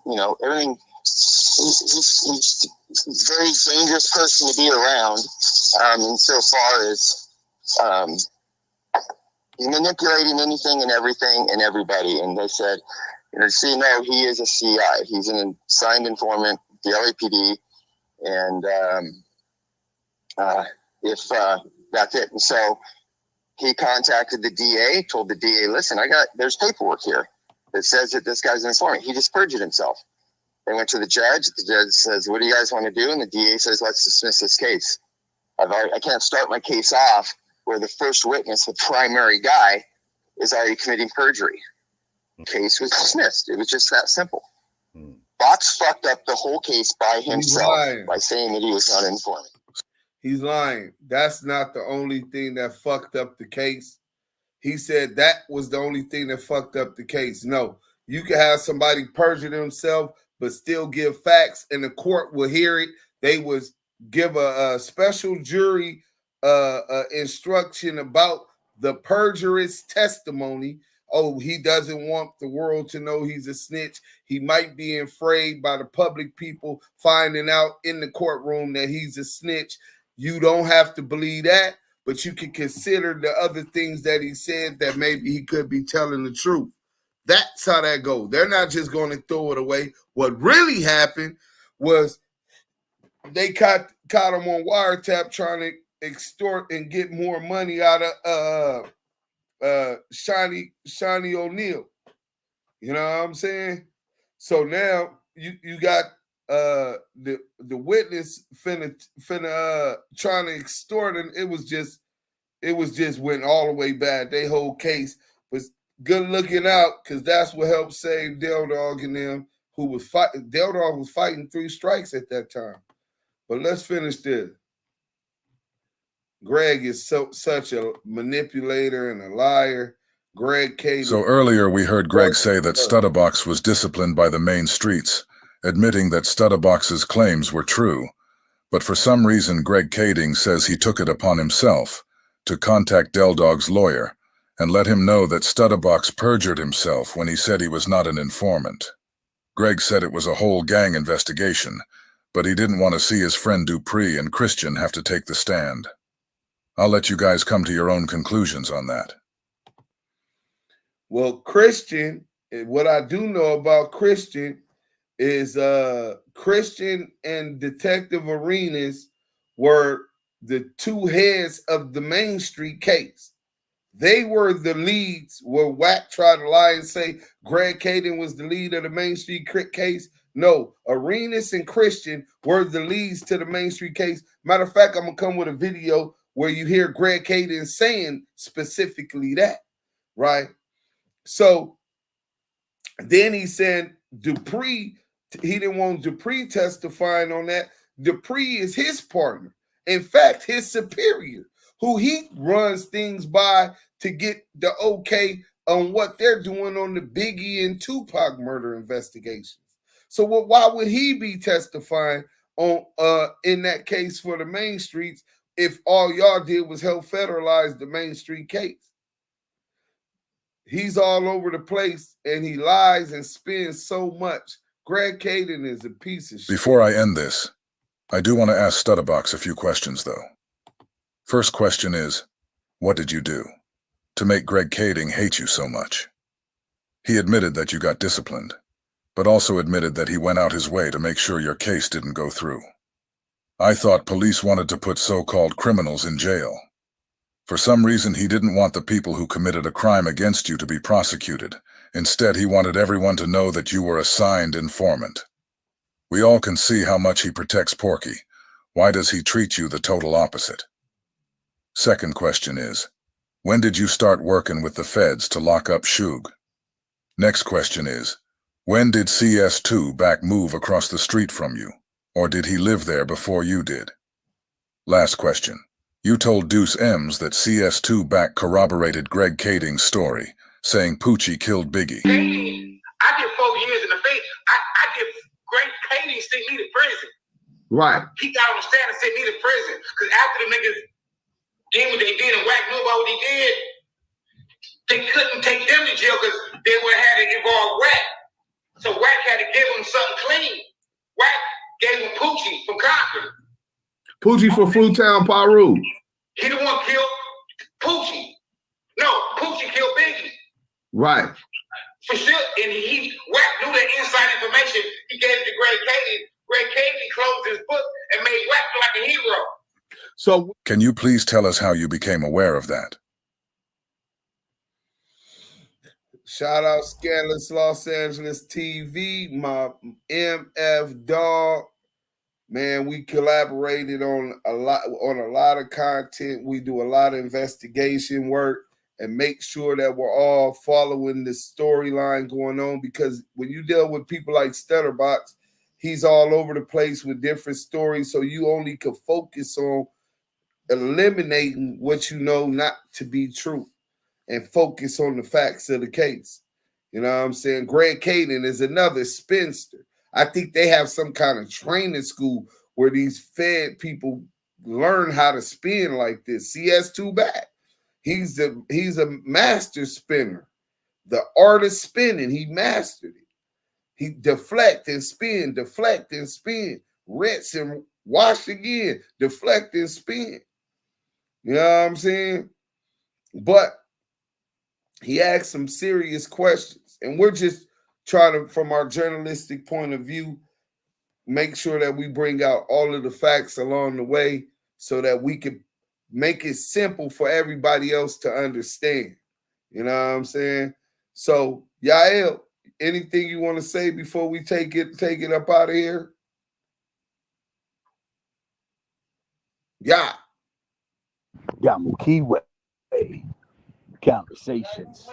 everything. He's a very dangerous person to be around. Insofar as he's manipulating anything and everything and everybody. And they said, so you know, he is a CI. He's an assigned informant, the LAPD. And if that's it. And so he contacted the DA, told the DA, listen, there's paperwork here that says that this guy's an informant. He just perjured himself. They went to the judge. The judge says, what do you guys want to do? And the DA says, let's dismiss this case. I can't start my case off where the first witness, the primary guy, is already committing perjury. The case was dismissed. It was just that simple. Box fucked up the whole case by himself by saying that he was not an informant. He's lying. That's not the only thing that fucked up the case. He said that was the only thing that fucked up the case. No, you can have somebody perjure themselves, but still give facts, and the court will hear it. They would give a special jury instruction about the perjurer's testimony. Oh, he doesn't want the world to know he's a snitch. He might be afraid by the public people finding out in the courtroom that he's a snitch. You don't have to believe that, but you can consider the other things that he said that maybe he could be telling the truth. That's how that goes. They're not just going to throw it away. What really happened was they caught him on wiretap trying to extort and get more money out of Shani O'Neal. You know what I'm saying? So now you got the witness finna trying to extort, and it was just went all the way bad. They whole case was good looking out, because that's what helped save Del Dog and them, who was fighting. Del Dog was fighting 3 strikes at that time. But let's finish this. Greg is such a manipulator and a liar. Greg Caden. So earlier we heard Greg say that Stutterbox was disciplined by the main streets, admitting that Stutterbox's claims were true. But for some reason, Greg Kading says he took it upon himself to contact Del Dog's lawyer and let him know that Stutterbox perjured himself when he said he was not an informant. Greg said it was a whole gang investigation, but he didn't want to see his friend Dupree and Christian have to take the stand. I'll let you guys come to your own conclusions on that. Well, Christian, what I do know about Christian is Christian and Detective Arenas were the 2 heads of the Main Street case. They were the leads where Wack tried to lie and say Greg Kading was the lead of the Main Street case. No, Arenas and Christian were the leads to the Main Street case. Matter of fact, I'm going to come with a video where you hear Greg Kading saying specifically that, right? So then he said Dupree, he didn't want Dupree testifying on that. Dupree is his partner. In fact, his superior, who he runs things by to get the okay on what they're doing on the Biggie and Tupac murder investigations. So why would he be testifying on in that case for the Main Streets if all y'all did was help federalize the Main Street case? He's all over the place and he lies and spins so much. Greg Caden is a piece of shit. Before I end this, I do want to ask Stutterbox a few questions, though. First question is, what did you do to make Greg Kading hate you so much? He admitted that you got disciplined, but also admitted that he went out his way to make sure your case didn't go through. I thought police wanted to put so-called criminals in jail. For some reason, he didn't want the people who committed a crime against you to be prosecuted. Instead, he wanted everyone to know that you were a signed informant. We all can see how much he protects Porky. Why does he treat you the total opposite? Second question is, when did you start working with the feds to lock up Suge? Next question is, when did CS2 back move across the street from you? Or did he live there before you did? Last question. You told Duse M's that CS2 back corroborated Greg Kading's story, saying Poochie killed Biggie. I did 4 years in the face. I did Greg Kading sent me to prison. Right. He got on the stand and sent me to prison. Because after the niggas did what they did and Wack knew about what he did, they couldn't take them to jail because they would have had to involve Wack. So Wack had to give him something clean. Wack gave him Poochie from Compton. Poochie for Fruitown Paru. He the one killed Poochie. No, Poochie killed Biggie. Right. For sure. And Wack knew that inside information. He gave it to Greg Kading. Greg Kading closed his book and made Wack look like a hero. So, can you please tell us how you became aware of that? Shout out Scandalous Los Angeles TV, my MF dog. Man, we collaborated on a lot of content. We do a lot of investigation work and make sure that we're all following the storyline going on, because when you deal with people like Stutterbox, he's all over the place with different stories, so you only can focus on eliminating what you know not to be true and focus on the facts of the case. You know what I'm saying? Greg Kading is another spinster. I think they have some kind of training school where these Fed people learn how to spin like this. CS2 back. He's a master spinner. The art of spinning, he mastered it. He deflect and spin, rinse and wash again, deflect and spin. You know what I'm saying? But he asked some serious questions, and we're just trying to, from our journalistic point of view, make sure that we bring out all of the facts along the way so that we can make it simple for everybody else to understand. You know what I'm saying? So, Yah L, anything you want to say before we take it up out of here? Yeah. Damu Kiwe. Conversations.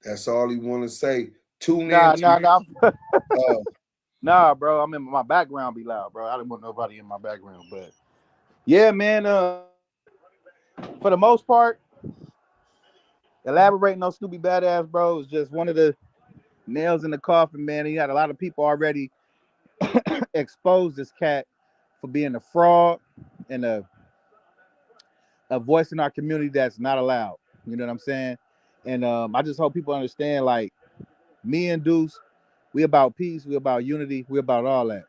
That's all he want to say. Tune Nah, in. Nah, bro. I'm in my background be loud, bro. I don't want nobody in my background, but yeah, man. For the most part, elaborating on Snoopy Badazz, bro, is just one of the nails in the coffin, man. He had a lot of people already expose this cat for being a fraud and a voice in our community that's not allowed. You know what I'm saying? And I just hope people understand, like, me and Deuce, we about peace, we about unity, we about all that.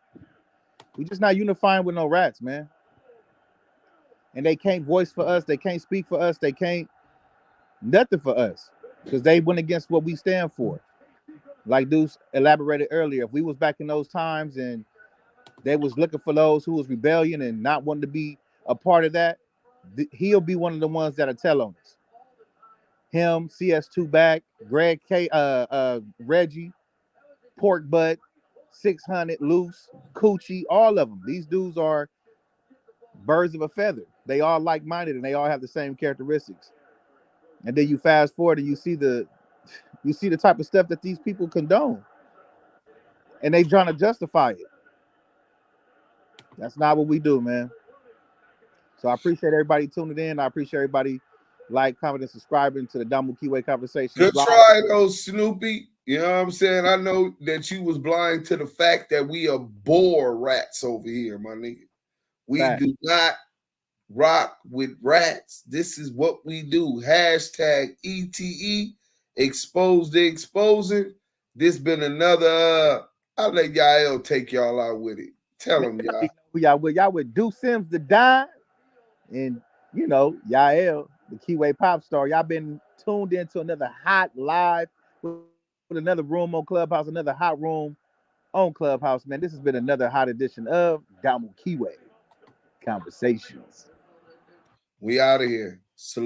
We just not unifying with no rats, man. And they can't voice for us, they can't speak for us, they can't nothing for us, because they went against what we stand for. Like Deuce elaborated earlier, if we was back in those times and they was looking for those who was rebellion and not wanting to be a part of that, he'll be one of the ones that'll tell on us. Him, CS2 back, Greg K, Reggie, Pork Butt, 600, Loose, Coochie, all of them. These dudes are birds of a feather. They all like-minded and they all have the same characteristics. And then you fast forward and you see the type of stuff that these people condone. And they trying to justify it. That's not what we do, man. So I appreciate everybody tuning in. I appreciate everybody like, comment, and subscribing to the Damu Kiwe Conversation. Good try, though, Snoopy. You know what I'm saying? I know that you was blind to the fact that we are bore rats over here, my nigga. We do not rock with rats. This is what we do. Hashtag ETE, expose the exposing. This been another, I'll let Yah L take y'all out with it. Tell them, y'all. Y'all with Duse M the Dime, and you know, Yah L, the Kiwe pop star. Y'all been tuned into another hot live with another room on Clubhouse, another hot room on Clubhouse, man. This has been another hot edition of Damu Kiwe Conversations. We out of here.